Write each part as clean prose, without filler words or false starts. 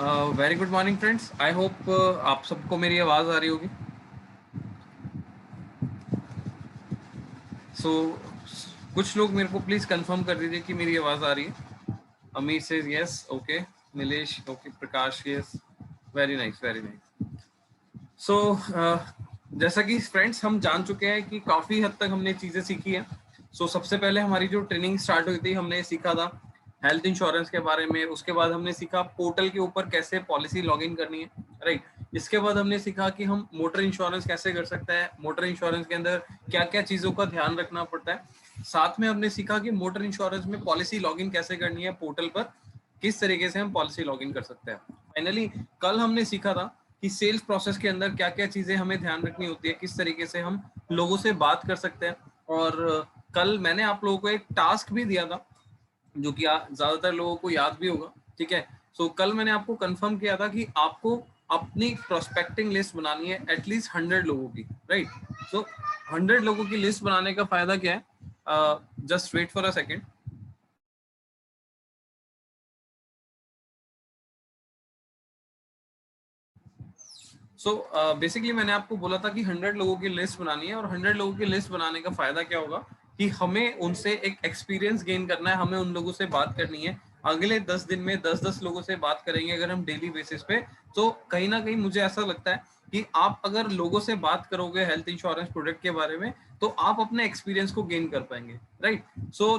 Very good morning friends. I hope आप सबको मेरी आवाज़ आ रही होगी। सो कुछ लोग मेरे को प्लीज़ कंफर्म कर दीजिए कि मेरी आवाज़ आ रही है। Amir says yes, okay. Nilesh okay, Prakash yes, very nice very nice. So जैसा कि फ्रेंड्स हम जान चुके हैं कि काफ़ी हद तक हमने चीज़ें सीखी हैं। सबसे पहले हमारी जो ट्रेनिंग स्टार्ट हुई थी, हमने सीखा था हेल्थ इंश्योरेंस के बारे में। उसके बाद हमने सीखा पोर्टल के ऊपर कैसे पॉलिसी लॉगिन करनी है, राइट। इसके बाद हमने सीखा कि हम मोटर इंश्योरेंस कैसे कर सकते हैं, मोटर इंश्योरेंस के अंदर क्या क्या चीज़ों का ध्यान रखना पड़ता है। साथ में हमने सीखा कि मोटर इंश्योरेंस में पॉलिसी लॉगिन कैसे करनी है, पोर्टल पर किस तरीके से हम पॉलिसी लॉगिन कर सकते हैं। फाइनली कल हमने सीखा था कि सेल्स प्रोसेस के अंदर क्या क्या चीज़ें हमें ध्यान रखनी होती है, किस तरीके से हम लोगों से बात कर सकते हैं। और कल मैंने आप लोगों को एक टास्क भी दिया था जो कि ज़्यादातर लोगों को याद भी होगा, ठीक है। कल मैंने आपको कंफर्म किया था कि आपको अपनी प्रोस्पेक्टिंग लिस्ट बनानी है एटलीस्ट 100 लोगों की, राइट। 100 लोगों की लिस्ट बनाने का फायदा क्या है? Just wait for a second. Basically मैंने आपको बोला था कि 100 लोगों की लिस्ट बनानी है, और 100 लोगों की लिस्ट बनाने का फायदा क्या होगा कि हमें उनसे एक एक्सपीरियंस गेन करना है, हमें उन लोगों से बात करनी है। अगले 10 दिन में 10-10 लोगों से बात करेंगे अगर हम डेली बेसिस पे। तो कहीं ना कहीं मुझे ऐसा लगता है कि आप अगर लोगों से बात करोगे हेल्थ इंश्योरेंस प्रोडक्ट के बारे में, तो आप अपने एक्सपीरियंस को गेन कर पाएंगे, राइट।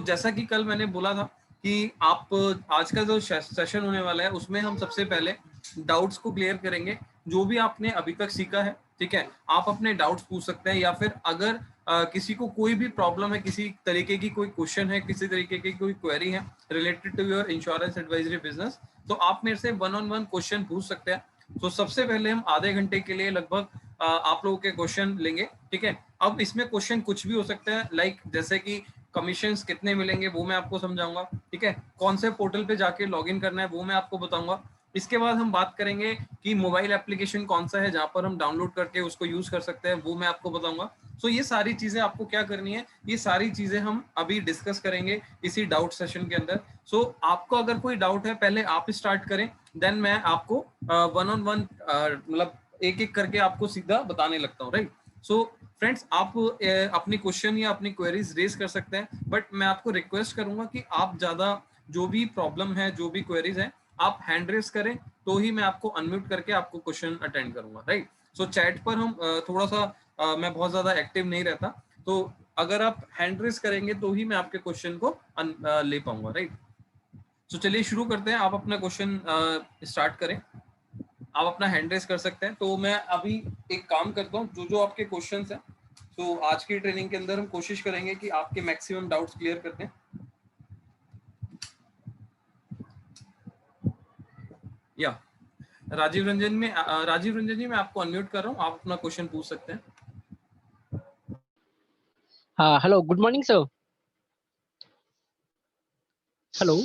जैसा कि कल मैंने बोला था कि आप आज का जो सेशन होने वाला है उसमें हम सबसे पहले डाउट्स को क्लियर करेंगे। जो भी आपने अभी तक सीखा है, ठीक है, आप अपने डाउट्स पूछ सकते हैं, या फिर अगर किसी को कोई भी प्रॉब्लम है, किसी तरीके की कोई क्वेश्चन है, किसी तरीके की कोई क्वेरी है related to your insurance advisory business, तो आप मेरे से 1-on-1 क्वेश्चन पूछ सकते हैं। सबसे पहले हम आधे घंटे के लिए लगभग आप लोगों के क्वेश्चन लेंगे, ठीक है। अब इसमें क्वेश्चन कुछ भी हो सकता है, लाइक जैसे कि कमीशंस कितने मिलेंगे वो मैं आपको समझाऊंगा, ठीक है। कौन से पोर्टल पे जाके लॉगिन करना है वो मैं आपको बताऊंगा। इसके बाद हम बात करेंगे कि मोबाइल एप्लीकेशन कौन सा है जहां पर हम डाउनलोड करके उसको यूज कर सकते हैं, वो मैं आपको बताऊंगा। ये सारी चीजें आपको क्या करनी है, ये सारी चीजें हम अभी डिस्कस करेंगे इसी डाउट सेशन के अंदर। आपको अगर कोई डाउट है पहले आप स्टार्ट करें, देन मैं आपको 1-on-1 मतलब एक एक करके आपको सीधा बताने लगता हूँ, राइट। फ्रेंड्स, आप अपनी क्वेश्चन या अपनी क्वेरीज रेज कर सकते हैं, बट मैं आपको रिक्वेस्ट करूंगा कि आप ज्यादा जो भी प्रॉब्लम है, जो भी क्वेरीज है, आप हैंड रेस करें, तो ही मैं आपको अनम्यूट करके आपको क्वेश्चन अटेंड करूंगा, राइट। चैट पर हम थोड़ा सा मैं बहुत ज्यादा एक्टिव नहीं रहता, तो अगर आप हैंड रेस करेंगे तो ही मैं आपके क्वेश्चन को ले पाऊंगा, राइट। चलिए शुरू करते हैं। आप अपना क्वेश्चन स्टार्ट करें, आप अपना हैंड रेस कर सकते हैं। तो मैं अभी एक काम करता हूँ, जो जो आपके क्वेश्चंस हैं, आज की ट्रेनिंग के अंदर हम कोशिश करेंगे कि आपके मैक्सिमम डाउट्स क्लियर करते हैं। या राजीव रंजन जी, मैं आपको अनम्यूट कर रहा हूँ, आप अपना क्वेश्चन पूछ सकते हैं। हाँ, hello, good morning sir. Hello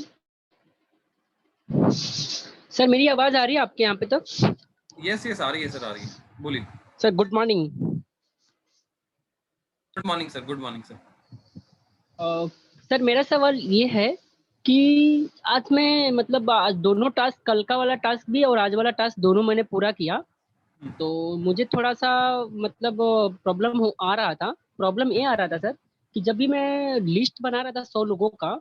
sir, मेरी आवाज आ रही है आपके यहाँ पे तक? यस यस, आ रही है सर, आ रही है, बोलिए। Sir good morning. Good morning sir, good morning sir. Sir मेरा सवाल ये है कि आज मैं मतलब आज दोनों टास्क, कल का वाला टास्क भी और आज वाला टास्क दोनों मैंने पूरा किया। तो मुझे थोड़ा सा मतलब प्रॉब्लम आ रहा था। प्रॉब्लम ये आ रहा था सर कि जब भी मैं लिस्ट बना रहा था 100 लोगों का,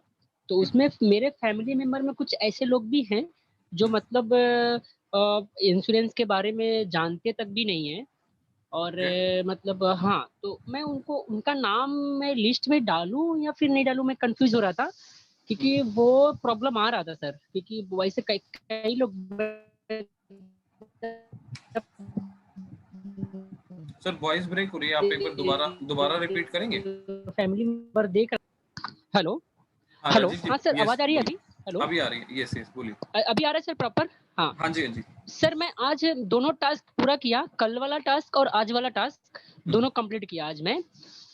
तो उसमें मेरे फैमिली मेंबर में कुछ ऐसे लोग भी हैं जो मतलब इंश्योरेंस के बारे में जानते तक भी नहीं है। और मतलब हाँ, तो मैं उनको उनका नाम मैं लिस्ट में डालूं या फिर नहीं डालूं, मैं कंफ्यूज हो रहा था, क्योंकि वो प्रॉब्लम आ रहा था सर। क्योंकि वैसे कई कई लोग सर वॉइस ब्रेक हो रही है, आप एक बार दोबारा दोबारा रिपीट करेंगे। फैमिली मेंबर देख। हेलो हाँ हेलो, राजीव जी, हाँ सर, यस आवाज आ रही है बोलिए। अभी? हेलो, अभी आ रही है, यस यस, बोलिए। अभी आ रहा है सर प्रॉपर? हाँ हाँ जी, हाँ जी। सर, मैं आज दोनों टास्क पूरा किया, कल वाला टास्क और आज वाला टास्क हम्म, दोनों कंप्लीट किया आज मैं। हम्म,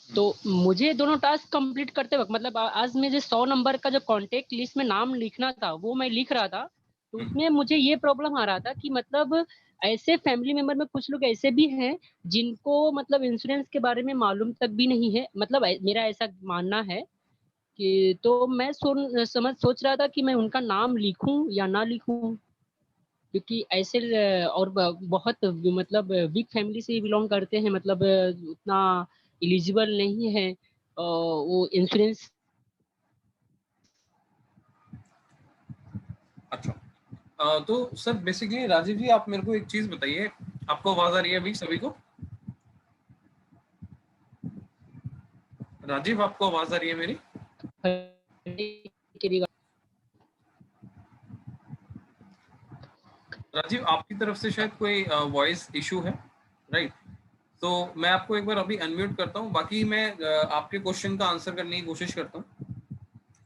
तो मुझे दोनों टास्क कंप्लीट करते वक्त मतलब आज मुझे 100 नंबर का जो कांटेक्ट लिस्ट में नाम लिखना था वो मैं लिख रहा था। तो हम्म, उसमें मुझे ये प्रॉब्लम आ रहा था कि मतलब ऐसे फैमिली मेंबर में कुछ लोग ऐसे भी हैं जिनको मतलब इंश्योरेंस के बारे में मालूम तक भी नहीं है। मतलब मेरा ऐसा मानना है कि तो मैं सोच रहा था कि मैं उनका नाम लिखूं या ना लिखूं। क्योंकि ऐसे और बहुत मतलब वीक फैमिली से बिलोंग करते हैं, मतलब उतना एलिजिबल नहीं है वो इंश्योरेंस। अच्छा, तो सर बेसिकली राजीव जी आप मेरे को एक चीज बताइए, आपको आवाज आ रही है अभी सभी को? राजीव आपको आवाज आ रही है मेरी? राजीव आपकी तरफ से शायद कोई वॉइस इशू है, राइट? तो मैं आपको एक बार अभी अनम्यूट करता हूँ, बाकी मैं आपके क्वेश्चन का आंसर करने की कोशिश करता हूँ।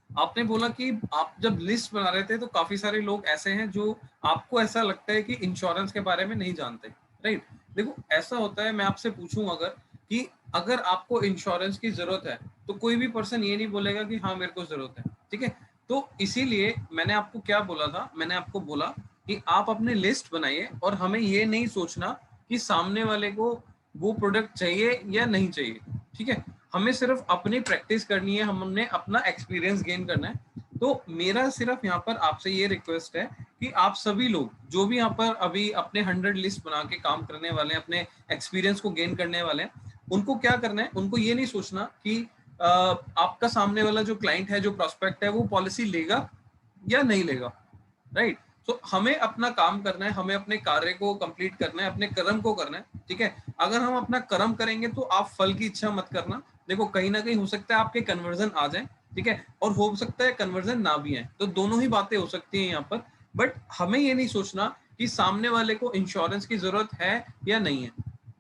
आपने बोला कि आप जब लिस्ट बना रहे थे तो काफी सारे लोग ऐसे हैं जो आपको ऐसा लगता है कि इंश्योरेंस के बारे में नहीं जानते, राइट? देखो ऐसा होता है, मैं आपसे पूछूं अगर कि अगर आपको इंश्योरेंस की जरूरत है तो कोई भी पर्सन ये नहीं बोलेगा कि हाँ मेरे को जरूरत है, ठीक है? तो इसीलिए मैंने आपको क्या बोला था, मैंने आपको बोला कि आप अपनी लिस्ट बनाइए और हमें ये नहीं सोचना कि सामने वाले को वो प्रोडक्ट चाहिए या नहीं चाहिए, ठीक है? हमें सिर्फ अपनी प्रैक्टिस करनी है, हमने अपना एक्सपीरियंस गेन करना है। तो मेरा सिर्फ यहाँ पर आपसे ये रिक्वेस्ट है कि आप सभी लोग जो भी यहाँ पर अभी अपने 100 लिस्ट बना के काम करने वाले हैं, अपने एक्सपीरियंस को गेन करने वाले हैं, उनको क्या करना है, उनको ये नहीं सोचना कि आपका सामने वाला जो क्लाइंट है, जो प्रोस्पेक्ट है, वो पॉलिसी लेगा या नहीं लेगा, राइट? तो हमें अपना काम करना है, हमें अपने कार्य को कंप्लीट करना है, अपने कर्म को करना है, ठीक है? अगर हम अपना कर्म करेंगे तो आप फल की इच्छा मत करना। देखो कहीं ना कहीं हो सकता है आपके कन्वर्जन आ जाए, ठीक है, और हो सकता है कन्वर्जन ना भी आए, तो दोनों ही बातें हो सकती हैं यहाँ पर। बट हमें ये नहीं सोचना कि सामने वाले को इंश्योरेंस की जरूरत है या नहीं है,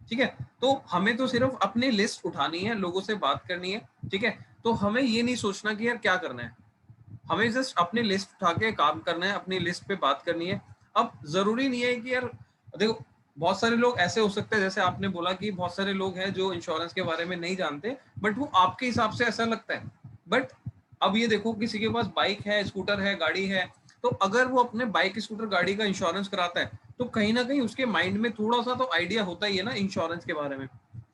ठीक है? तो हमें तो सिर्फ अपनी लिस्ट उठानी है, लोगों से बात करनी है, ठीक है? तो हमें ये नहीं सोचना कि यार क्या करना है, हमें जस्ट अपनी लिस्ट उठा के काम करना है, अपनी लिस्ट पे बात करनी है। अब जरूरी नहीं है कि यार देखो बहुत सारे लोग ऐसे हो सकते हैं, जैसे आपने बोला कि बहुत सारे लोग हैं जो इंश्योरेंस के बारे में नहीं जानते, बट वो आपके हिसाब से ऐसा लगता है। बट अब ये देखो किसी के पास बाइक है, स्कूटर है, गाड़ी है, तो अगर वो अपने बाइक स्कूटर गाड़ी का इंश्योरेंस कराता है तो कहीं ना कहीं उसके माइंड में थोड़ा सा तो आइडिया होता ही है ना इंश्योरेंस के बारे में।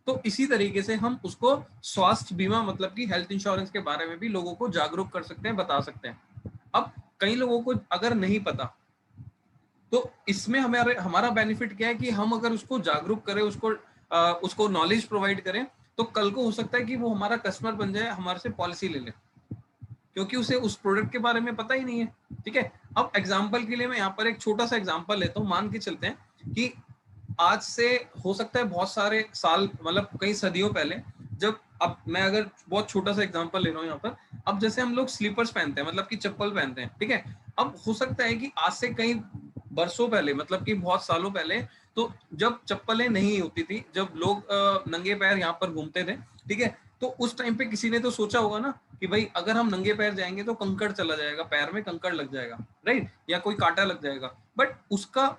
तो इसी तरीके से हम उसको स्वास्थ्य बीमा मतलब कि हेल्थ इंश्योरेंस के बारे में भी लोगों को जागरूक कर सकते हैं, बता सकते हैं। अब कई लोगों को अगर नहीं पता, तो इसमें हमारे हमारा बेनिफिट क्या है कि हम अगर उसको जागरूक करें, उसको नॉलेज प्रोवाइड करें, तो कल को हो सकता है कि वो हमारा कस्टमर बन जाए, हमारे से पॉलिसी ले ले, क्योंकि उसे उस प्रोडक्ट के बारे में पता ही नहीं है, ठीक है? अब एग्जाम्पल के लिए मैं यहाँ पर एक छोटा सा एग्जाम्पल लेता हूँ। मान के चलते हैं कि आज से हो सकता है बहुत सारे साल, मतलब कई सदियों पहले, जब, अब मैं अगर बहुत छोटा सा एग्जांपल ले रहा हूँ यहाँ पर, अब जैसे हम लोग स्लीपर्स पहनते हैं, मतलब कि चप्पल पहनते हैं, ठीक है? अब हो सकता है कि आज से कई बरसों पहले, मतलब कि बहुत सालों पहले, तो जब चप्पलें नहीं होती थी, जब लोग नंगे पैर यहाँ पर घूमते थे, ठीक है, तो उस टाइम पे किसी ने तो सोचा होगा ना कि भाई अगर हम नंगे पैर जाएंगे तो कंकड़ चला जाएगा, पैर में कंकड़ लग जाएगा, राइट, या कोई कांटा लग जाएगा। बट उसका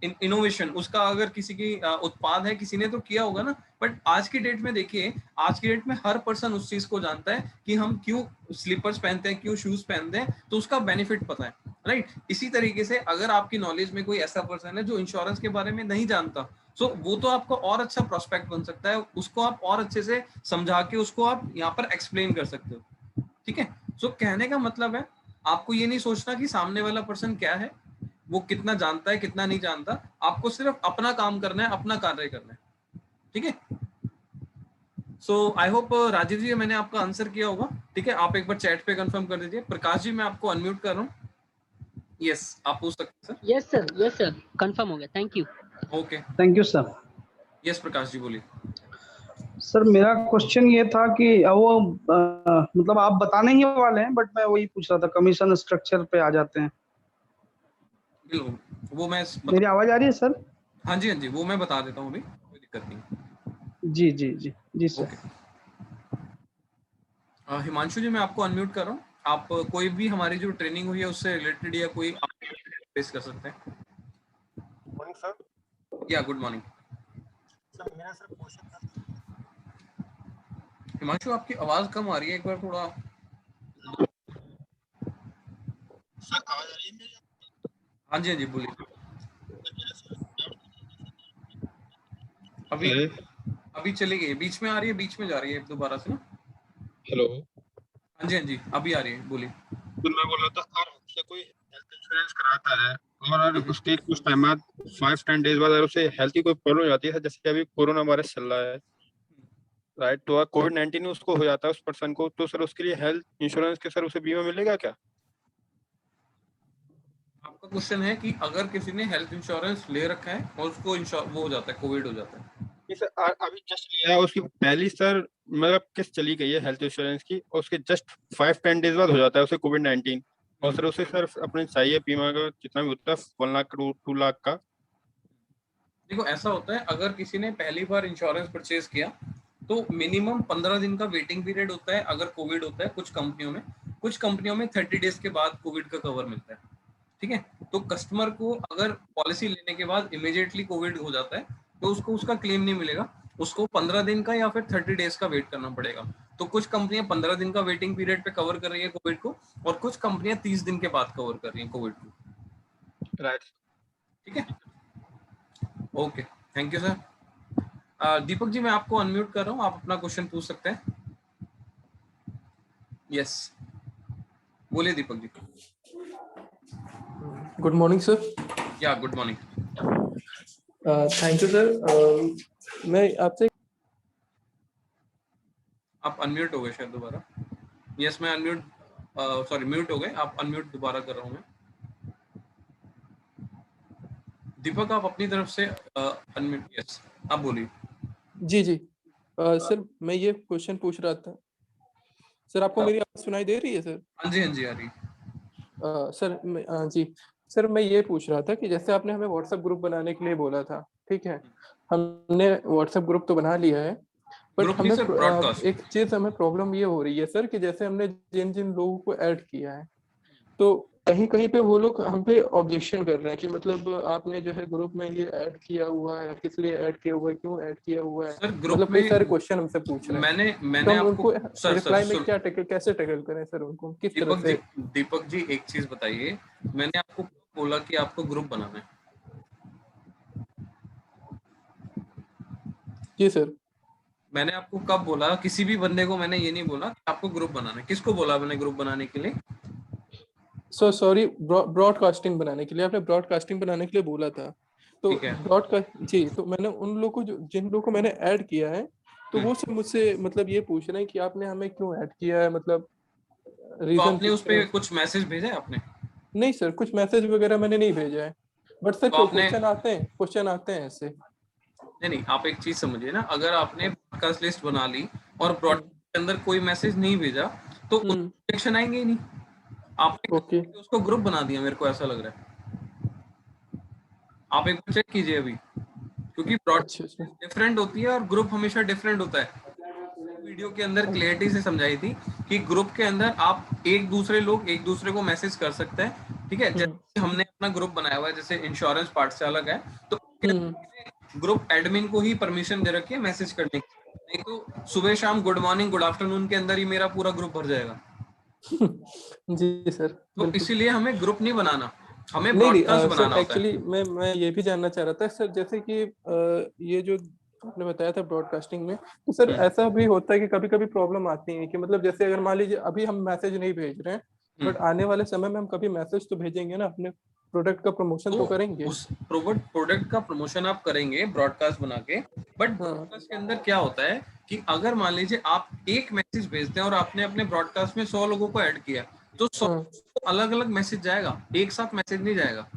इनोवेशन, उसका अगर किसी की उत्पाद है, किसी ने तो किया होगा ना। बट आज की डेट में देखिए, आज की डेट में हर पर्सन उस चीज को जानता है कि हम क्यों स्लीपर्स पहनते हैं, क्यों शूज पहनते हैं, तो उसका बेनिफिट पता है, राइट? इसी तरीके से अगर आपकी नॉलेज में कोई ऐसा पर्सन है जो इंश्योरेंस के बारे में नहीं जानता, सो वो तो आपको और अच्छा प्रोस्पेक्ट बन सकता है, उसको आप और अच्छे से समझा के उसको आप यहाँ पर एक्सप्लेन कर सकते हो, ठीक है? सो कहने का मतलब है, आपको ये नहीं सोचना कि सामने वाला पर्सन क्या है, वो कितना जानता है, कितना नहीं जानता, आपको सिर्फ अपना काम करना है, अपना कार्य करना है, ठीक है? सो आई होप राजीव जी मैंने आपका आंसर किया होगा, ठीक है? आप एक बार चैट पे कंफर्म कर दीजिए। प्रकाश जी मैं आपको अनम्यूट कर रहा हूँ। यस, आप पूछ सकते हैं yes sir, yes sir, confirm हो गया, thank you. Sir. Okay, thank you sir. Yes Prakash ji बोलिए। सर मेरा क्वेश्चन ये था कि वो मतलब आप बताने ही वाले हैं, बट मैं वही पूछ रहा था, कमीशन स्ट्रक्चर पे आ जाते हैं। बिल्कुल, वो मैं मेरी आवाज आ रही है सर? हाँ जी, हाँ जी, वो मैं बता देता हूँ अभी, कोई दिक्कत नहीं। जी जी जी जी सर। ओके, हिमांशु जी मैं आपको अनम्यूट कर रहा हूँ। आप कोई भी हमारी जो ट्रेनिंग हुई है उससे रिलेटेड या कोई फेस कर सकते हैं। Morning sir. या गुड मॉर्निंग सर मेरा सर क्वेश्चन था। हिमांशु आपकी आवाज कम आ रही है, एक बार थोड़ा। सर आवाज आ रही है मेरी? हाँ जी, हाँ जी, बोलिए। अभी अभी चली गई, बीच में आ रही है, बीच में जा रही है दोबारा से ना। हेलो। हाँ जी, हाँ जी, अभी आ रही है, बोलिए। तो मैं बोल रहा था, हर हफ्ते कोई हेल्थ इंश्योरेंस कराता है और उसके कुछ टाइम बाद 5-10 डेज बाद अगर उसे हेल्थ की कोई प्रॉब्लम हो जाती है, जैसे अभी कोरोना वायरस चल रहा है, राइट, तो अगर कोविड-19 उसको हो जाता है उस पर्सन को, तो सर उसके लिए हेल्थ इंश्योरेंस के सर उसे बीमा मिलेगा क्या? आपका क्वेश्चन है कि अगर किसी ने हेल्थ इंश्योरेंस ले रखा है और उसको वो हो जाता है, कोविड हो जाता है। नहीं सर, अभी जस्ट लिया है, उसकी पहली सर मतलब किस्त चली गई है हेल्थ इंश्योरेंस की, और उसके जस्ट 5-10 डेज बाद हो जाता है उसे कोविड-19, और सर उसे सर अपने चाहिए बीमा का जितना भी होता है 1 लाख 2 लाख का। देखो ऐसा होता है, अगर किसी ने पहली बार इंश्योरेंस परचेज किया तो मिनिमम 15 दिन का वेटिंग पीरियड होता है अगर कोविड होता है कुछ कंपनियों में 30 डेज के बाद कोविड का कवर मिलता है। ठीक है, तो कस्टमर को अगर पॉलिसी लेने के बाद इमीडिएटली कोविड हो जाता है तो उसको उसका क्लेम नहीं मिलेगा, उसको 15 दिन का या फिर 30 डेज का वेट करना पड़ेगा। तो कुछ कंपनियां 15 दिन का वेटिंग पीरियड पे कवर कर रही है कोविड को, और कुछ कंपनियां 30 दिन के बाद कवर कर रही है कोविड को। राइट। ठीक है, okay, thank you sir. Deepak ji मैं आपको अनम्यूट कर रहा हूँ, आप अपना क्वेश्चन पूछ सकते हैं। यस, बोलिए Deepak ji. Good morning sir. या good morning. Thank you sir. मैं आपसे आप अनम्यूट हो गए शायद दोबारा। यस मैं अनम्यूट, सॉरी म्यूट हो गए, आप अनम्यूट दोबारा कर रहा हूँ मैं। दीपक आप अपनी तरफ से अनम्यूट, यस आप बोलिए। जी जी सर मैं ये क्वेश्चन पूछ रहा था। सर आपको मेरी आवाज सुनाई दे रही है सर? हाँ जी, हाँ जी, आ रही। सर जी सर मैं ये पूछ रहा था कि जैसे आपने हमें व्हाट्सएप ग्रुप बनाने के लिए बोला था, ठीक है, हमने व्हाट्सएप ग्रुप तो बना लिया है, बट ग्रुप नहीं हमें सर, ब्रॉडकास्ट। एक चीज हमें प्रॉब्लम ये हो रही है सर कि जैसे हमने जिन जिन लोगों को ऐड किया है तो कहीं कहीं पे वो लोग हम पे ऑब्जेक्शन कर रहे हैं कि मतलब आपने जो है ग्रुप में ये ऐड किया हुआ है, किस लिए ऐड किया हुआ है, क्यों ऐड किया हुआ है, सर ग्रुप मतलब कई में सारे क्वेश्चन हमसे पूछ रहे हैं। तो मैंने हम आपको उनको सर रिप्लाई में सुन, क्या कैसे टैकल करें सर, उनको किस तरह से? दीपक जी एक चीज बताइए, मैंने आपको बोला कि आपको ग्रुप बनाना है? जी सर। मैंने आपको कब बोला? किसी भी बंदे को मैंने ये नहीं बोला कि आपको ग्रुप बनाना है। किसको बोला मैंने ग्रुप बनाने के लिए? सो सॉरी, ब्रॉडकास्टिंग बनाने के लिए, आपने ब्रॉडकास्टिंग बनाने के लिए बोला था। तो ठीक है। ब्रॉडकास्ट जी, तो मैंने उन लोगों को जिन लोगों को मैंने ऐड किया है तो वो सब मुझसे मतलब ये पूछ रहे हैं कि आपने हमें क्यों ऐड किया है, मतलब तो रीजन आपने उस पूछ रहे पे हैं। कुछ मैसेज भेजा है आपने? नहीं सर, कुछ मैसेज वगैरह मैंने नहीं भेजा है, बट सर तो आपने, क्वेश्चन आते हैं ऐसे। नहीं आप एक चीज समझिए ना, अगर आपने ब्रॉडकास्ट लिस्ट बना ली और ब्रॉडकास्ट के अंदर कोई मैसेज नहीं भेजा तो ऑब्जेक्शन आएंगे ही नहीं। आपने ओके। उसको ग्रुप बना दिया, मेरे को ऐसा लग रहा है। आप एक बार चेक कीजिए अभी, क्योंकि अच्छा ब्रॉडकास्ट अच्छा। डिफरेंट होती है और ग्रुप हमेशा डिफरेंट होता है। वीडियो के अंदर क्लियरिटी से समझाई थी कि ग्रुप के अंदर आप एक दूसरे को मैसेज कर सकते हैं। ठीक है, जैसे हमने अपना ग्रुप बनाया हुआ है, जैसे इंश्योरेंस पार्ट से अलग है, तो ग्रुप एडमिन को ही परमिशन दे रखी है मैसेज करने की। नहीं तो सुबह शाम गुड मॉर्निंग गुड आफ्टरनून के अंदर ही मेरा पूरा ग्रुप भर जाएगा। जी सर तो बिल्कुल। इसीलिए हमें ग्रुप नहीं बनाना, हमें नहीं ब्रॉडकास्ट सर, बनाना होता है। एक्चुअली मैं ये भी जानना चाह रहा था सर, जैसे कि ये जो आपने बताया था ब्रॉडकास्टिंग में, तो सर ऐसा भी होता है कि कभी कभी प्रॉब्लम आती है कि मतलब जैसे अगर मान लीजिए अभी हम मैसेज नहीं भेज रहे हैं, बट आने वाले समय में हम कभी मैसेज तो भेजेंगे ना, अपने प्रोडक्ट का प्रमोशन तो तो करेंगे। उस प्रोडक्ट का प्रमोशन आप करेंगे ब्रॉडकास्ट बना के, बट हाँ ब्रॉडकास्ट के अंदर क्या होता है कि अगर मान लीजिए आप एक मैसेज भेजते हैं और आपने अपने ब्रॉडकास्ट में 100 लोगों को ऐड किया, तो 100 हाँ। अलग अलग मैसेज जाएगा, एक साथ मैसेज नहीं जाएगा।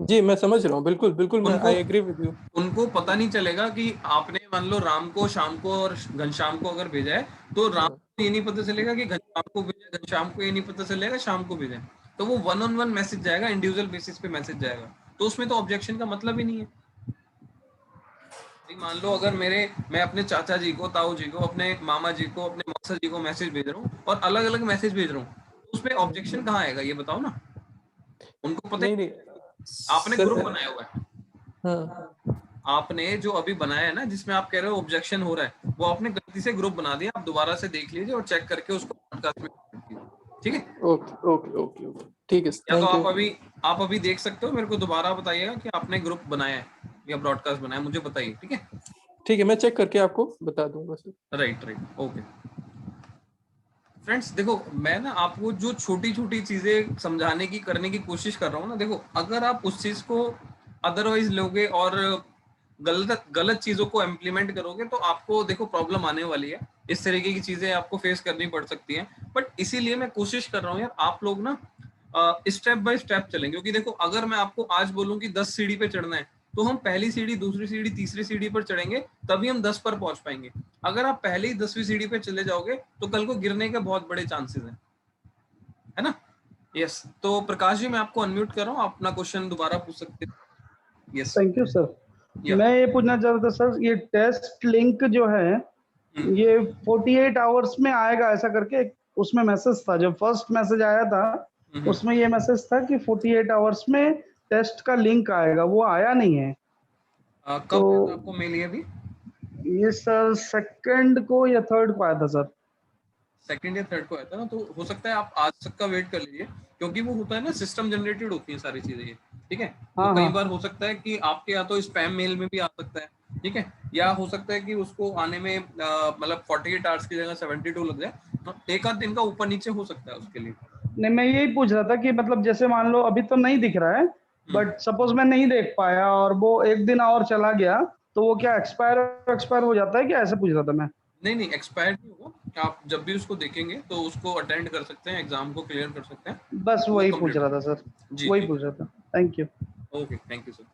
जी मैं समझ रहा हूँ, बिल्कुल बिल्कुल, मैं उनको आई एग्री विद यू। उनको पता नहीं चलेगा कि आपने मान लो राम को, शाम को और घनश्याम को अगर भेजा है, तो राम को ये नहीं पता चलेगा कि घनश्याम को भेजा, घनश्याम को ये नहीं पता चलेगा शाम को भेजा। तो वो 1-on-1 मैसेज जाएगा, इंडिविजुअल बेसिस पे मैसेज जाएगा, तो उसमें तो ऑब्जेक्शन का मतलब ही नहीं है। मान लो अगर मैं अपने चाचा जी को, ताऊ जी को, अपने मामा जी को, अपने मौसा जी को मैसेज भेज रहा हूँ और अलग अलग मैसेज भेज रहा हूँ, तो उसमें ऑब्जेक्शन कहाँ आएगा ये बताओ ना। उनको पता नहीं ही, नहीं आपने ग्रुप सर। बनाया हुआ है, हाँ आपने जो अभी बनाया है ना जिसमें आप कह रहे हो ऑब्जेक्शन हो रहा है, वो आपने गलती से ग्रुप बना दिया। आप दोबारा से देख लीजिए और चेक करके उसको पॉडकास्ट में ऐड कीजिए, ठीक है? ओके ओके ओके ओके, ठीक है, या तो थैंक यू। आप अभी देख सकते हो, मेरे को दोबारा बताइएगा कि आपने ग्रुप बनाया है या ब्रॉडकास्ट बनाया है, मुझे बताइए, ठीक है? ठीक है, मैं चेक करके आपको बता दूंगा sir. Right right, okay. Friends देखो, मैं ना आपको जो छोटी छोटी चीजें समझाने की करने की कोशिश कर रहा हूँ ना, देखो अगर आप उस चीज को अदरवाइज लोगे और गलत गलत चीजों को इम्प्लीमेंट करोगे तो आपको देखो प्रॉब्लम आने वाली है। इस तरीके की चीजें आपको फेस करनी पड़ सकती हैं। बट इसीलिए मैं कोशिश कर रहा हूँ यार, आप लोग ना स्टेप बाय स्टेप चलें, क्योंकि देखो अगर मैं आपको आज बोलूं कि 10 सीढ़ी पे चढ़ना है तो हम पहली सीढ़ी, दूसरी सीढ़ी, तीसरी सीढ़ी पर चढ़ेंगे, तभी हम 10 पर पहुंच पाएंगे। अगर आप पहले ही 10वीं सीढ़ी पे चले जाओगे तो कल को गिरने के बहुत बड़े चांसेस हैं, है ना। यस, तो प्रकाश जी मैं आपको अनम्यूट कर रहा हूँ, आप अपना क्वेश्चन दोबारा पूछ सकते हैं। Yes, thank you sir. या मैं ये पूछना चाह रहा था सर, ये टेस्ट लिंक जो है ये 48 आवर्स में आएगा ऐसा करके उसमें मैसेज था, जब फर्स्ट मैसेज आया था उसमें ये मैसेज था कि 48 आवर्स में टेस्ट का लिंक आएगा, वो आया नहीं है। कब तो आया था आपको मेल? ये भी ये सर सेकंड को या थर्ड को आया था सर। सेकंड या थर्ड को आया था ना, तो हो सकता है आप आज तक का वेट कर लीजिए, क्योंकि वो होता है ना सिस्टम जनरेटेड होती है सारी चीजें ये, ठीक है। तो हाँ कई हाँ बार हो सकता है कि आपके या तो स्पैम मेल में भी आ सकता है, ठीक है, या हो सकता है कि उसको आने में मतलब 48 आवर्स की जगह 72 लग जाए, तो एक आध दिन का ऊपर नीचे हो सकता है उसके लिए। नहीं, मैं यही पूछ रहा था कि मतलब जैसे मान लो अभी तो नहीं दिख रहा है, बट सपोज मैं नहीं देख पाया और वो एक दिन और चला गया तो वो क्या एक्सपायर हो जाता है क्या, ऐसे पूछ रहा था मैं। नहीं नहीं, एक्सपायर्ड नहीं होगा, आप जब भी उसको देखेंगे तो उसको अटेंड कर सकते हैं, एग्जाम को क्लियर कर सकते हैं, बस वो वही पूछ कंप्लीट रहा हो। था सर, जी वही जी, पूछ रहा था। Thank you. Okay, thank you sir.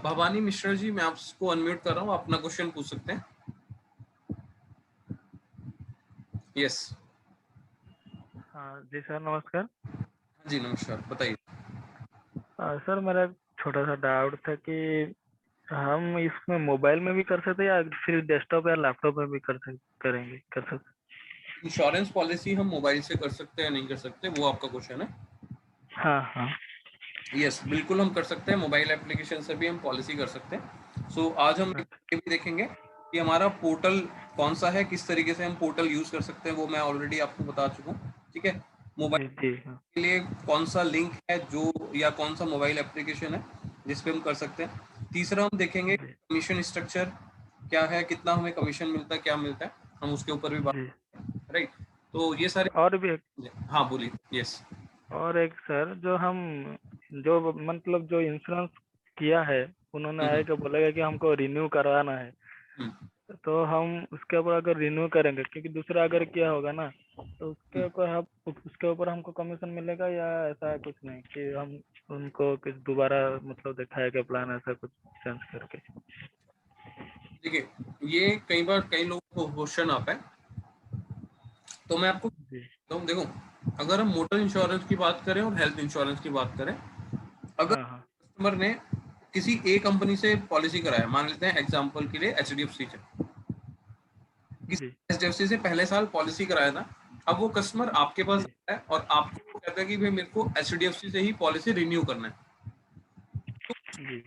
Bhavani Mishra ji, मैं आपको अनम्यूट कर रहा हूँ, अपना क्वेश्चन पूछ सकते हैं। यस। हाँ जी सर, नमस्कार। हाँ जी नमस्कार, बताइए। सर मेरा एक छोटा सा डाउट था कि हम इसमें मोबाइल में भी कर सकते हैं या सिर्फ डेस्कटॉप या लैपटॉप में भी कर सकते? इंश्योरेंस पॉलिसी हम मोबाइल से कर सकते हैं नहीं कर सकते, वो आपका क्वेश्चन है। हाँ हाँ यस, बिल्कुल हम कर सकते हैं, मोबाइल एप्लीकेशन से भी हम पॉलिसी कर सकते हैं। सो आज हम ये भी देखेंगे कि हमारा पोर्टल कौन सा है, किस तरीके से हम पोर्टल यूज कर सकते हैं, वो मैं ऑलरेडी आपको बता चुका हूँ, ठीक है। मोबाइल जी जी हाँ के लिए कौन सा लिंक है जो, या कौन सा मोबाइल एप्लीकेशन है जिसपे हम कर सकते हैं। तीसरा हम देखेंगे जी कमीशन स्ट्रक्चर क्या है, कितना हमें कमीशन मिलता है, क्या मिलता है, हम उसके ऊपर भी बात, जी। राइट। तो ये सारे, और भी हाँ बोलिए। यस। और एक सर, जो मतलब जो इंश्योरेंस किया है, उन्होंने आएगा बोलेगा कि हमको रिन्यू करवाना है, तो हम उसके ऊपर अगर रिन्यू करेंगे, क्योंकि दूसरा अगर किया होगा ना, तो उसके ऊपर हमको कमीशन मिलेगा या ऐसा कुछ नहीं कि हम उनको कुछ दोबारा मतलब दिखाएगा प्लान, ऐसा कुछ चेंज करके? देखिए, ये कई बार कई लोगों को क्वेश्चन आता है, तो मैं आपको जी देखो, अगर हम मोटर इंश्योरेंस की बात करें और हेल्थ इंश्योरेंस की बात करें, अगर हाँ हाँ कस्टमर ने किसी एक कंपनी से पॉलिसी कराया, मान लेते हैं एग्जांपल के लिए एचडीएफसी से, किसी जी एचडीएफसी से पहले साल पॉलिसी कराया था, अब वो कस्टमर आपके पास जी आता है और आपको कहता है कि भाई मेरे को एचडीएफसी से ही पॉलिसी रिन्यू करना है। जी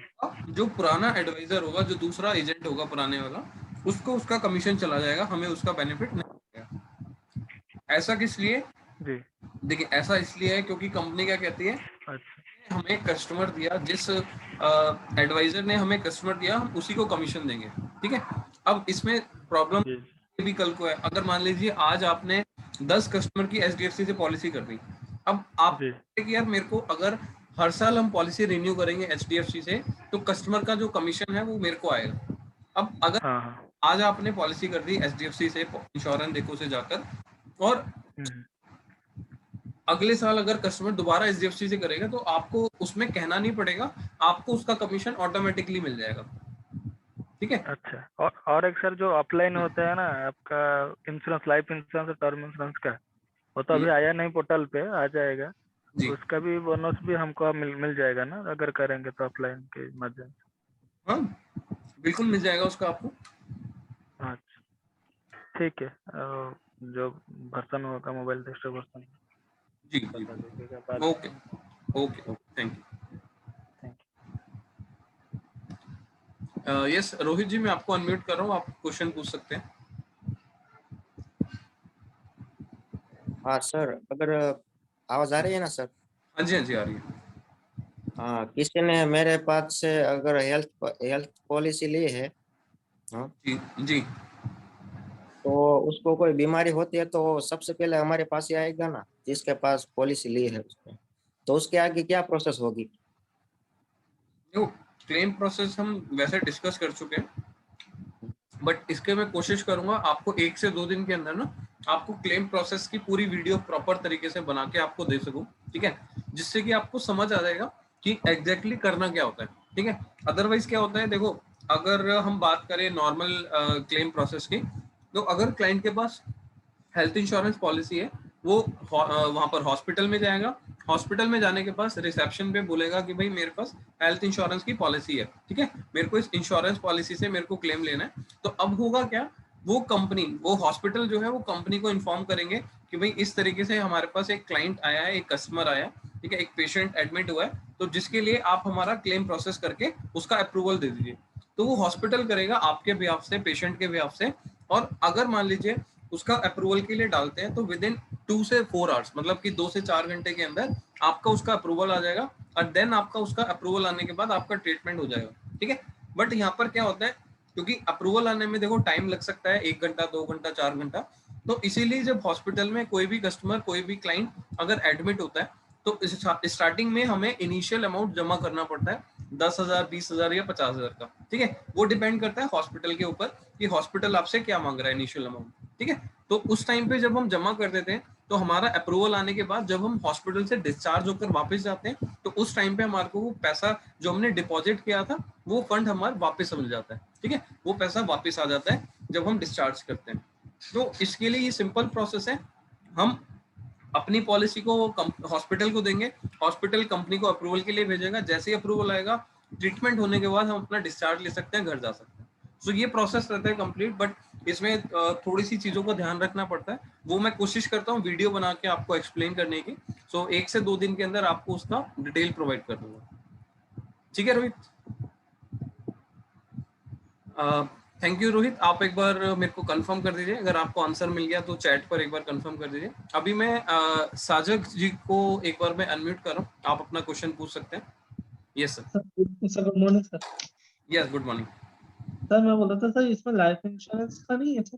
जो पुराना एडवाइजर होगा, जो दूसरा एजेंट होगा पुराने वाला, उसको उसका कमीशन चला जाएगा, हमें उसका बेनिफिट नहीं मिलेगा। ऐसा किस लिए? जी। देखिए, ऐसा इसलिए है क्योंकि कंपनी क्या कहती है, अच्छा हमें कस्टमर दिया, जिस एडवाइजर ने हमें कस्टमर दिया, हम उसी को कमीशन देंगे, ठीक है। अब इसमें प्रॉब्लम जी भी कल को है, अगर मान लीजिए आज आपने 10 कस्टमर की एचडीएफसी से पॉलिसी कर दी, अब आप जी कि यार मेरे को अगर हर साल हम पॉलिसी रिन्यू करेंगे एचडीएफसी से, तो कस्टमर का जो कमीशन है वो मेरे को आएगा। अब अगर हाँ हाँ आज आपने पॉलिसी कर दी एचडीएफसी से, इंश्योरेंस देखो से जाकर, और हम्म, अगले साल अगर कस्टमर दोबारा एचडीएफसी से करेगा, तो आपको उसमें कहना नहीं पड़ेगा, आपको उसका कमीशन ऑटोमेटिकली मिल जाएगा, ठीक है। अच्छा। और एक सर, जो अपलाइन होता है ना आपका इंश्योरेंस, लाइफ इंश्योरेंस और टर्म इंश्योरेंस का, वो तो अभी आया नहीं, पोर्टल पे आ जाएगा, जी उसका भी बोनस भी हमको मिल जाएगा ना अगर करेंगे तो अपलाइन के माध्यम हाँ, बिल्कुल मिल जाएगा उसका आपको। से? अच्छा ठीक है। जो वर्जन होगा मोबाइल डेस्कटॉप वर्जन जी जी, बता दीजिएगा बाद ओके में। Okay okay, thank thank you. Yes Rohit ji, मैं आपको अनम्यूट कर रहा हूँ, आप क्वेश्चन पूछ सकते हैं। हाँ सर, अगर आवाज आ रही है ना सर? हाँ जी, हाँ जी, आ रही है। हाँ, किसी ने मेरे पास से अगर हेल्थ हेल्थ पॉलिसी ली है हाँ जी जी। तो उसको कोई बीमारी होती है तो सबसे पहले हमारे पास ही आएगा ना, जिसके पास पॉलिसी ली है उसने, तो उसके आगे क्या प्रोसेस होगी? देखो क्लेम प्रोसेस हम वैसे डिस्कस कर चुके हैं, बट इसके मैं कोशिश करूंगा आपको 1 से 2 दिन के अंदर ना आपको क्लेम प्रोसेस की पूरी वीडियो प्रॉपर तरीके से बना के आपको दे सकूं, ठीक है, जिससे कि आपको समझ आ जाएगा कि एग्जैक्टली करना क्या होता है, ठीक है। अदरवाइज क्या होता है, देखो अगर हम बात करें नॉर्मल क्लेम प्रोसेस की, तो अगर क्लाइंट के पास हेल्थ इंश्योरेंस पॉलिसी है, वो वहां पर हॉस्पिटल में जाएगा, हॉस्पिटल में जाने के पास रिसेप्शन पे बोलेगा कि भाई मेरे पास हेल्थ इंश्योरेंस की पॉलिसी है, ठीक है, मेरे को इस इंश्योरेंस पॉलिसी से मेरे को क्लेम लेना है। तो अब होगा क्या, वो कंपनी, वो हॉस्पिटल जो है वो कंपनी को इन्फॉर्म करेंगे कि भाई इस तरीके से हमारे पास एक क्लाइंट आया है, एक कस्टमर आया, ठीक है, एक पेशेंट एडमिट हुआ है, तो जिसके लिए आप हमारा क्लेम प्रोसेस करके उसका अप्रूवल दे दीजिए। तो वो हॉस्पिटल करेगा आपके बिहाफ से, पेशेंट के बिहाफ से, और अगर मान लीजिए उसका अप्रूवल के लिए डालते हैं तो विद इन 2 से 4 आवर्स, मतलब कि 2 से 4 घंटे के अंदर आपका उसका अप्रूवल आ जाएगा, और देन आपका उसका अप्रूवल आने के बाद आपका ट्रीटमेंट हो जाएगा, ठीक है। बट यहाँ पर क्या होता है, क्योंकि अप्रूवल आने में देखो टाइम लग सकता है, 1 घंटा 2 घंटा 4 घंटा, तो इसीलिए जब हॉस्पिटल में कोई भी कस्टमर, कोई भी क्लाइंट अगर एडमिट होता है तो स्टार्टिंग में हमें इनिशियल अमाउंट जमा करना पड़ता है 10,000, 20,000 या 50,000 का, ठीक है। वो डिपेंड करता है हॉस्पिटल के ऊपर कि हॉस्पिटल आपसे क्या मांग रहा है इनिशियल अमाउंट, ठीक है। तो उस टाइम पे जब हम जमा कर देते हैं तो हमारा अप्रूवल आने के बाद जब हम हॉस्पिटल से डिस्चार्ज होकर वापस जाते हैं तो उस टाइम पे हमारे को वो पैसा जो हमने डिपॉजिट किया था वो फंड हमारा वापस मिल जाता है, ठीक है, वो पैसा वापस आ जाता है जब हम डिस्चार्ज करते हैं। तो इसके लिए ये सिंपल प्रोसेस है, हम अपनी पॉलिसी को हॉस्पिटल को देंगे, हॉस्पिटल कंपनी को अप्रूवल के लिए भेजेगा, जैसे ही अप्रूवल आएगा ट्रीटमेंट होने के बाद हम अपना डिस्चार्ज ले सकते हैं, घर जा सकते हैं। सो ये प्रोसेस रहता है कंप्लीट, बट इसमें थोड़ी सी चीजों का ध्यान रखना पड़ता है, वो मैं कोशिश करता हूँ वीडियो बना के आपको एक्सप्लेन करने की। सो 1 से 2 दिन के अंदर आपको उसका डिटेल प्रोवाइड कर दूंगा, ठीक है रोहित। थैंक यू रोहित, आप एक बार मेरे को कंफर्म कर दीजिए, अगर आपको आंसर मिल गया तो चैट पर एक बार कंफर्म कर दीजिए। अभी मैं साजक जी को एक बार मैं अनम्यूट कर रहा हूँ, आप अपना क्वेश्चन पूछ सकते हैं। Yes sir. Sir good morning sir. Yes good morning. Sir मैं बोल रहा था सर इसमें लाइफ इंश्योरेंस का नहीं है सर?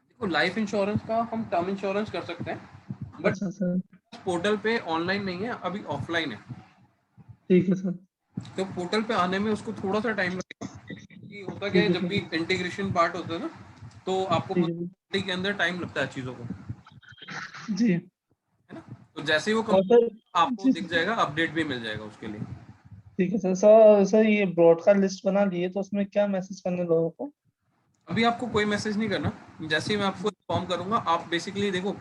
देखो लाइफ इंश्योरेंस का हम टर्म इंश्योरेंस कर सकते हैं, बट अच्छा सर, पोर्टल पे ऑनलाइन नहीं है, अभी ऑफलाइन है, ठीक है सर। तो पोर्टल पे आने में उसको थोड़ा सा टाइम लगेगा, क्योंकि होता क्या है जब भी इंटीग्रेशन पार्ट होता है ना तो आपको के अंदर टाइम लगता है चीजों को, जी। है ना। तो जैसे ही वो और सर आपको दिख जाएगा, अपडेट भी मिल जाएगा उसके लिए। ठीक है सर। सर ये ब्रॉडकास्ट लिस्ट बना लिए तो उसमें क्या मैसेज करने लोगों को? अभी आपको कोई मैसेज नहीं करना, जैसे ही मैं आपको इन्फॉर्म करूंगा, आप बेसिकली देखो,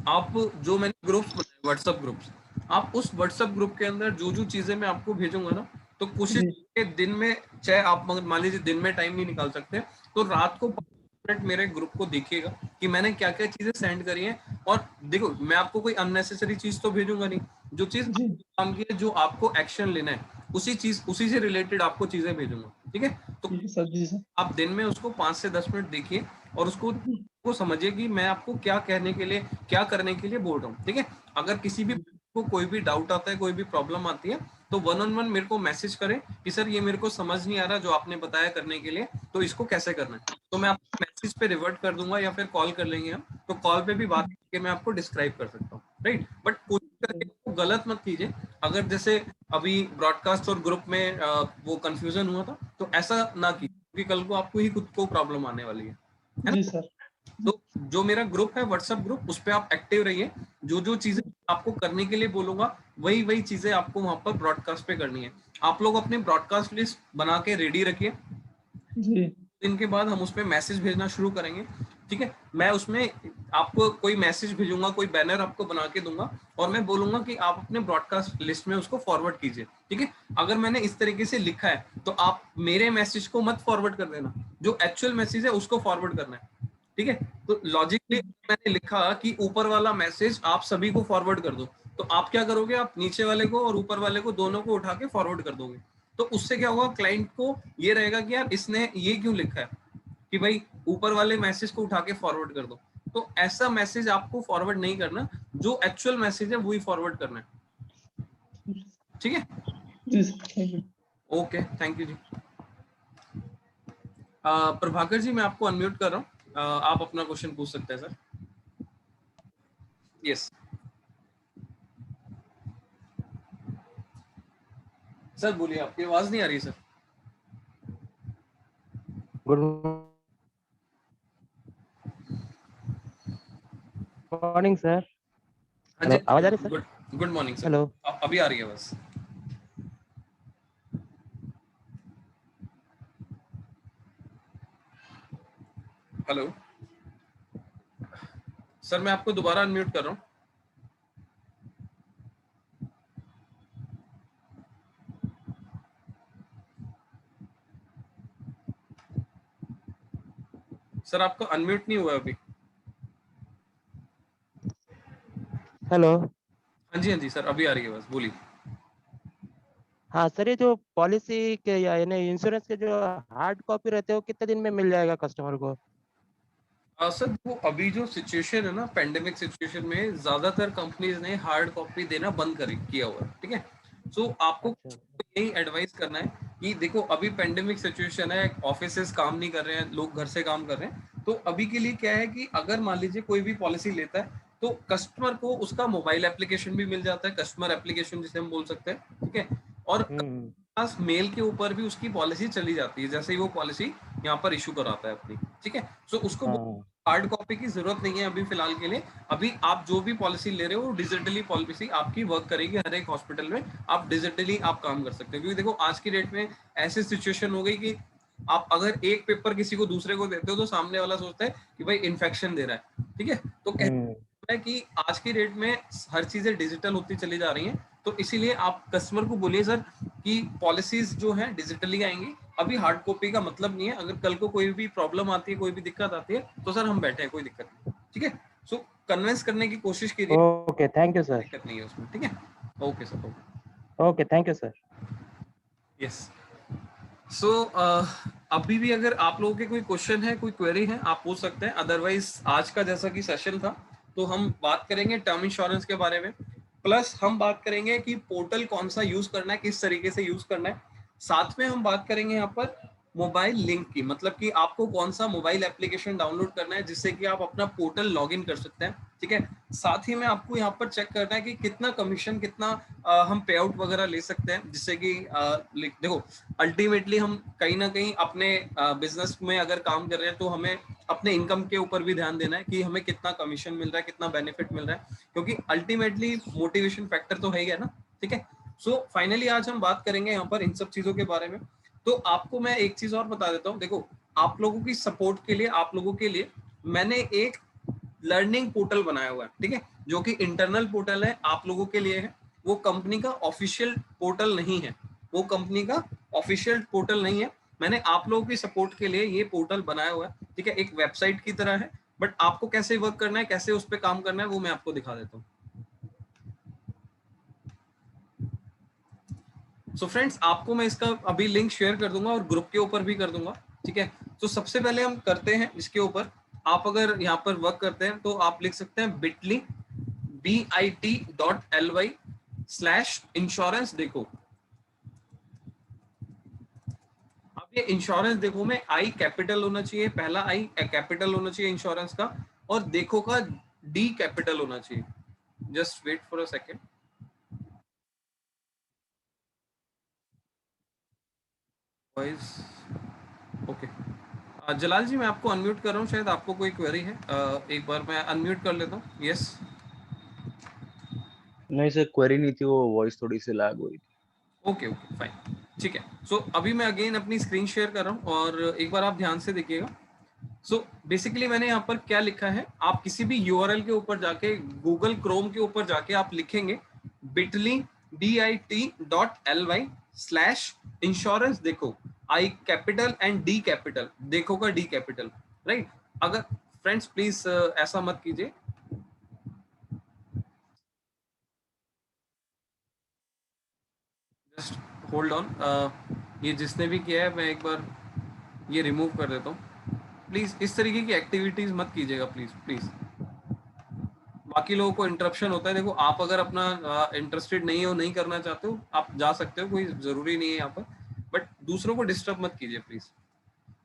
आप जो मैंने ग्रुप्स बनाए व्हाट्सएप ग्रुप्स, आप उस व्हाट्सएप ग्रुप के अंदर जो जो चीजें मैं आपको भेजूंगा ना, तो कोशिश के दिन में, चाहे आप मान लीजिए दिन में टाइम नहीं निकाल सकते तो रात को 5 मिनट मेरे ग्रुप को देखिएगा कि मैंने क्या क्या चीजें सेंड करी हैं। और देखो मैं आपको कोई अननेसेसरी चीज तो भेजूंगा नहीं, जो चीज काम की है, जो आपको एक्शन लेना है, उसी से रिलेटेड आपको चीजें भेजूंगा, ठीक है। तो सर जी सर। आप दिन में उसको 5 से 10 मिनट देखिए और उसको समझिए कि मैं आपको क्या कहने के लिए, क्या करने के लिए बोल रहा हूँ, ठीक है। अगर किसी भी को कोई भी डाउट आता है, कोई भी प्रॉब्लम आती है, तो 1-on-1 मेरे को मैसेज करें कि सर ये मेरे को समझ नहीं आ रहा जो आपने बताया करने के लिए, तो इसको कैसे करना है, तो मैं आपको मैसेज पे रिवर्ट कर दूंगा या फिर कॉल कर लेंगे हम, तो कॉल पे भी बात करके मैं आपको डिस्क्राइब कर सकता हूँ, राइट। बट कोशिश करके गलत मत कीजिए, अगर जैसे अभी ब्रॉडकास्ट और ग्रुप में वो कंफ्यूजन हुआ था, तो ऐसा ना कीजिए, क्योंकि कल को आपको ही खुद को प्रॉब्लम आने वाली है ना। जी सर। तो जो मेरा ग्रुप है व्हाट्सएप ग्रुप, उस पर आप एक्टिव रहिए, जो जो चीजें आपको करने के लिए बोलूंगा वही वही चीजें आपको वहां पर ब्रॉडकास्ट पे करनी है। आप लोग अपने ब्रॉडकास्ट लिस्ट बना के रेडी रखिए, जी। दिन के बाद हम उसमें मैसेज भेजना शुरू करेंगे, ठीक है। मैं उसमें आपको कोई मैसेज भेजूंगा, कोई बैनर आपको बना के दूंगा और मैं बोलूंगा कि आप अपने ब्रॉडकास्ट लिस्ट में उसको फॉरवर्ड कीजिए, ठीक है। अगर मैंने इस तरीके से लिखा है तो आप मेरे मैसेज को मत फॉरवर्ड कर देना, जो एक्चुअल मैसेज है उसको फॉरवर्ड करना है, ठीक है। तो लॉजिकली मैंने लिखा कि ऊपर वाला मैसेज आप सभी को फॉरवर्ड कर दो, तो आप क्या करोगे, आप नीचे वाले को और ऊपर वाले को दोनों को उठा के फॉरवर्ड कर दोगे। तो उससे क्या होगा, क्लाइंट को ये रहेगा कि यार इसने ये क्यों लिखा है कि भाई ऊपर वाले मैसेज को उठा के फॉरवर्ड कर दो। तो ऐसा मैसेज आपको फॉरवर्ड नहीं करना, जो एक्चुअल मैसेज है वही फॉरवर्ड करना है, ठीक है। जी sir, thank you. Okay thank you जी। प्रभाकर जी मैं आपको अनम्यूट कर रहा हूँ, आप अपना क्वेश्चन पूछ सकते हैं सर। यस सर बोलिए, आपकी आवाज नहीं आ रही सर। Good morning sir. हाँ जी, आवाज आ रही है sir? Good morning sir. Hello. अभी आ रही है बस। हेलो सर, मैं आपको दोबारा अनम्यूट कर रहा हूँ। सर आपका अनम्यूट नहीं हुआ अभी। हेलो। हाँ जी सर, अभी आ रही है बस, बोलिए। हाँ सर, ये जो पॉलिसी के या यानी इंश्योरेंस के जो हार्ड कॉपी रहते हैं वो कितने दिन में मिल जाएगा कस्टमर को? सर वो अभी जो सिचुएशन है ना, पेंडेमिक सिचुएशन में ज्यादातर कंपनीज ने हार्ड कॉपी देना बंद कर किया हुआ है, ठीक है। सो आपको अच्छा। यही एडवाइस करना है कि देखो अभी पेंडेमिक सिचुएशन है, ऑफिसेस काम नहीं कर रहे हैं, लोग घर से काम कर रहे हैं, तो अभी के लिए क्या है कि अगर मान लीजिए कोई भी पॉलिसी लेता है तो कस्टमर को उसका मोबाइल एप्लीकेशन भी मिल जाता है, कस्टमर एप्लीकेशन जिसे हम बोल सकते हैं, ठीक है। और पास मेल के ऊपर भी उसकी पॉलिसी चली जाती है, जैसे ही वो पॉलिसी यहाँ पर इशू कराता है अपनी, ठीक है। सो उसको हार्ड कॉपी की जरूरत नहीं है अभी फिलहाल के लिए। अभी आप जो भी पॉलिसी ले रहे हो डिजिटली पॉलिसी आपकी वर्क करेगी, हर एक हॉस्पिटल में आप डिजिटली आप काम कर सकते हो। क्योंकि देखो आज की डेट में ऐसी सिचुएशन हो गई कि आप अगर एक पेपर किसी को दूसरे को देते हो तो सामने वाला सोचता है कि भाई इन्फेक्शन दे रहा है, ठीक है। तो कहते हैं कि आज की डेट में हर चीजें डिजिटल होती चली जा रही हैं, तो इसीलिए आप कस्टमर को बोलिए सर कि पॉलिसीज जो है डिजिटली आएंगी, अभी हार्ड कॉपी का मतलब नहीं है। अगर कल को कोई भी प्रॉब्लम आती है, कोई भी दिक्कत आती है तो सर हम बैठे हैं, कोई दिक्कत नहीं, ठीक है। सो कन्विंस करने की कोशिश कीजिए। Okay, thank you sir. दिक्कत नहीं है उसमें, ठीक है। Okay sir, okay, thank you sir. Yes. So अभी भी अगर आप लोगों के कोई क्वेश्चन है, कोई क्वेरी है, आप पूछ सकते हैं। अदरवाइज आज का जैसा कि सेशन था तो हम बात करेंगे टर्म इंश्योरेंस के बारे में, प्लस हम बात करेंगे कि पोर्टल कौन सा यूज करना है, किस तरीके से यूज करना है। साथ में हम बात करेंगे यहाँ पर मोबाइल लिंक की, मतलब कि आपको कौन सा मोबाइल एप्लीकेशन डाउनलोड करना है जिससे कि आप अपना पोर्टल लॉगिन कर सकते हैं, ठीक है। साथ ही में आपको यहाँ पर चेक करना है कि कितना कमीशन, कितना हम पे आउट वगैरह ले सकते हैं, जिससे कि देखो अल्टीमेटली हम कहीं ना कहीं अपने बिजनेस में अगर काम कर रहे हैं तो हमें अपने इनकम के ऊपर भी ध्यान देना है कि हमें कितना कमीशन मिल रहा है, कितना बेनिफिट मिल रहा है, क्योंकि अल्टीमेटली मोटिवेशन फैक्टर तो है ही है ना, ठीक है। सो फाइनली आज हम बात करेंगे यहाँ पर इन सब चीजों के बारे में। तो आपको मैं एक चीज और बता देता हूँ, देखो आप लोगों की सपोर्ट के लिए, आप लोगों के लिए मैंने एक लर्निंग पोर्टल बनाया हुआ है, ठीक है, जो कि इंटरनल पोर्टल है, आप लोगों के लिए है। वो कंपनी का ऑफिशियल पोर्टल नहीं है, वो कंपनी का ऑफिशियल पोर्टल नहीं है। मैंने आप लोगों की सपोर्ट के लिए ये पोर्टल बनाया हुआ है, ठीक है, एक वेबसाइट की तरह है। बट आपको कैसे वर्क करना है, कैसे उस पर काम करना है, वो मैं आपको दिखा देता हूँ। सो फ्रेंड्स, आपको मैं इसका अभी लिंक शेयर कर दूंगा और ग्रुप के ऊपर भी कर दूंगा, ठीक है। तो सबसे पहले हम करते हैं इसके ऊपर। आप अगर यहाँ पर वर्क करते हैं तो आप लिख सकते हैं bit.ly bit.ly/इंश्योरेंस देखो। अब ये इंश्योरेंस देखो में आई कैपिटल होना चाहिए, पहला आई कैपिटल होना चाहिए इंश्योरेंस का, और देखो का डी कैपिटल होना चाहिए। Just wait for a second. Okay, Jalal ji मैं आपको अनम्यूट कर रहा हूँ, शायद आपको कोई क्वेरी है। एक बार मैं अनम्यूट कर लेता हूँ। यस। नहीं सर, क्वेरी नहीं थी, वो वॉइस थोड़ी सी लैग हुई थी। ओके ओके फाइन, ठीक है। सो अभी मैं अगेन अपनी स्क्रीन शेयर कर रहा हूँ और एक बार आप ध्यान से देखिएगा। सो बेसिकली मैंने यहाँ पर क्या लिखा है, आप किसी भी यूआरएल के ऊपर जाके, गूगल क्रोम के ऊपर जाके आप लिखेंगे bit.ly bit.ly/इंश्योरेंस देखो, आई कैपिटल एंड डी कैपिटल, देखो का डी कैपिटल, राइट। अगर फ्रेंड्स प्लीज ऐसा मत कीजिए, जस्ट होल्ड ऑन। ये जिसने भी किया है मैं एक बार ये रिमूव कर देता हूँ। प्लीज इस तरीके की एक्टिविटीज मत कीजिएगा, प्लीज प्लीज। बाकी लोगों को इंटरप्शन होता है। देखो आप अगर अपना इंटरेस्टेड नहीं हो, नहीं करना चाहते हो, आप जा सकते हो, कोई जरूरी नहीं है यहाँ पर, बट दूसरों को डिस्टर्ब मत कीजिए प्लीज।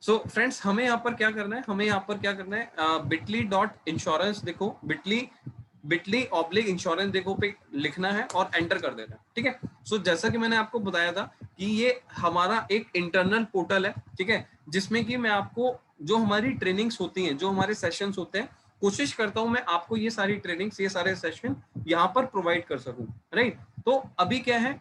सो फ्रेंड्स हमें यहाँ पर क्या करना है, हमें यहाँ पर क्या करना है, bit.ly.insurance देखो, bit.ly /insurance देखो पे लिखना है और एंटर कर देना है, ठीक है। सो जैसा कि मैंने आपको बताया था कि ये हमारा एक इंटरनल पोर्टल है, ठीक है, जिसमें कि मैं आपको जो हमारी ट्रेनिंग्स होती हैं, जो हमारे सेशंस होते हैं, कोशिश करता हूं मैं आपको ये सारी ट्रेनिंग्स, ये सारे सेशन यहाँ पर प्रोवाइड कर सकूं, राइट। तो अभी क्या है,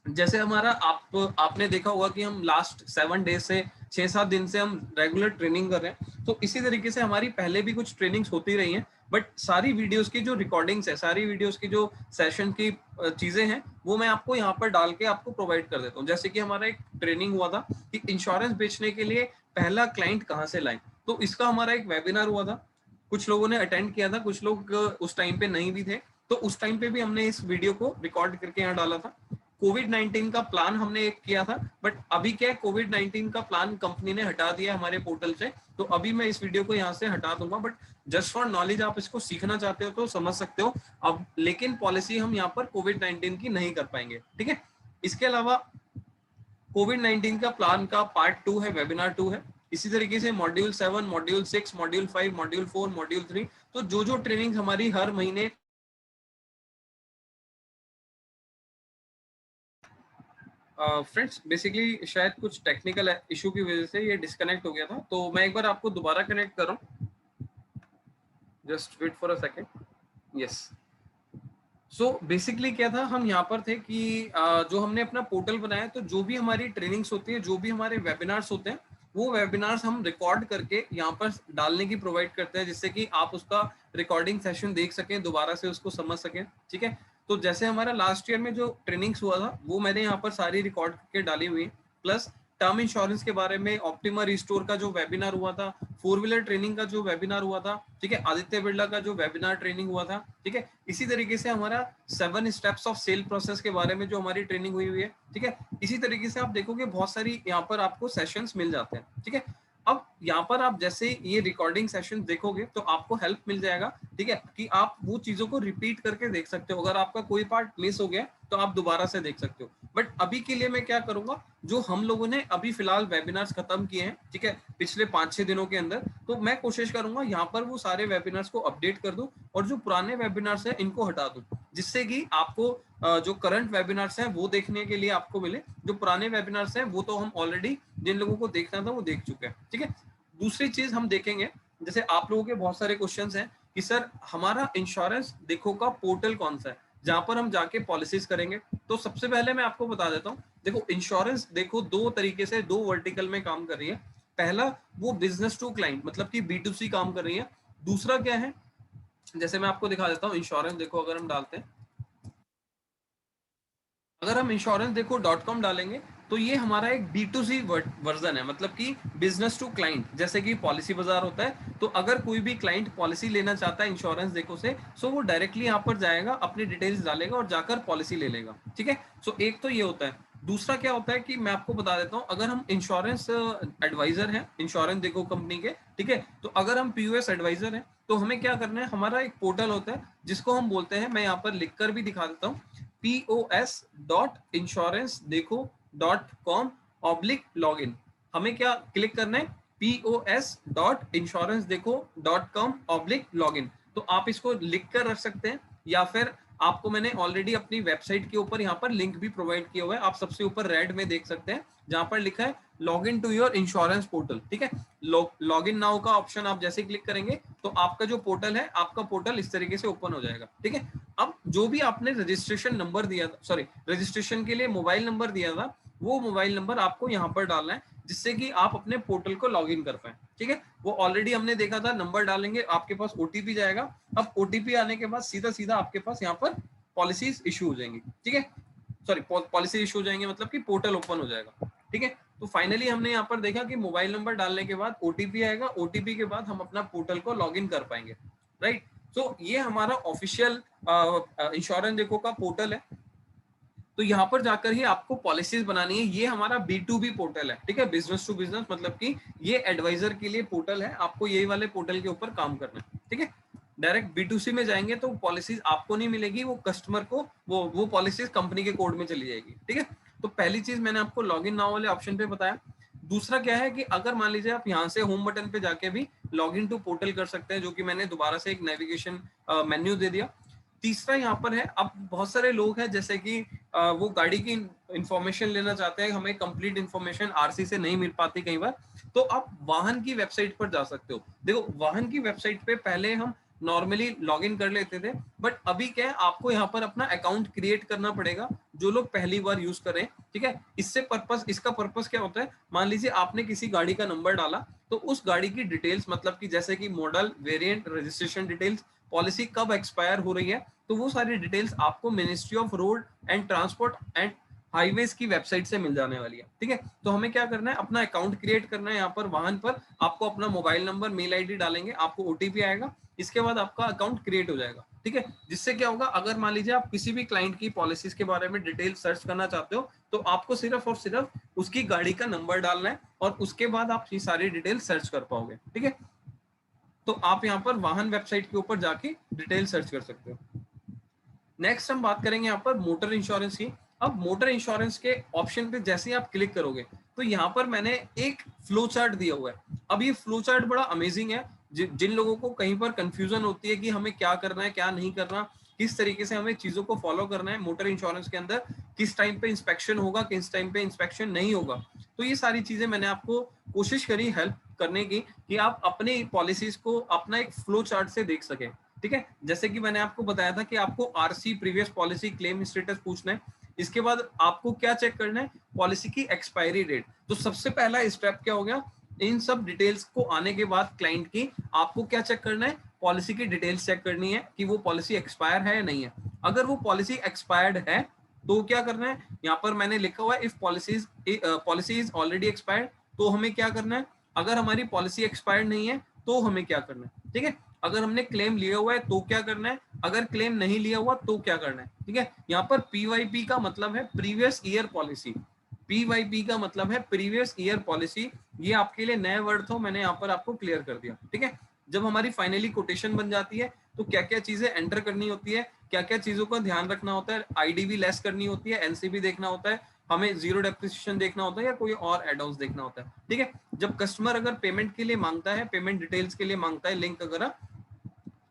जैसे हमारा आपने देखा होगा कि हम लास्ट 7 डेज से 6-7 दिन से हम रेगुलर ट्रेनिंग कर रहे हैं। तो इसी तरीके से हमारी पहले भी कुछ ट्रेनिंग्स होती रही हैं, बट सारी वीडियोस की जो रिकॉर्डिंग्स है, सारी वीडियोस की जो सेशन की चीजें हैं, वो मैं आपको यहाँ पर डाल के आपको प्रोवाइड कर देता हूँ। जैसे कि हमारा एक ट्रेनिंग हुआ था कि इंश्योरेंस बेचने के लिए पहला क्लाइंट कहाँ से लाएं, तो इसका हमारा एक वेबिनार हुआ था, कुछ लोगों ने अटेंड किया था, कुछ लोग उस टाइम पे नहीं भी थे, तो उस टाइम पे भी हमने इस वीडियो को रिकॉर्ड करके यहाँ डाला था। कोविड-19 का प्लान हमने एक किया था, बट अभी क्या है, कोविड-19 का प्लान कंपनी ने हटा दिया हमारे पोर्टल से, तो अभी मैं इस वीडियो को यहाँ से हटा दूंगा, बट जस्ट फॉर नॉलेज आप इसको सीखना चाहते हो तो समझ सकते हो अब, लेकिन पॉलिसी हम यहाँ पर कोविड-19 की नहीं कर पाएंगे, ठीक है। इसके अलावा कोविड-19 का प्लान का पार्ट 2 है, वेबिनार 2 है। इसी तरीके से module 7, module 6, module 5, module 4, module 3, तो जो ट्रेनिंग हमारी हर महीने फ्रेंड्स बेसिकली शायद कुछ टेक्निकल इशू की वजह से ये डिस्कनेक्ट हो गया था, तो मैं एक बार आपको दोबारा कनेक्ट कर रहा हूँ, just wait for a second. Yes, so basically क्या था, हम यहाँ पर थे कि जो हमने अपना पोर्टल बनाया, तो जो भी हमारी ट्रेनिंग्स होती है, जो भी हमारे वेबिनार्स होते हैं, वो वेबिनार्स हम रिकॉर्ड करके यहाँ पर डालने की प्रोवाइड करते हैं, जिससे कि आप उसका रिकॉर्डिंग सेशन देख सकें, दोबारा से उसको समझ सकें, ठीक है। तो जैसे हमारा लास्ट ईयर में जो ट्रेनिंग्स हुआ था, वो मैंने यहाँ पर सारी रिकॉर्ड करके डाली हुई है, प्लस टर्म इंश्योरेंस के बारे में ऑप्टिमा रिस्टोर का जो वेबिनार हुआ था, 4 व्हीलर ट्रेनिंग का जो वेबिनार हुआ था, ठीक है, आदित्य बिरला का जो वेबिनार ट्रेनिंग हुआ था, ठीक है। इसी तरीके से हमारा 7 स्टेप्स ऑफ सेल प्रोसेस के बारे में जो हमारी ट्रेनिंग हुई है, ठीक है। इसी तरीके से आप देखोगे बहुत सारी यहाँ पर आपको सेशंस मिल जाते हैं, ठीक है। अब यहाँ पर आप जैसे ये रिकॉर्डिंग सेशन देखोगे तो आपको हेल्प मिल जाएगा, ठीक है, कि आप वो चीजों को रिपीट करके देख सकते हो। अगर आपका कोई पार्ट मिस हो गया तो आप दोबारा से देख सकते हो। बट अभी के लिए मैं क्या करूंगा, जो हम लोगों ने अभी फिलहाल वेबिनार्स खत्म किए हैं, ठीक है, पिछले 5-6 दिनों के अंदर, तो मैं कोशिश करूंगा यहाँ पर वो सारे वेबिनार्स को अपडेट कर दूं और जो पुराने वेबिनार्स हैं इनको हटा दूं, जिससे कि आपको जो करंट वेबिनार्स हैं वो देखने के लिए आपको मिले। जो पुराने वेबिनार्स हैं वो तो हम ऑलरेडी, जिन लोगों को देखना था वो देख चुके हैं, ठीक है। दूसरी चीज हम देखेंगे, जैसे आप लोगों के बहुत सारे क्वेश्चंस हैं कि सर हमारा इंश्योरेंस देखो का पोर्टल कौन सा है जहां पर हम जाके पॉलिसीज करेंगे। तो सबसे पहले मैं आपको बता देता हूँ, देखो इंश्योरेंस देखो 2 तरीके से 2 वर्टिकल में काम कर रही है। पहला वो बिजनेस टू क्लाइंट, मतलब कि B2C काम कर रही है। दूसरा क्या है, जैसे मैं आपको दिखा देता हूँ, इंश्योरेंस देखो अगर हम डालते हैं, अगर हम इंश्योरेंस देखो .com डालेंगे तो ये हमारा एक B2C वर्जन है, मतलब कि बिजनेस टू क्लाइंट, जैसे कि पॉलिसी बाजार होता है। तो अगर कोई भी क्लाइंट पॉलिसी लेना चाहता है इंश्योरेंस देखो से, सो वो डायरेक्टली यहाँ पर जाएगा, अपनी डिटेल्स डालेगा और जाकर पॉलिसी ले लेगा, ठीक है। सो एक तो ये होता है। दूसरा क्या होता है कि मैं आपको बता देता हूँ, अगर हम इंश्योरेंस एडवाइजर हैं इंश्योरेंस देखो कंपनी के, ठीक है, तो अगर हम POS एडवाइजर हैं तो हमें क्या करना है, हमारा एक पोर्टल होता है जिसको हम बोलते हैं, मैं यहाँ पर लिख कर भी दिखा देता हूँ, pos.insurancedeco.com/login। हमें क्या क्लिक करना है, pos.insurancedeco.com/login। तो आप इसको लिख कर रख सकते हैं, या फिर आपको मैंने ऑलरेडी अपनी वेबसाइट के ऊपर यहाँ पर लिंक भी प्रोवाइड किया हुआ है, आप सबसे ऊपर रेड में देख सकते हैं जहां पर लिखा है log in to your insurance portal, ठीक है। लॉग इन नाउ का ऑप्शन आप जैसे क्लिक करेंगे तो आपका जो पोर्टल है, आपका पोर्टल इस तरीके से ओपन हो जाएगा, ठीक है। अब जो भी आपने रजिस्ट्रेशन नंबर दिया था, सॉरी रजिस्ट्रेशन के लिए मोबाइल नंबर दिया था, वो मोबाइल नंबर आपको यहाँ पर डालना है, जिससे कि आप अपने पोर्टल को लॉग इन कर पाए, ठीक है। वो ऑलरेडी हमने देखा था, नंबर डालेंगे आपके पास OTP जाएगा। अब OTP आने के बाद सीधा सीधा आपके पास यहाँ पर पॉलिसीज इशू हो जाएंगी, ठीक है, सॉरी पॉलिसी इशू हो जाएंगे, मतलब कि पोर्टल ओपन हो जाएगा, ठीक है। तो फाइनली हमने यहाँ पर देखा कि मोबाइल नंबर डालने के बाद OTP आएगा, OTP के बाद हम अपना पोर्टल को लॉग इन कर पाएंगे, राइट। तो ये हमारा ऑफिशियल इंश्योरेंस देखो का पोर्टल है। तो यहाँ पर जाकर ही आपको पॉलिसीज बनानी है। ये हमारा B2B पोर्टल है, ठीक है, बिजनेस टू बिजनेस, मतलब कि ये एडवाइजर के लिए पोर्टल है, आपको यही वाले पोर्टल के ऊपर काम करना है, ठीक है। डायरेक्ट B2C में जाएंगे तो पॉलिसीज आपको नहीं मिलेगी, वो कस्टमर को वो पॉलिसीज कंपनी के कोड में चली जाएगी, ठीक है। तो पहली चीज मैंने आपको लॉग इन नाउ वाले ऑप्शन पे बताया। दूसरा क्या है कि अगर मान लीजिए आप यहाँ से होम बटन पे जाके भी लॉग इन टू पोर्टल कर सकते हैं, जो कि मैंने दोबारा से एक नेविगेशन मेन्यू दे दिया। तीसरा यहाँ पर है, अब बहुत सारे लोग हैं जैसे कि वो गाड़ी की इंफॉर्मेशन लेना चाहते हैं, हमें कंप्लीट इंफॉर्मेशन आरसी से नहीं मिल पाती कई बार, तो आप वाहन की वेबसाइट पर जा सकते हो। देखो वाहन की वेबसाइट पे पहले हम नॉर्मली लॉग इन कर लेते थे, बट अभी क्या है आपको यहाँ पर अपना अकाउंट क्रिएट करना पड़ेगा, जो लोग पहली बार यूज करें, ठीक है। इसका पर्पस क्या होता है, मान लीजिए आपने किसी गाड़ी का नंबर डाला, तो उस गाड़ी की डिटेल्स, मतलब कि जैसे कि model, variant, registration details, policy कब एक्सपायर हो रही है, तो वो सारी डिटेल्स आपको ministry of road and transport and highways की वेबसाइट से मिल जाने वाली है, ठीक है। तो हमें क्या करना है, अपना अकाउंट क्रिएट करना है। यहाँ पर वाहन पर आपको अपना मोबाइल नंबर, मेल आईडी डालेंगे, आपको ओटीपी आएगा, इसके बाद आपका अकाउंट क्रिएट हो जाएगा, ठीक है। जिससे क्या होगा, अगर मान लीजिए आप किसी भी क्लाइंट की पॉलिसीज के बारे में डिटेल सर्च करना चाहते हो, तो आपको सिर्फ और सिर्फ उसकी गाड़ी का नंबर डालना है और उसके बाद आप ये सारी डिटेल सर्च कर पाओगे, ठीक है। तो आप यहाँ पर वाहन वेबसाइट के ऊपर जाके डिटेल सर्च कर सकते हो। नेक्स्ट हम बात करेंगे यहाँ पर मोटर इंश्योरेंस की। अब मोटर इंश्योरेंस के ऑप्शन पे जैसे ही आप क्लिक करोगे, तो यहाँ पर मैंने एक फ्लो चार्ट दिया हुआ है। अब ये फ्लो चार्ट बड़ा अमेजिंग है, जिन लोगों को कहीं पर कंफ्यूजन होती है कि हमें क्या करना है, क्या नहीं करना, किस तरीके से हमें चीजों को फॉलो करना है मोटर इंश्योरेंस के अंदर, किस टाइम पे इंस्पेक्शन होगा, किस टाइम पे इंस्पेक्शन नहीं होगा, तो ये सारी चीजें मैंने आपको कोशिश करी हेल्प करने की कि आप अपनी पॉलिसीज को अपना एक फ्लो चार्ट से देख सकें, ठीक है। जैसे कि मैंने आपको बताया था कि आपको RC, previous policy, claim status पूछना है। इसके बाद आपको क्या चेक करना है, पॉलिसी की एक्सपायरी डेट। तो सबसे पहला स्टेप क्या हो गया, इन सब डिटेल्स को आने के बाद क्लाइंट की आपको क्या चेक करना है, पॉलिसी की डिटेल्स चेक करनी है कि वो पॉलिसी एक्सपायर है या नहीं है। अगर वो पॉलिसी एक्सपायर्ड है तो क्या करना है, यहाँ पर मैंने लिखा हुआ है if policy is already expired, तो हमें क्या करना है। अगर हमारी पॉलिसी एक्सपायर्ड नहीं है तो हमें क्या करना है, ठीक है। अगर हमने क्लेम लिया हुआ है तो क्या करना है, अगर क्लेम नहीं लिया हुआ तो क्या करना है, ठीक है। यहाँ पर पीवाईपी का मतलब है प्रीवियस ईयर पॉलिसी, पीवाईपी का मतलब है प्रीवियस ईयर पॉलिसी। ये आपके लिए नए वर्ड था, मैंने यहाँ पर आपको क्लियर कर दिया, ठीक है। जब हमारी फाइनली कोटेशन बन जाती है तो क्या क्या चीजें एंटर करनी होती है, क्या क्या चीजों का ध्यान रखना होता है, आईडीवी लेस करनी होती है, एनसीबी देखना होता है, हमें जीरो डेप्रिसिएशन देखना होता है या कोई और एड ऑन्स देखना होता है, ठीक है। जब कस्टमर अगर पेमेंट के लिए मांगता है, पेमेंट डिटेल्स के लिए मांगता है लिंक वगैरह,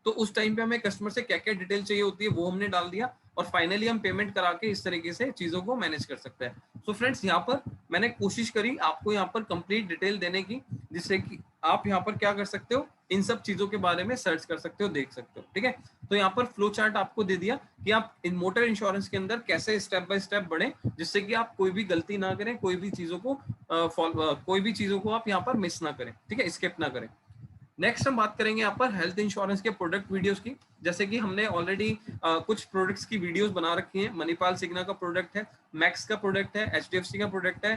तो उस टाइम पे हमें कस्टमर से क्या क्या डिटेल चाहिए होती है वो हमने डाल दिया और फाइनली हम पेमेंट करा के इस तरीके से चीजों को मैनेज कर सकते हैं। सो फ्रेंड्स, यहाँ पर मैंने कोशिश करी आपको यहाँ पर कंप्लीट डिटेल देने की, जिससे कि आप यहाँ पर क्या कर सकते हो, इन सब चीजों के बारे में सर्च कर सकते हो, देख सकते हो, ठीक है। तो यहाँ पर फ्लो चार्ट आपको दे दिया कि आप इन मोटर इंश्योरेंस के अंदर कैसे स्टेप बाय स्टेप बढ़े, जिससे कि आप कोई भी गलती ना करें, कोई भी चीजों को आप यहाँ पर मिस ना करें, ठीक है, स्किप ना करें। नेक्स्ट हम बात करेंगे यहाँ पर हेल्थ इंश्योरेंस के प्रोडक्ट वीडियोस की। जैसे कि हमने ऑलरेडी कुछ प्रोडक्ट्स की वीडियोस बना रखी हैं। मणिपाल सिग्ना का प्रोडक्ट है, मैक्स का प्रोडक्ट है, एचडीएफसी का प्रोडक्ट है,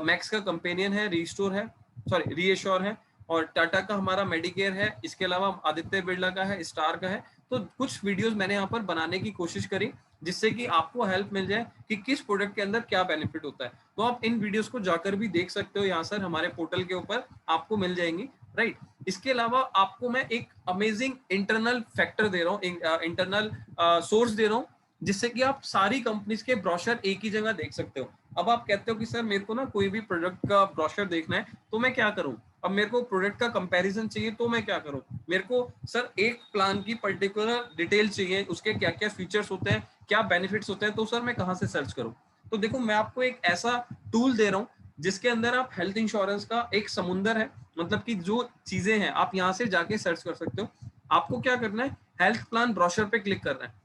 मैक्स का कंपेनियन है, रीएश्योर है, और टाटा का हमारा मेडिकेयर है। इसके अलावा आदित्य बिरला का है, स्टार का है। तो कुछ वीडियोस मैंने यहाँ पर बनाने की कोशिश करी, जिससे कि आपको हेल्प मिल जाए कि किस प्रोडक्ट के अंदर क्या बेनिफिट होता है। तो आप इन वीडियोस को जाकर भी देख सकते हो, यहाँ सर हमारे पोर्टल के ऊपर आपको मिल जाएंगी, राइट। इसके अलावा आपको मैं एक अमेजिंग इंटरनल फैक्टर दे रहा हूँ, इंटरनल सोर्स दे रहा हूँ, जिससे कि आप सारी कंपनीज के ब्रोशर एक ही जगह देख सकते हो। अब आप कहते हो कि सर मेरे को ना कोई भी प्रोडक्ट का ब्रोशर देखना है, तो मैं क्या करूं। अब मेरे को प्रोडक्ट का कंपैरिजन चाहिए, तो मैं क्या करूं। मेरे को सर एक प्लान की पर्टिकुलर डिटेल चाहिए, उसके क्या क्या फीचर्स होते हैं, क्या बेनिफिट्स होते हैं, तो सर मैं कहाँ से सर्च करूं। तो देखो, मैं आपको एक ऐसा टूल दे रहा हूँ जिसके अंदर आप हेल्थ इंश्योरेंस का एक समुंदर है, मतलब कि जो चीजें हैं आप यहाँ से जाके सर्च कर सकते हो। आपको क्या करना है, हेल्थ प्लान ब्रोशर पे क्लिक करना है।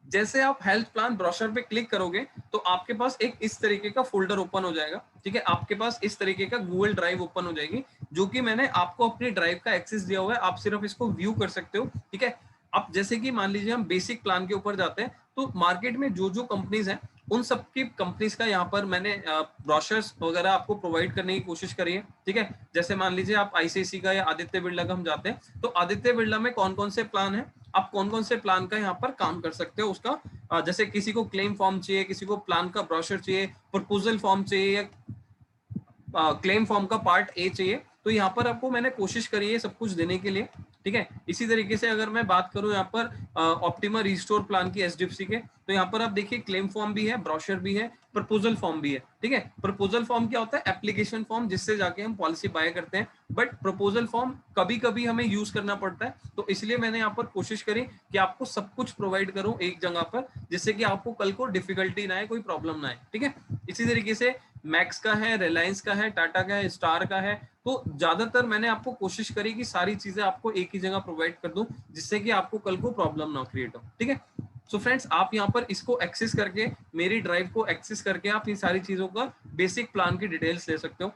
जैसे आप हेल्थ प्लान ब्रोशर पे क्लिक करोगे तो आपके पास एक इस तरीके का फोल्डर ओपन हो जाएगा, ठीक है। आपके पास इस तरीके का गूगल ड्राइव ओपन हो जाएगी, जो कि मैंने आपको अपनी ड्राइव का एक्सेस दिया हुआ है। आप सिर्फ इसको व्यू कर सकते हो, ठीक है। अब जैसे कि मान लीजिए हम बेसिक प्लान के ऊपर जाते हैं, तो मार्केट में जो जो कंपनीज हैं उन सबकी कंपनीज का यहाँ पर मैंने ब्रोशर्स वगैरह आपको प्रोवाइड करने की कोशिश करी है, ठीक है। जैसे मान लीजिए आप आईसीआईसी का या आदित्य बिरला का हम जाते हैं, तो आदित्य बिरला में कौन कौन से प्लान है, आप कौन कौन से प्लान का यहाँ पर काम कर सकते हो उसका। जैसे किसी को क्लेम फॉर्म चाहिए, किसी को प्लान का ब्रोशर चाहिए, प्रपोजल फॉर्म चाहिए, या क्लेम फॉर्म का पार्ट ए चाहिए, तो यहाँ पर आपको मैंने कोशिश करी है सब कुछ देने के लिए, ठीक है। इसी तरीके से अगर मैं बात करूं यहाँ पर ऑप्टिमा रिस्टोर प्लान की एचडीएफसी के, तो यहाँ पर आप देखिए क्लेम फॉर्म भी है, ब्रोशर भी है, प्रपोजल फॉर्म भी है, ठीक है। प्रपोजल फॉर्म क्या होता है? एप्लीकेशन फॉर्म जिससे जाके हम पॉलिसी बाय करते हैं, बट प्रपोजल फॉर्म कभी कभी हमें यूज करना पड़ता है, तो इसलिए मैंने यहाँ पर कोशिश करी कि आपको सब कुछ प्रोवाइड करूं एक जगह पर, जिससे कि आपको कल को डिफिकल्टी ना आए, कोई प्रॉब्लम ना आए, ठीक है। इसी तरीके से मैक्स का है, रिलायंस का है, टाटा का है, स्टार का है, तो ज्यादातर मैंने आपको कोशिश करी कि सारी चीजें आपको एक ही जगह प्रोवाइड कर दूं, जिससे कि आपको कल को प्रॉब्लम ना क्रिएट हो, ठीक है। सो फ्रेंड्स, आप यहाँ पर इसको एक्सेस करके, मेरी ड्राइव को एक्सेस करके आप इन सारी चीजों का बेसिक प्लान की डिटेल्स ले सकते हो।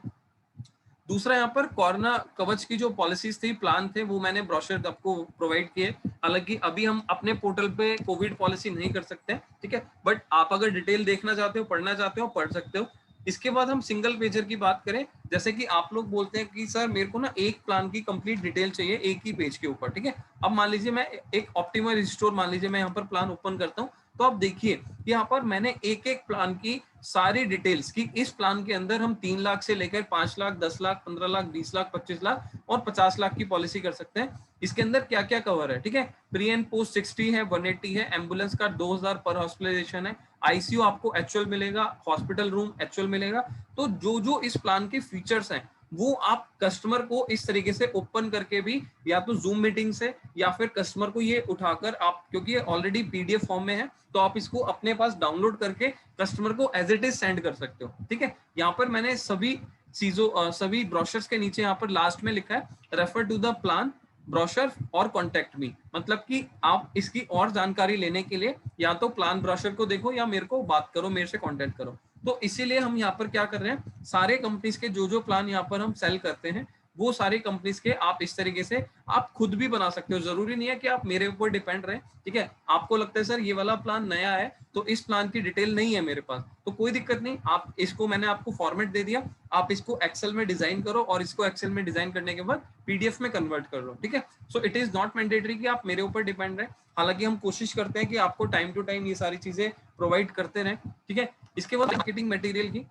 दूसरा, यहाँ पर कोरोना कवच की जो पॉलिसीज थी, प्लान थे, वो मैंने ब्रोशर आपको प्रोवाइड किए। हालांकि अभी हम अपने पोर्टल पे कोविड पॉलिसी नहीं कर सकते, ठीक है, बट आप अगर डिटेल देखना चाहते हो, पढ़ना चाहते हो, पढ़ सकते हो। इसके बाद हम सिंगल पेजर की बात करें, जैसे कि आप लोग बोलते हैं कि सर मेरे को ना एक प्लान की कंप्लीट डिटेल चाहिए एक ही पेज के ऊपर, ठीक है। अब मान लीजिए मैं एक ऑप्टिमा रिस्टोर, मान लीजिए मैं यहाँ पर प्लान ओपन करता हूँ, तो आप देखिए यहाँ पर मैंने एक एक प्लान की सारी डिटेल्स की, इस प्लान के अंदर हम 3 लाख से लेकर 5 लाख, 10 लाख, 15 लाख, 20 लाख, 25 लाख और 50 लाख की पॉलिसी कर सकते हैं। इसके अंदर क्या क्या कवर है, ठीक है। प्री एंड पोस्ट 60 है, 180 है, एम्बुलेंस का 2000 पर हॉस्पिटलाइजेशन है, आईसीयू आपको एक्चुअल मिलेगा, हॉस्पिटल रूम एक्चुअल मिलेगा। तो जो जो इस प्लान के फीचर्स हैं, वो आप कस्टमर को इस तरीके से ओपन करके भी, या तो जूम मीटिंग से, या फिर कस्टमर को ये उठाकर आप, क्योंकि ये ऑलरेडी पीडीएफ फॉर्म में है, तो आप इसको अपने पास डाउनलोड करके कस्टमर को एज इट इज सेंड कर सकते हो, ठीक है। यहाँ पर मैंने सभी चीजों, सभी ब्रोशर्स के नीचे यहाँ पर लास्ट में लिखा है refer to the plan brochure और कॉन्टेक्ट मी, मतलब कि आप इसकी और जानकारी लेने के लिए या तो प्लान ब्रोशर को देखो या मेरे को बात करो, मेरे से कॉन्टेक्ट करो। तो इसीलिए हम यहाँ पर क्या कर रहे हैं, सारे कंपनीज के जो जो प्लान यहाँ पर हम सेल करते हैं, वो सारे कंपनीज के आप इस तरीके से आप खुद भी बना सकते हो। जरूरी नहीं है कि आप मेरे ऊपर डिपेंड रहे, ठीक है। आपको लगता है सर ये वाला प्लान नया है, तो इस प्लान की डिटेल नहीं है मेरे पास, तो कोई दिक्कत नहीं, आप इसको, मैंने आपको फॉर्मेट दे दिया, आप इसको एक्सेल में डिजाइन करो और इसको एक्सेल में डिजाइन करने के बाद पीडीएफ में कन्वर्ट कर लो, ठीक है। सो इट इज नॉट मैंडेटरी कि आप मेरे ऊपर डिपेंड रहे, हालांकि हम कोशिश करते हैं कि आपको टाइम टू टाइम ये सारी चीजें प्रोवाइड करते रहें, ठीक है। इसके बाद मार्केटिंग मटेरियल की,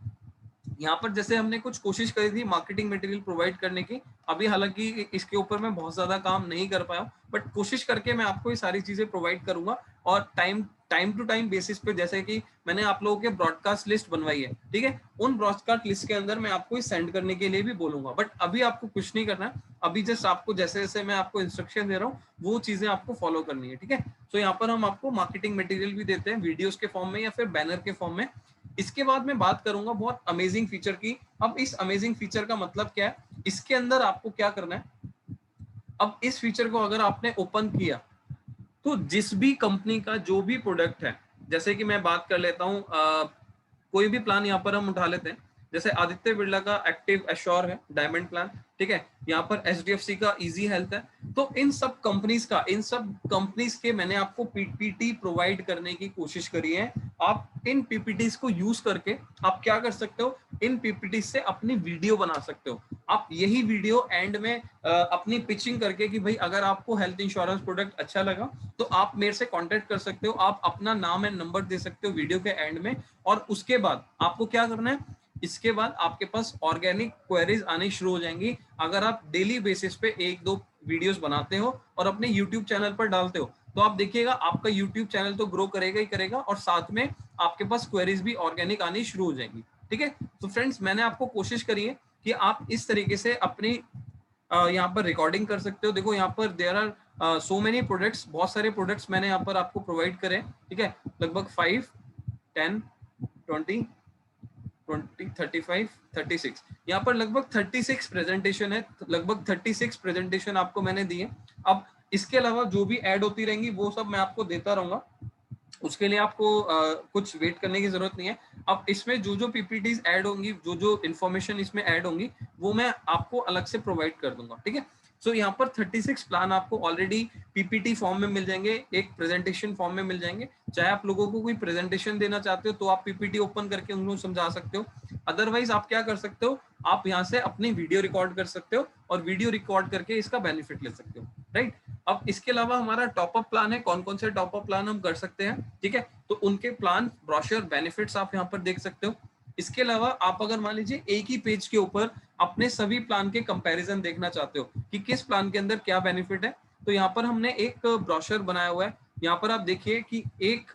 यहाँ पर जैसे हमने कुछ कोशिश करी थी मार्केटिंग मटेरियल प्रोवाइड करने की, अभी हालांकि इसके ऊपर मैं बहुत ज्यादा काम नहीं कर पाया, बट कोशिश करके मैं आपको ये सारी चीजें प्रोवाइड करूंगा। और टाइम टू टाइम बेसिस पे, जैसे कि मैंने आप लोगों के ब्रॉडकास्ट लिस्ट बनवाई है, ठीक है, उन ब्रॉडकास्ट लिस्ट के अंदर मैं आपको सेंड करने के लिए भी बोलूंगा, बट अभी आपको कुछ नहीं करना है, अभी जस्ट आपको जैसे जैसे मैं आपको इंस्ट्रक्शन दे रहा हूँ वो चीजें आपको फॉलो करनी है, ठीक है। तो यहाँ पर हम आपको मार्केटिंग मटेरियल भी देते हैं, वीडियोस के फॉर्म में या फिर बैनर के फॉर्म में। इसके बाद मैं बात करूंगा बहुत अमेजिंग फीचर की। अब इस अमेजिंग फीचर का मतलब क्या है, इसके अंदर आपको क्या करना है, अब इस फीचर को अगर आपने ओपन किया, तो जिस भी कंपनी का जो भी प्रोडक्ट है, जैसे कि मैं बात कर लेता हूं, कोई भी प्लान यहाँ पर हम उठा लेते हैं, जैसे आदित्य बिरला का एक्टिव एश्योर है, डायमंड प्लान, ठीक है, यहाँ पर एचडीएफसी का इजी हेल्थ है। तो इन सब कंपनीज के मैंने आपको पीपीटी प्रोवाइड करने की कोशिश करी है। आप इन पीपीटीज को यूज करके आप क्या कर सकते हो, इन पीपीटी से अपनी वीडियो बना सकते हो। आप यही वीडियो एंड में अपनी पिचिंग करके कि भाई अगर आपको हेल्थ इंश्योरेंस प्रोडक्ट अच्छा लगा तो आप मेरे से कांटेक्ट कर सकते हो, आप अपना नाम एंड नंबर दे सकते हो वीडियो के एंड में। और उसके बाद आपको क्या करना है, इसके बाद आपके पास ऑर्गेनिक क्वेरीज आनी शुरू हो जाएंगी। अगर आप डेली बेसिस पे 1-2 वीडियोस बनाते हो और अपने यूट्यूब चैनल पर डालते हो, तो आप देखिएगा आपका यूट्यूब चैनल तो ग्रो करेगा ही करेगा, और साथ में आपके पास क्वेरीज भी ऑर्गेनिक आनी शुरू हो जाएंगी, ठीक है। तो फ्रेंड्स, मैंने आपको कोशिश करी है कि आप इस तरीके से अपनी यहाँ पर रिकॉर्डिंग कर सकते हो। देखो यहाँ पर there are so many products, बहुत सारे प्रोडक्ट्स मैंने यहाँ पर आपको प्रोवाइड करे, ठीक है, लगभग 5, 10, 20, 35, 36, यहाँ पर लगभग 36 प्रेजेंटेशन है, लगभग 36 प्रेजेंटेशन आपको मैंने दी है। अब इसके अलावा जो भी ऐड होती रहेंगी वो सब मैं आपको देता रहूंगा, उसके लिए आपको कुछ वेट करने की जरूरत नहीं है। अब इसमें जो जो पीपीटीज ऐड होंगी, जो जो इन्फॉर्मेशन इसमें ऐड होंगी, वो मैं आपको अलग से प्रोवाइड कर दूंगा, ठीक है। सो यहाँ पर 36 प्लान आपको ऑलरेडी पीपीटी फॉर्म में मिल जाएंगे, एक प्रेजेंटेशन फॉर्म में मिल जाएंगे। चाहे आप लोगों को कोई प्रेजेंटेशन देना चाहते हो तो आप पीपीटी ओपन करके उनको समझा सकते हो, अदरवाइज आप क्या कर सकते हो, आप यहाँ से अपनी वीडियो रिकॉर्ड कर सकते हो और वीडियो रिकॉर्ड करके इसका बेनिफिट ले सकते हो, राइट। अब इसके अलावा हमारा टॉपअप प्लान है, कौन कौन से टॉपअप प्लान हम कर सकते हैं, ठीक है, तो उनके प्लान, ब्रोशर, बेनिफिट्स आप यहाँ पर देख सकते हो। इसके अलावा आप अगर मान लीजिए एक ही पेज के ऊपर अपने सभी प्लान के कंपैरिजन देखना चाहते हो कि किस प्लान के अंदर क्या बेनिफिट है, तो यहाँ पर हमने एक ब्रोशर बनाया हुआ है। यहाँ पर आप देखिए कि एक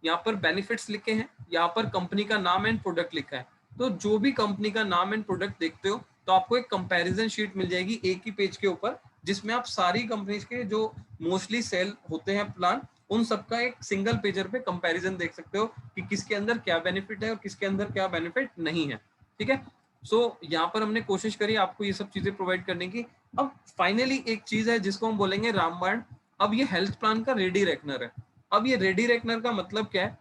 यहाँ पर बेनिफिट्स लिखे हैं, यहाँ पर कंपनी का नाम एंड प्रोडक्ट लिखा है। तो जो भी कंपनी का नाम एंड प्रोडक्ट देखते हो तो आपको एक कंपैरिजन शीट मिल जाएगी एक ही पेज के ऊपर, जिसमें आप सारी कंपनीज के जो मोस्टली सेल होते हैं प्लान, उन सबका एक सिंगल पेजर पे कंपैरिजन देख सकते हो कि किसके अंदर क्या बेनिफिट है और किसके अंदर क्या बेनिफिट नहीं है। ठीक है, सो यहाँ पर हमने कोशिश करी आपको ये सब चीजें प्रोवाइड करने की। अब फाइनली एक चीज है जिसको हम बोलेंगे रामबाण। अब ये हेल्थ प्लान का रेडी रेकनर है। अब ये रेडी रेकनर का मतलब क्या है?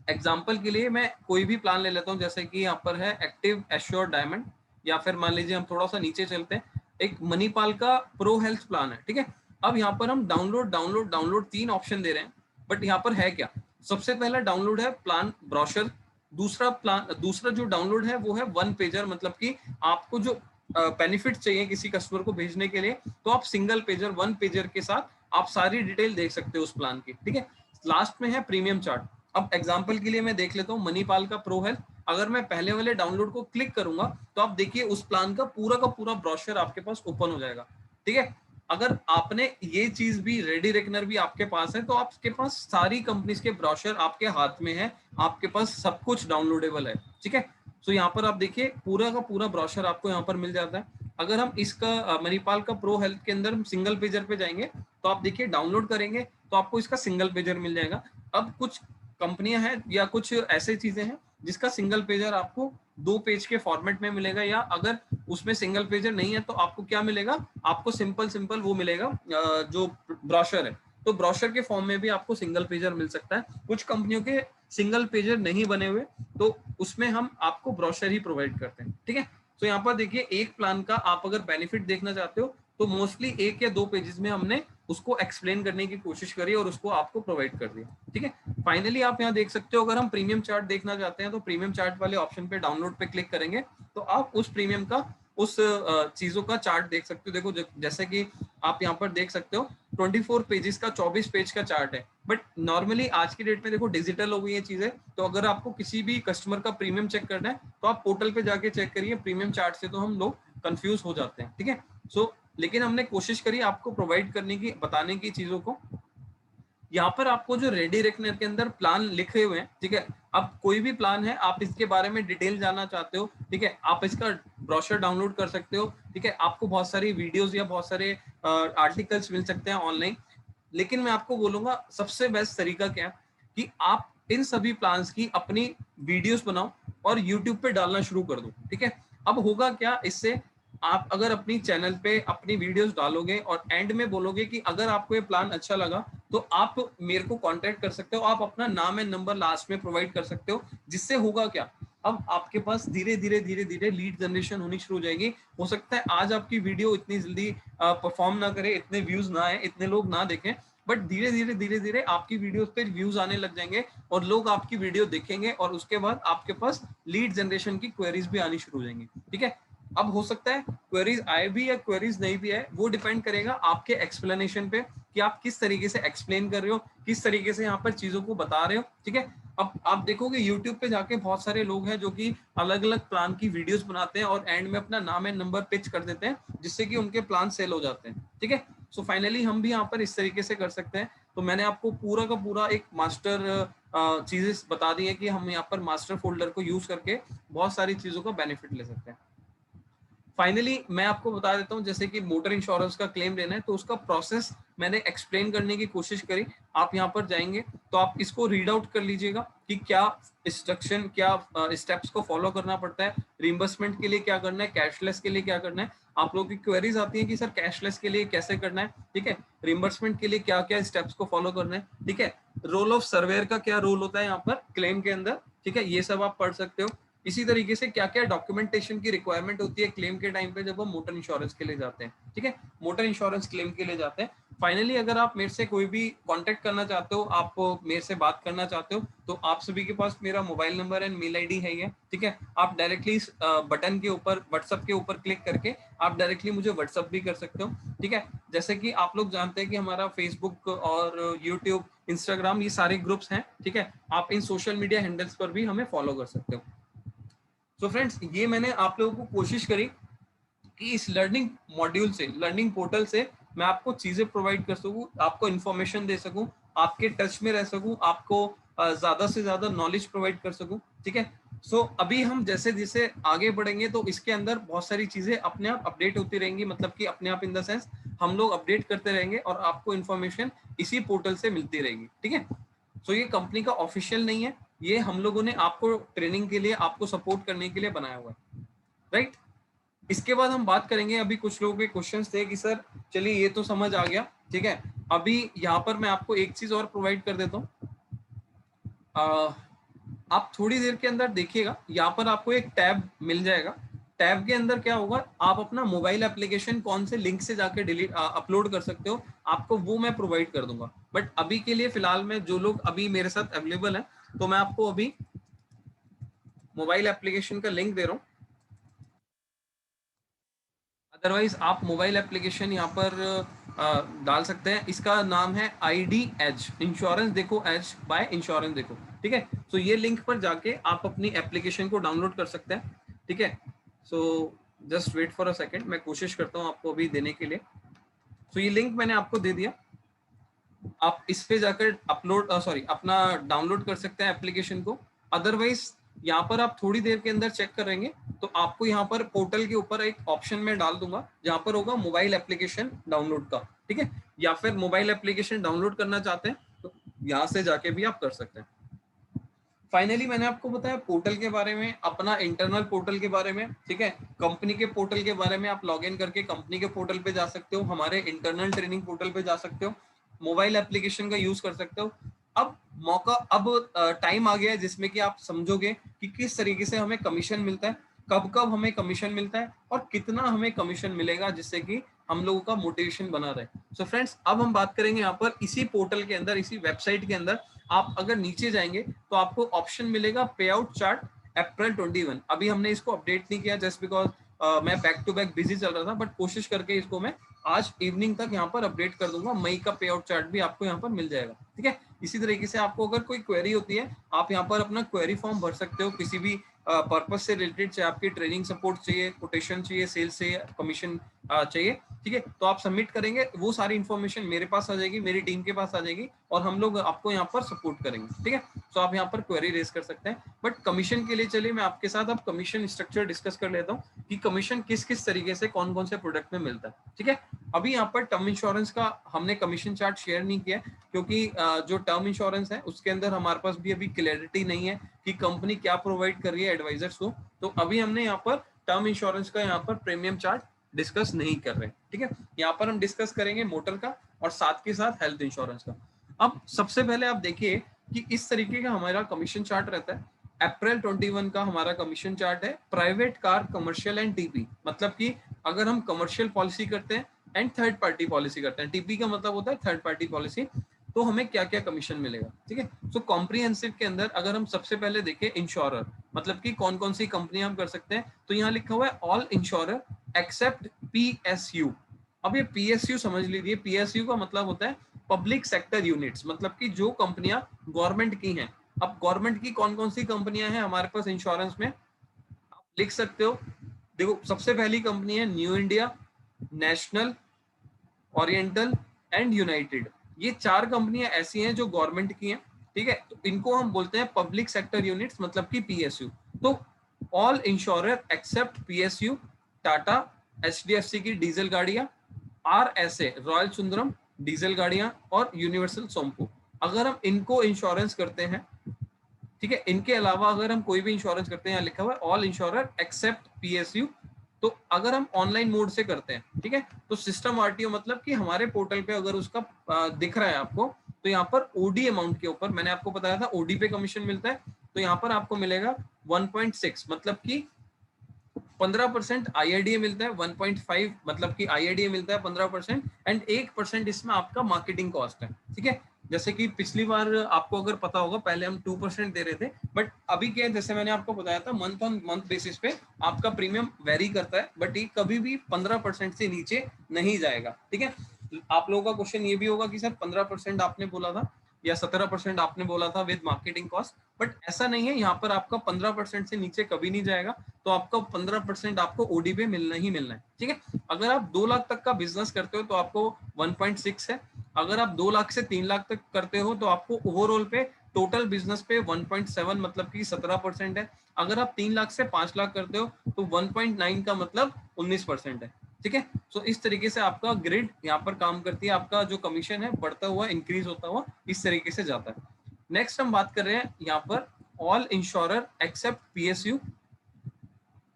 एग्जाम्पल के लिए मैं कोई भी प्लान ले लेता हूँ, जैसे कि यहाँ पर है एक्टिव एश्योर डायमंड, या फिर मान लीजिए हम थोड़ा सा नीचे चलते हैं, एक मणिपाल का प्रो हेल्थ प्लान है। ठीक है, अब यहाँ पर हम डाउनलोड 3 ऑप्शन दे रहे हैं, बट यहाँ पर है क्या? सबसे पहला डाउनलोड है प्लान ब्रोशर, दूसरा जो डाउनलोड है वो है 1 पेजर, मतलब कि आपको जो बेनिफिट चाहिए किसी कस्टमर को भेजने के लिए, तो आप सिंगल पेजर 1 पेजर के साथ आप सारी डिटेल देख सकते हो उस प्लान की। ठीक है, लास्ट में है प्रीमियम चार्ट। अब एग्जांपल के लिए मैं देख लेता हूँ मणिपाल का प्रो हेल्थ। अगर मैं पहले वाले डाउनलोड को क्लिक करूंगा तो आप देखिए उस प्लान का पूरा ब्रोशर आपके पास ओपन हो जाएगा। ठीक है, अगर आपने ये चीज भी रेडी रेकनर भी आपके पास है तो आपके पास सारी कंपनीज के ब्रोशर आपके हाथ में है, आपके पास सब कुछ डाउनलोडेबल है। ठीक है, तो यहाँ पर आप देखिए पूरा का पूरा ब्रोशर आपको यहाँ पर मिल जाता है। अगर हम इसका मणिपाल का प्रो हेल्थ के अंदर सिंगल पेजर पे जाएंगे तो आप देखिए डाउनलोड करेंगे तो आपको इसका सिंगल पेजर मिल जाएगा। अब कुछ कंपनियां हैं या कुछ ऐसे चीजें हैं जिसका सिंगल पेजर आपको 2 पेज के फॉर्मेट में मिलेगा, या अगर उसमें सिंगल पेजर नहीं है तो आपको क्या मिलेगा? आपको सिंपल वो मिलेगा जो ब्रोशर है, तो ब्रोशर के फॉर्म में भी आपको सिंगल पेजर मिल सकता है। कुछ कंपनियों के सिंगल पेजर नहीं बने हुए तो उसमें हम आपको ब्रोशर ही प्रोवाइड करते हैं। ठीक है, तो यहाँ पर देखिए एक प्लान का आप अगर बेनिफिट देखना चाहते हो तो मोस्टली 1 या 2 पेजेस में हमने उसको एक्सप्लेन करने की कोशिश करी और उसको आपको प्रोवाइड कर दिया। ठीक है, फाइनली आप यहाँ देख सकते हो, अगर हम प्रीमियम चार्ट देखना चाहते हैं तो प्रीमियम चार्ट वाले ऑप्शन पे डाउनलोड पे क्लिक करेंगे तो आप उस प्रीमियम का उस चीजों का चार्ट देख सकते हो। देखो जैसे कि आप यहाँ पर देख सकते हो 24 पेजेस का 24 पेज का चार्ट है, बट नॉर्मली आज की डेट में देखो डिजिटल हो गई है चीजें, तो अगर आपको किसी भी कस्टमर का प्रीमियम चेक करना है तो आप पोर्टल पे जाके चेक करिए। प्रीमियम चार्ट से तो हम लोग कंफ्यूज हो जाते हैं। ठीक है, सो लेकिन हमने कोशिश करी आपको प्रोवाइड करने की, बताने की चीजों को। यहाँ पर आपको जो रेडी रेकनर के अंदर प्लान लिखे हुए हैं, ठीक है, अब कोई भी प्लान है आप इसके बारे में डिटेल जानना चाहते हो, ठीक है, आप इसका ब्रोशर डाउनलोड कर सकते हो। ठीक है, आपको बहुत सारी वीडियोस या बहुत सारे आर्टिकल्स मिल सकते हैं ऑनलाइन, लेकिन मैं आपको बोलूंगा सबसे बेस्ट तरीका क्या है कि आप इन सभी प्लान्स की अपनी वीडियोस बनाओ और यूट्यूब पे डालना शुरू कर दो। ठीक है, अब होगा क्या इससे, आप अगर अपनी चैनल पे अपनी वीडियोस डालोगे और एंड में बोलोगे कि अगर आपको ये प्लान अच्छा लगा तो आप मेरे को कांटेक्ट कर सकते हो, आप अपना नाम एंड नंबर लास्ट में प्रोवाइड कर सकते हो, जिससे होगा क्या, अब आपके पास धीरे धीरे लीड जनरेशन होनी शुरू हो जाएगी। हो सकता है आज आपकी वीडियो इतनी जल्दी परफॉर्म ना करे, इतने व्यूज ना आए, इतने लोग ना देखें, बट धीरे धीरे आपकी वीडियोस पे व्यूज आने लग जाएंगे और लोग आपकी वीडियो देखेंगे और उसके बाद आपके पास लीड जनरेशन की क्वेरीज भी आनी शुरू हो जाएंगी। ठीक है, अब हो सकता है क्वेरीज आए भी या क्वेरीज नहीं भी आए, वो डिपेंड करेगा आपके एक्सप्लेनेशन पे कि आप किस तरीके से एक्सप्लेन कर रहे हो, किस तरीके से यहाँ पर चीजों को बता रहे हो। ठीक है, अब आप देखोगे यूट्यूब पे जाके बहुत सारे लोग हैं जो कि अलग अलग प्लान की वीडियोस बनाते हैं और एंड में अपना नाम एंड नंबर पिच कर देते हैं, जिससे कि उनके प्लान सेल हो जाते हैं। ठीक है, सो फाइनली हम भी यहाँ पर इस तरीके से कर सकते हैं। तो मैंने आपको पूरा का पूरा एक मास्टर चीजें बता दी है कि हम यहाँ पर मास्टर फोल्डर को यूज करके बहुत सारी चीजों का बेनिफिट ले सकते हैं। फाइनली मैं आपको बता देता हूँ, जैसे कि मोटर इंश्योरेंस का क्लेम लेना है तो उसका प्रोसेस मैंने एक्सप्लेन करने की कोशिश करी। आप यहाँ पर जाएंगे तो आप इसको रीड आउट कर लीजिएगा कि क्या इंस्ट्रक्शन, क्या स्टेप्स को फॉलो करना पड़ता है, रिम्बर्समेंट के लिए क्या करना है, कैशलेस के लिए क्या करना है। आप लोगों की क्वेरीज आती है कि सर कैशलेस के लिए कैसे करना है, ठीक है, रिम्बर्समेंट के लिए क्या क्या स्टेप्स को फॉलो करना है, ठीक है, रोल ऑफ सर्वेयर का क्या रोल होता है यहाँ पर क्लेम के अंदर, ठीक है, ये सब आप पढ़ सकते हो। इसी तरीके से क्या क्या डॉक्यूमेंटेशन की रिक्वायरमेंट होती है क्लेम के टाइम पे जब हम मोटर इंश्योरेंस के लिए जाते हैं। ठीक है, मोटर इंश्योरेंस क्लेम के लिए जाते हैं। फाइनली अगर आप मेरे से कोई भी कांटेक्ट करना चाहते हो, आप मेरे से बात करना चाहते हो, तो आप सभी के पास मेरा mobile number and mail ID है ये। ठीक है, आप डायरेक्टली इस बटन के ऊपर व्हाट्सएप के ऊपर क्लिक करके आप डायरेक्टली मुझे व्हाट्सएप भी कर सकते हो। ठीक है, जैसे कि आप लोग जानते हैं कि हमारा फेसबुक और यूट्यूब, इंस्टाग्राम, ये सारे ग्रुप्स हैं। ठीक है, आप इन सोशल मीडिया हैंडल्स पर भी हमें फॉलो कर सकते हो। तो फ्रेंड्स, ये मैंने आप लोगों को कोशिश करी कि इस लर्निंग मॉड्यूल से, लर्निंग पोर्टल से मैं आपको चीजें प्रोवाइड कर सकूं, आपको इन्फॉर्मेशन दे सकूं, आपके टच में रह सकूं, आपको ज्यादा से ज्यादा नॉलेज प्रोवाइड कर सकूं, ठीक है। सो अभी हम जैसे जैसे आगे बढ़ेंगे तो इसके अंदर बहुत सारी चीजें अपने आप अपडेट होती रहेंगी, मतलब कि अपने आप इन द सेंस हम लोग अपडेट करते रहेंगे और आपको इन्फॉर्मेशन इसी पोर्टल से मिलती रहेगी, ठीक है। सो ये कंपनी का ऑफिशियल नहीं है, ये हम लोगों ने आपको ट्रेनिंग के लिए, आपको सपोर्ट करने के लिए बनाया हुआ है, राइट। इसके बाद हम बात करेंगे, अभी कुछ लोगों के क्वेश्चंस थे कि सर चलिए ये तो समझ आ गया, ठीक है। अभी यहाँ पर मैं आपको एक चीज और प्रोवाइड कर देता हूँ, आप थोड़ी देर के अंदर देखिएगा, यहाँ पर आपको एक टैब मिल जाएगा। टैब के अंदर क्या होगा, आप अपना मोबाइल एप्लीकेशन कौन से लिंक से जाके डिलीट अपलोड कर सकते हो, आपको वो मैं प्रोवाइड कर दूंगा। बट अभी के लिए फिलहाल में जो लोग अभी मेरे साथ अवेलेबल है, तो मैं आपको अभी मोबाइल एप्लीकेशन का लिंक दे रहा हूँ। अदरवाइज आप मोबाइल एप्लीकेशन यहाँ पर डाल सकते हैं, इसका नाम है ID एज, इंश्योरेंस देखो एज बाय इंश्योरेंस देखो, ठीक है। सो ये लिंक पर जाके आप अपनी एप्लीकेशन को डाउनलोड कर सकते हैं, ठीक है। So just wait for a second, मैं कोशिश करता हूँ आपको अभी देने के लिए। सो ये लिंक मैंने आपको दे दिया, आप इस पे जाकर अपना डाउनलोड कर सकते हैं एप्लीकेशन को। अदरवाइज यहाँ पर आप थोड़ी देर के अंदर चेक करेंगे तो आपको यहाँ पर पोर्टल के ऊपर एक ऑप्शन में डाल दूंगा जहाँ पर होगा मोबाइल एप्लीकेशन डाउनलोड का, ठीक है। या फिर मोबाइल एप्लीकेशन डाउनलोड करना चाहते हैं तो यहाँ से जाके भी आप कर सकते हैं। फाइनली मैंने आपको बताया पोर्टल के बारे में, अपना इंटरनल पोर्टल के बारे में, ठीक है। कंपनी के पोर्टल के बारे में, आप लॉग इन करके कंपनी के पोर्टल पे जा सकते हो, हमारे इंटरनल ट्रेनिंग पोर्टल पे जा सकते हो, मोबाइल एप्लीकेशन का यूज कर सकते हो। अब टाइम आ गया है जिसमें कि आप समझोगे कि किस तरीके से हमें कमीशन मिलता है, कब कब हमें कमीशन मिलता है और कितना हमें कमीशन मिलेगा, जिससे कि हम लोगों का मोटिवेशन बना रहे। सो फ्रेंड्स, अब हम बात करेंगे यहाँ पर इसी पोर्टल के अंदर, इसी वेबसाइट के अंदर आप अगर नीचे जाएंगे तो आपको ऑप्शन मिलेगा पे आउट चार्ट अप्रैल 21। अभी हमने इसको अपडेट नहीं किया जस्ट बिकॉज मैं बैक टू बैक बिजी चल रहा था, बट कोशिश करके इसको मैं आज इवनिंग तक यहाँ पर अपडेट कर दूंगा। मई का पे आउट चार्ट भी आपको यहाँ पर मिल जाएगा, ठीक है। इसी तरीके से आपको अगर कोई क्वेरी होती है, आप यहाँ पर अपना क्वेरी फॉर्म भर सकते हो, किसी भी पर्पज से रिलेटेड, चाहे आपकी ट्रेनिंग सपोर्ट चाहिए, कोटेशन चाहिए, सेल्स चाहिए, कमीशन चाहिए, ठीक है। तो आप सबमिट करेंगे, वो सारी इन्फॉर्मेशन मेरे पास आ जाएगी, मेरी टीम के पास आ जाएगी और हम लोग आपको यहाँ पर सपोर्ट करेंगे, ठीक है। तो आप यहाँ पर क्वेरी रेज कर सकते हैं। बट कमीशन के लिए चलिए मैं आपके साथ अब कमीशन स्ट्रक्चर डिस्कस कर लेता हूँ कि कमीशन किस किस तरीके से कौन कौन से प्रोडक्ट में मिलता है, ठीक है। अभी यहाँ पर टर्म इंश्योरेंस का हमने कमीशन चार्ट शेयर नहीं किया क्योंकि जो टर्म इंश्योरेंस है उसके अंदर हमारे पास भी अभी क्लैरिटी नहीं है कि कंपनी क्या प्रोवाइड कर रही है एडवाइजर्स को। तो अभी हमने यहाँ पर टर्म इंश्योरेंस का यहाँ पर प्रीमियम चार्ट डिस्कस नहीं कर रहे, ठीक है। यहाँ पर हम डिस्कस करेंगे मोटर का और साथ के साथ हेल्थ इंश्योरेंस का। अब सबसे पहले आप देखिए कि इस तरीके का हमारा कमीशन चार्ट रहता है। अप्रैल 21 का हमारा कमीशन चार्ट है private car, commercial and TP, मतलब कि अगर हम कमर्शियल पॉलिसी करते हैं एंड थर्ड पार्टी पॉलिसी करते हैं, टीपी का मतलब होता है थर्ड पार्टी पॉलिसी, तो हमें क्या क्या कमीशन मिलेगा, ठीक है। सो कॉम्प्रिहेंसिव के अंदर अगर हम सबसे पहले देखें इंश्योरर, मतलब कि कौन कौन सी कंपनी हम कर सकते हैं, तो यहाँ लिखा हुआ है ऑल इंश्योरर एक्सेप्ट PSU। अब ये PSU समझ लीजिए, PSU का मतलब होता है पब्लिक सेक्टर यूनिट्स, मतलब कि जो कंपनियां गवर्नमेंट की हैं। अब गवर्नमेंट की कौन कौन सी कंपनियां हैं हमारे पास इंश्योरेंस में, आप लिख सकते हो। देखो, सबसे पहली कंपनी है new India, national, oriental and United. ये चार कंपनियां ऐसी हैं जो गवर्नमेंट की हैं, ठीक है। तो इनको हम बोलते हैं पब्लिक सेक्टर यूनिट्स, मतलब कि PSU। तो all insurer except PSU, Tata, HDFC की डीजल गाड़ियां, RSA रॉयल सुंदरम डीजल गाड़ियां और यूनिवर्सल सोमपो, अगर हम इनको इंश्योरेंस करते हैं, ठीक है। इनके अलावा अगर हम कोई भी इंश्योरेंस करते हैं, यहाँ लिखा हुआ है ऑल इंश्योरर एक्सेप्ट PSU। तो अगर हम ऑनलाइन मोड से करते हैं, ठीक है, तो सिस्टम RTO, मतलब कि हमारे पोर्टल पे अगर उसका दिख रहा है आपको, तो यहाँ पर OD अमाउंट के ऊपर मैंने आपको बताया था OD पे कमीशन मिलता है, तो यहाँ पर आपको मिलेगा 1.6, मतलब कि 15% IRDA मिलता है, 1.5 मतलब कि IRDA मिलता है 15% एंड 1% इसमें आपका मार्केटिंग कॉस्ट है, ठीक है। जैसे कि पिछली बार आपको अगर पता होगा, पहले हम 2% दे रहे थे, बट अभी क्या है, जैसे मैंने आपको बताया था, मंथ ऑन मंथ बेसिस पे आपका प्रीमियम वेरी करता है, बट ये कभी भी 15% से नीचे नहीं जाएगा, ठीक है। आप लोगों का क्वेश्चन ये भी होगा कि सर 15% आपने बोला था या 17% आपने बोला था विद मार्केटिंग कॉस्ट, बट ऐसा नहीं है, यहाँ पर आपका 15% से नीचे कभी नहीं जाएगा, तो आपका 15% आपको ओडी पे मिलना ही मिलना है, ठीक है। अगर आप 2 लाख तक का बिजनेस करते हो तो आपको 1.6 है, अगर आप 2 लाख से 3 लाख तक करते हो तो आपको ओवरऑल पे टोटल बिजनेस पे 1.7 मतलब कि 17% है, अगर आप 3 लाख से 5 लाख करते हो तो 1.9 का मतलब 19% है, ठीक है। सो इस तरीके से आपका ग्रिड यहाँ पर काम करती है, आपका जो कमीशन है बढ़ता हुआ इंक्रीज होता हुआ इस तरीके से जाता है। नेक्स्ट हम बात कर रहे हैं यहाँ पर all insurer except PSU,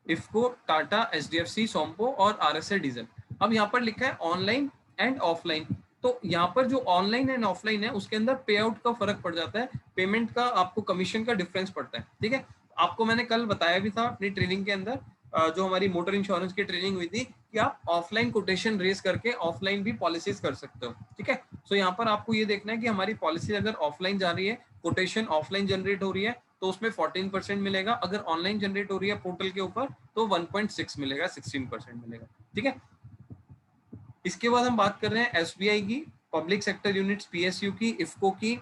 IFFCO, Tata, HDFC, Sompo और आरएसए डीजल। अब यहाँ पर लिखा है ऑनलाइन एंड ऑफलाइन, तो यहाँ पर जो ऑनलाइन एंड ऑफलाइन है उसके अंदर पे आउट का फर्क पड़ जाता है, पेमेंट का आपको कमीशन का डिफरेंस पड़ता है, ठीक है। आपको मैंने कल बताया भी था अपनी ट्रेनिंग के अंदर, जो हमारी मोटर इंश्योरेंस की ट्रेनिंग हुई थी, कि आप ऑफलाइन कोटेशन रेज करके ऑफलाइन भी पॉलिसीज कर सकते हो, ठीक है। सो यहाँ पर आपको ये देखना है कि हमारी पॉलिसी अगर ऑफलाइन जा रही है, कोटेशन ऑफलाइन जनरेट हो रही है तो उसमें 14% मिलेगा, अगर ऑनलाइन जनरेट हो रही है पोर्टल के ऊपर तो 1.6 मिलेगा, 16% मिलेगा, ठीक है। इसके बाद हम बात कर रहे हैं एसबीआई की पब्लिक सेक्टर यूनिट्स, पीएसयू की, इफको की,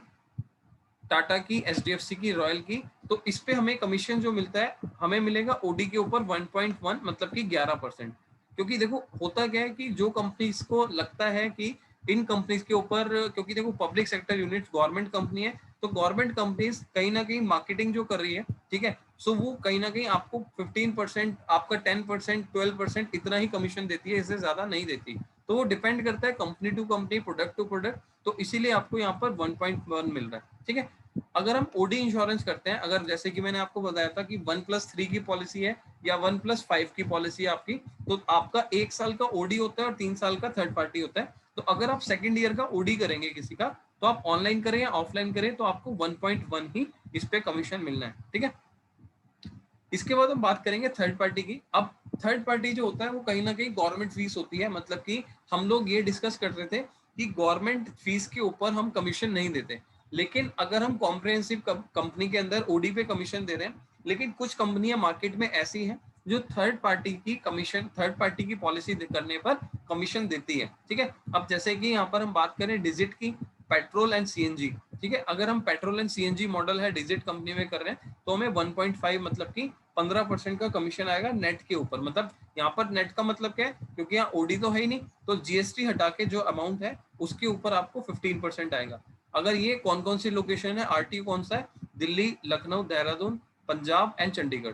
टाटा की, एचडीएफसी की, रॉयल की। तो इस पे हमें कमीशन जो मिलता है हमें मिलेगा ओडी के ऊपर 1.1 मतलब कि 11%, क्योंकि देखो होता क्या है कि जो कंपनीज को लगता है कि इन कंपनीज के ऊपर, क्योंकि देखो public sector unit government company है, तो गवर्नमेंट कंपनीज कहीं ना कहीं मार्केटिंग जो कर रही है, ठीक है, सो वो कहीं ना कहीं आपको 15%, आपका 10%, 12% इतना ही कमीशन देती है, इससे ज्यादा नहीं देती। तो वो डिपेंड करता है company to company, product to product, तो इसीलिए आपको यहाँ पर 1.1 मिल रहा है, ठीक है। अगर हम ओडी इंश्योरेंस करते हैं, अगर जैसे कि मैंने आपको बताया था कि 1+3 की पॉलिसी है या 1+5 की पॉलिसी है आपकी, तो आपका 1 साल का ओडी होता है और 3 साल का थर्ड पार्टी होता है। तो अगर आप सेकंड ईयर का ओडी करेंगे किसी का, तो आप ऑनलाइन करें या ऑफलाइन करें तो आपको 1.1 ही इस पे कमीशन मिलना है, ठीक है। इसके बाद हम बात करेंगे थर्ड पार्टी की। अब थर्ड पार्टी जो होता है वो कहीं ना कहीं गवर्नमेंट फीस होती है, मतलब कि हम लोग ये डिस्कस कर रहे थे कि गवर्नमेंट फीस के ऊपर हम कमीशन नहीं देते, लेकिन अगर हम कॉम्प्रिहेंसिव कंपनी के अंदर ओडी पे कमीशन दे रहे हैं, लेकिन कुछ कंपनियां मार्केट में ऐसी हैं जो थर्ड पार्टी की कमीशन, थर्ड पार्टी की पॉलिसी करने पर कमीशन देती है, ठीक है। अब जैसे कि यहाँ पर हम बात करें डिजिट की, पेट्रोल एंड सीएनजी, ठीक है। अगर हम पेट्रोल एंड सीएनजी मॉडल है डिजिट कंपनी में कर रहे हैं तो हमें 1.5 मतलब कि 15% का कमीशन आएगा नेट के ऊपर। मतलब यहाँ पर नेट का मतलब क्या है, क्योंकि यहाँ ओडी तो है ही नहीं, तो जीएसटी हटा के जो अमाउंट है उसके ऊपर आपको 15% आएगा। अगर ये कौन कौन सी लोकेशन है, आरटीओ कौन सा है, दिल्ली, लखनऊ, देहरादून, पंजाब एंड चंडीगढ़,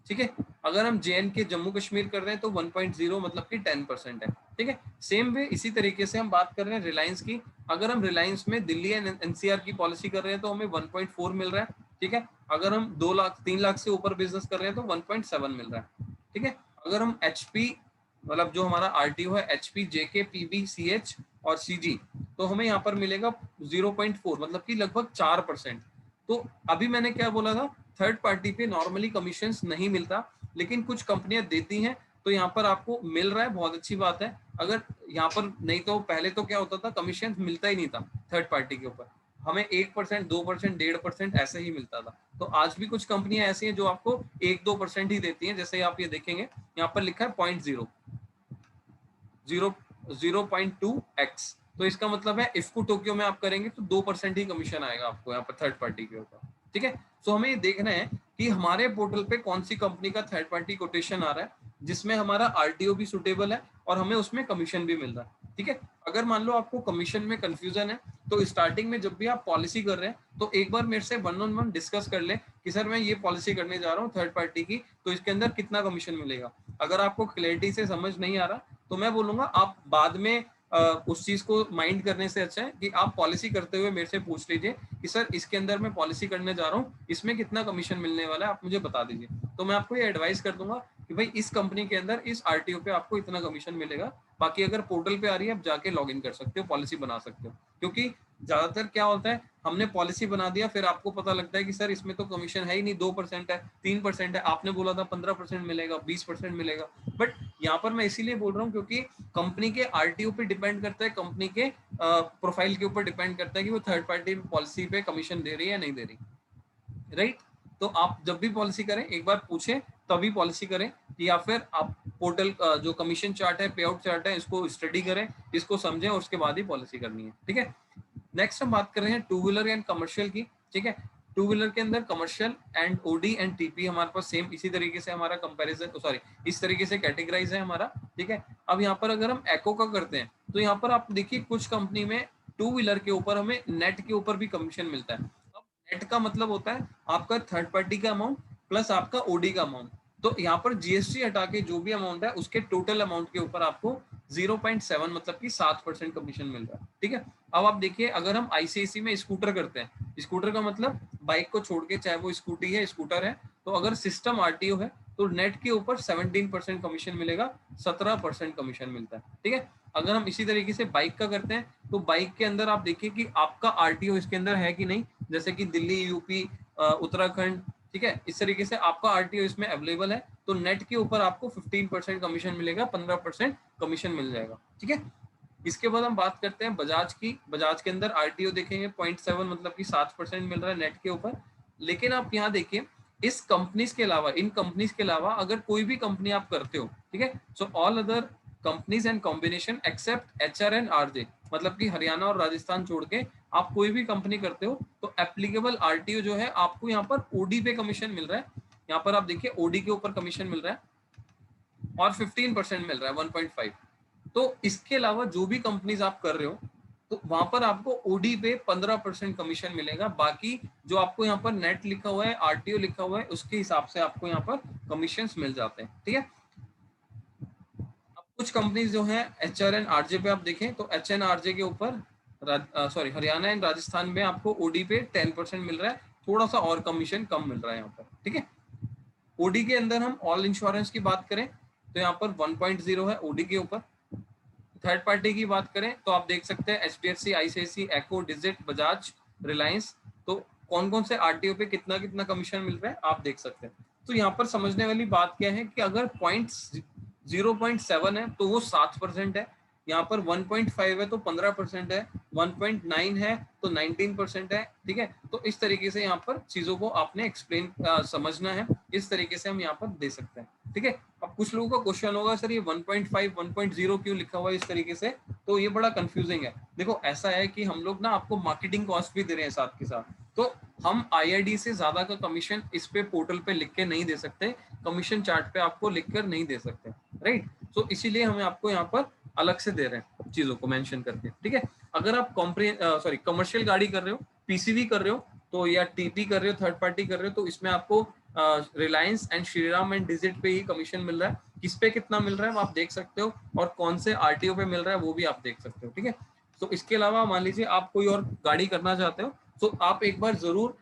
ठीक है। अगर हम जेएनके जम्मू कश्मीर कर रहे हैं तो 1.0 मतलब कि 10% है, ठीक है। सेम वे इसी तरीके से हम बात कर रहे हैं रिलायंस की। अगर हम रिलायंस में दिल्ली एंड एनसीआर की पॉलिसी कर रहे हैं तो हमें 1.4 मिल रहा है, ठीक है। अगर हम 2 लाख 3 लाख से ऊपर बिजनेस कर रहे हैं तो 1.7 मिल रहा है, ठीक है। अगर हम एचपी मतलब जो हमारा आरटीओ है एचपी, जेके, पीबी, सीएच और सीजी, तो हमें यहाँ पर मिलेगा 0.4 मतलब कि लगभग 4%। तो अभी मैंने क्या बोला था, थर्ड पार्टी पे नॉर्मली कमीशंस नहीं मिलता, लेकिन कुछ कंपनियां देती हैं, तो यहाँ पर आपको मिल रहा है, बहुत अच्छी बात है। अगर यहाँ पर नहीं तो पहले तो क्या होता था, कमीशन मिलता ही नहीं था थर्ड पार्टी के ऊपर, हमें 1%, 2%, 1.5% ऐसे ही मिलता था। तो आज भी कुछ कंपनियां ऐसी हैं जो आपको 1-2% ही देती हैं, जैसे आप ये देखेंगे यहाँ पर लिखा है 0.2x, तो इसका मतलब है इफ्को टोक्यो में आप करेंगे तो 2% ही कमीशन आएगा आपको यहाँ पर थर्ड पार्टी के ऊपर, ठीक है। सो हमें ये देखना है कि हमारे पोर्टल पे कौन सी कंपनी का थर्ड पार्टी कोटेशन आ रहा है जिसमें हमारा आरटीओ भी सुटेबल है और हमें उसमें कमीशन भी मिल रहा है, ठीक है। अगर मान लो आपको कमीशन में कंफ्यूजन है तो स्टार्टिंग में जब भी आप पॉलिसी कर रहे हैं तो एक बार मेरे से 1-on-1 डिस्कस कर ले कि सर मैं ये पॉलिसी करने जा रहा हूँ थर्ड पार्टी की, तो इसके अंदर कितना कमीशन मिलेगा। अगर आपको क्लैरिटी से समझ नहीं आ रहा तो मैं बोलूंगा आप बाद में उस चीज को माइंड करने से अच्छा है कि आप पॉलिसी करते हुए मेरे से पूछ लीजिए कि सर इसके अंदर मैं पॉलिसी करने जा रहा हूँ, इसमें कितना कमीशन मिलने वाला है, आप मुझे बता दीजिए। तो मैं आपको ये एडवाइस कर दूंगा कि भाई इस कंपनी के अंदर इस आरटीओ पे आपको इतना कमीशन मिलेगा। बाकी अगर पोर्टल पे आ रही है आप जाके लॉग इन कर सकते हो, पॉलिसी बना सकते हो, क्योंकि ज्यादातर क्या होता है हमने पॉलिसी बना दिया फिर आपको पता लगता है कि सर इसमें तो कमीशन है ही नहीं, 2% है, 3% है, आपने बोला था 15% मिलेगा, 20% मिलेगा। बट यहाँ पर मैं इसीलिए बोल रहा हूँ क्योंकि कंपनी के आरटीओ पे डिपेंड करता है, कंपनी के प्रोफाइल के ऊपर डिपेंड करता है कि वो थर्ड पार्टी पॉलिसी पे कमीशन दे रही है या नहीं दे रही, राइट। तो आप जब भी पॉलिसी करें एक बार पूछें तभी पॉलिसी करें, या फिर आप पोर्टल जो कमीशन चार्ट है, पे आउट चार्ट है, इसको स्टडी करें, इसको समझें और उसके बाद ही पॉलिसी करनी है, ठीक है। नेक्स्ट हम बात कर रहे हैं टू व्हीलर एंड कमर्शियल की, ठीक है। टू व्हीलर के अंदर commercial and OD and TP हमारे पास सेम इसी तरीके से हमारा कंपैरिजन, सॉरी इस तरीके से कैटेगराइज है हमारा, ठीक है। अब यहाँ पर अगर हम एको का करते हैं तो यहाँ पर आप देखिए कुछ कंपनी में टू व्हीलर के ऊपर हमें नेट के ऊपर भी कमीशन मिलता है। अब नेट का मतलब होता है आपका थर्ड पार्टी का अमाउंट प्लस आपका ओडी का अमाउंट, तो यहाँ पर जीएसटी हटा के जो भी अमाउंट है उसके टोटल अमाउंट के ऊपर आपको 0.7 मतलब कि 7% कमीशन मिल रहा है, ठीक है। अब आप देखिए अगर हम आईसीआईसी में स्कूटर करते हैं, स्कूटर का मतलब बाइक को छोड़ के चाहे वो स्कूटी है स्कूटर है, तो अगर सिस्टम आरटीओ है तो नेट के ऊपर 17% कमीशन मिलेगा, 17% कमीशन मिलता है, ठीक है। अगर हम इसी तरीके से बाइक का करते हैं तो बाइक के अंदर आप देखिए कि आपका आरटीओ इसके अंदर है कि नहीं, जैसे कि दिल्ली, यूपी, उत्तराखंड, ठीक है, इस तरीके से आपका आरटीओ इसमें अवेलेबल है, तो नेट के ऊपर आपको 15% कमीशन मिलेगा, 15% कमीशन मिल जाएगा, ठीक है। इसके बाद हम बात करते हैं बजाज की। बजाज के अंदर आरटीओ देखेंगे 0.7 मतलब कि 7% मिल रहा है नेट के ऊपर। लेकिन आप यहाँ देखिए इस कंपनीज के अलावा, इन कंपनीज के अलावा अगर कोई भी कंपनी आप करते हो, ठीक है, so all other companies and combination except HR and RJ, मतलब कि हरियाणा और राजस्थान छोड़ के आप कोई भी कंपनी करते हो तो एप्लीकेबल आरटीओ जो है आपको यहाँ पर ओडी पे कमीशन मिल रहा है। यहाँ पर आप देखिए ओडी के ऊपर कमीशन मिल रहा है और 15% मिल रहा है 1.5। तो इसके अलावा जो भी कंपनीज आप कर रहे हो तो वहां पर आपको ओडी पे 15% कमीशन मिलेगा। बाकी जो आपको यहाँ पर नेट लिखा हुआ है, आरटीओ लिखा हुआ है, उसके हिसाब से आपको यहाँ पर कमीशन मिल जाते हैं, ठीक है। अब कुछ कंपनीज जो है एचआर एंड आरजे पे आप देखें तो एच एन आरजे के ऊपर हरियाणा एंड राजस्थान में आपको ओडी पे 10% मिल रहा है, थोड़ा सा और कमीशन कम मिल रहा है यहाँ पर, ठीक है। ओडी के अंदर हम ऑल इंश्योरेंस की बात करें तो यहाँ पर 1.0 है ओडी के ऊपर। थर्ड पार्टी की बात करें तो आप देख सकते हैं एचडीएफसी, आईसीआईसी, एको, डिजिट, बजाज, रिलायंस, तो कौन कौन से आरटीओ पे कितना कितना कमीशन मिल रहा है आप देख सकते हैं। तो यहाँ पर समझने वाली बात क्या है कि अगर 0.7 है तो वो 7% है, यहाँ पर 1.5 है तो 15% है, 1.9 है तो 19% है, ठीक है। तो इस तरीके से यहाँ पर चीजों को आपने एक्सप्लेन समझना है, इस तरीके से हम यहाँ पर दे सकते हैं, ठीक है। अब कुछ लोगों का क्वेश्चन होगा सर ये 1.5 1.0 क्यों लिखा हुआ है इस तरीके से, तो ये बड़ा कंफ्यूजिंग है। देखो ऐसा है कि हम लोग ना आपको मार्केटिंग कॉस्ट भी दे रहे हैं साथ के साथ, तो हम आईआईडी से ज्यादा का कमीशन इस पे पोर्टल पे लिख के नहीं दे सकते, कमीशन चार्ट पे आपको लिखकर नहीं दे सकते, राइट। तो इसीलिए हमें आपको यहाँ पर अलग से दे रहे हैं चीजों को मेंशन करके, ठीक है। अगर आप कमर्शियल गाड़ी कर रहे हो, पीसीवी कर रहे हो तो या टीपी कर रहे हो, थर्ड पार्टी कर रहे हो, तो इसमें आपको Reliance and Shriram and digit पे ही कमीशन मिल रहा है। किस पे कितना मिल रहा है वो आप देख सकते हो और कौन से आरटीओ पे मिल रहा है वो भी आप देख सकते हो, ठीक है। तो इसके अलावा मान लीजिए आप कोई और गाड़ी करना चाहते हो तो आप एक बार जरूर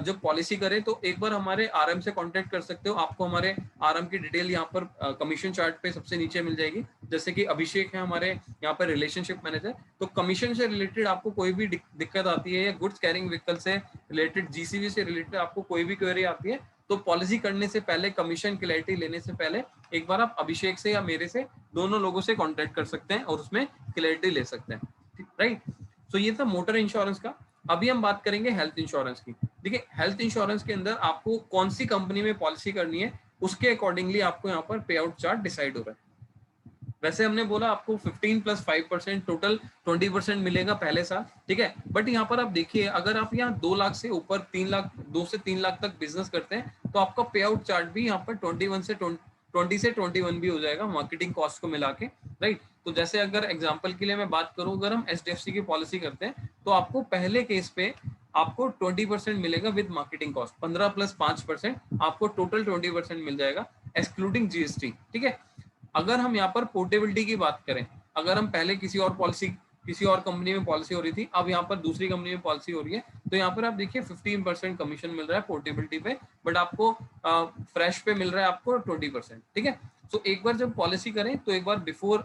जब पॉलिसी करें तो एक बार हमारे आरएम से कांटेक्ट कर सकते हो। आपको हमारे आरएम की डिटेल यहाँ पर कमीशन चार्ट पे सबसे नीचे मिल जाएगी। जैसे कि अभिषेक है हमारे यहाँ पर रिलेशनशिप मैनेजर, तो कमीशन से रिलेटेड आपको कोई भी दिक्कत आती है या गुड्स कैरिंग व्हीकल से रिलेटेड, जीसीवी से रिलेटेड आपको कोई भी क्वेरी आती है तो पॉलिसी करने से पहले, कमीशन क्लैरिटी लेने से पहले एक बार आप अभिषेक से या मेरे से, दोनों लोगों से कांटेक्ट कर सकते हैं और उसमें क्लैरिटी ले सकते हैं, राइट। तो ये था मोटर इंश्योरेंस का। अभी हम बात करेंगे हेल्थ इंश्योरेंस की। देखिए हेल्थ इंश्योरेंस के अंदर आपको कौन सी कंपनी में पॉलिसी करनी है उसके अकॉर्डिंगली आपको यहाँ पर पे आउट चार्ट डिसाइड हो रहा है। वैसे हमने बोला आपको 15 + 5% टोटल 20% मिलेगा पहले साल, ठीक है। बट यहाँ पर आप देखिए अगर आप यहाँ 2 लाख से ऊपर 3 लाख, 2 से 3 लाख तक बिजनेस करते हैं तो आपका पे आउट चार्ट भी यहाँ पर 20 से 21 भी हो जाएगा मार्केटिंग कॉस्ट को मिला के, राइट। तो जैसे अगर एग्जांपल के लिए मैं बात करूं, अगर हम एचडीएफसी की पॉलिसी करते हैं तो आपको पहले केस पे आपको 20% मिलेगा विद मार्केटिंग कॉस्ट, 15 + 5% आपको टोटल 20% मिल जाएगा एक्सक्लूडिंग जीएसटी, ठीक है। अगर हम यहाँ पर पोर्टेबिलिटी की बात करें, अगर हम पहले किसी और कंपनी में पॉलिसी हो रही थी, अब यहाँ पर दूसरी कंपनी में पॉलिसी हो रही है, तो यहाँ पर आप देखिए 15% कमीशन मिल रहा है पोर्टेबिलिटी पे, बट आपको फ्रेश पे मिल रहा है आपको 20%, ठीक है। तो एक बार जब पॉलिसी करें तो एक बार before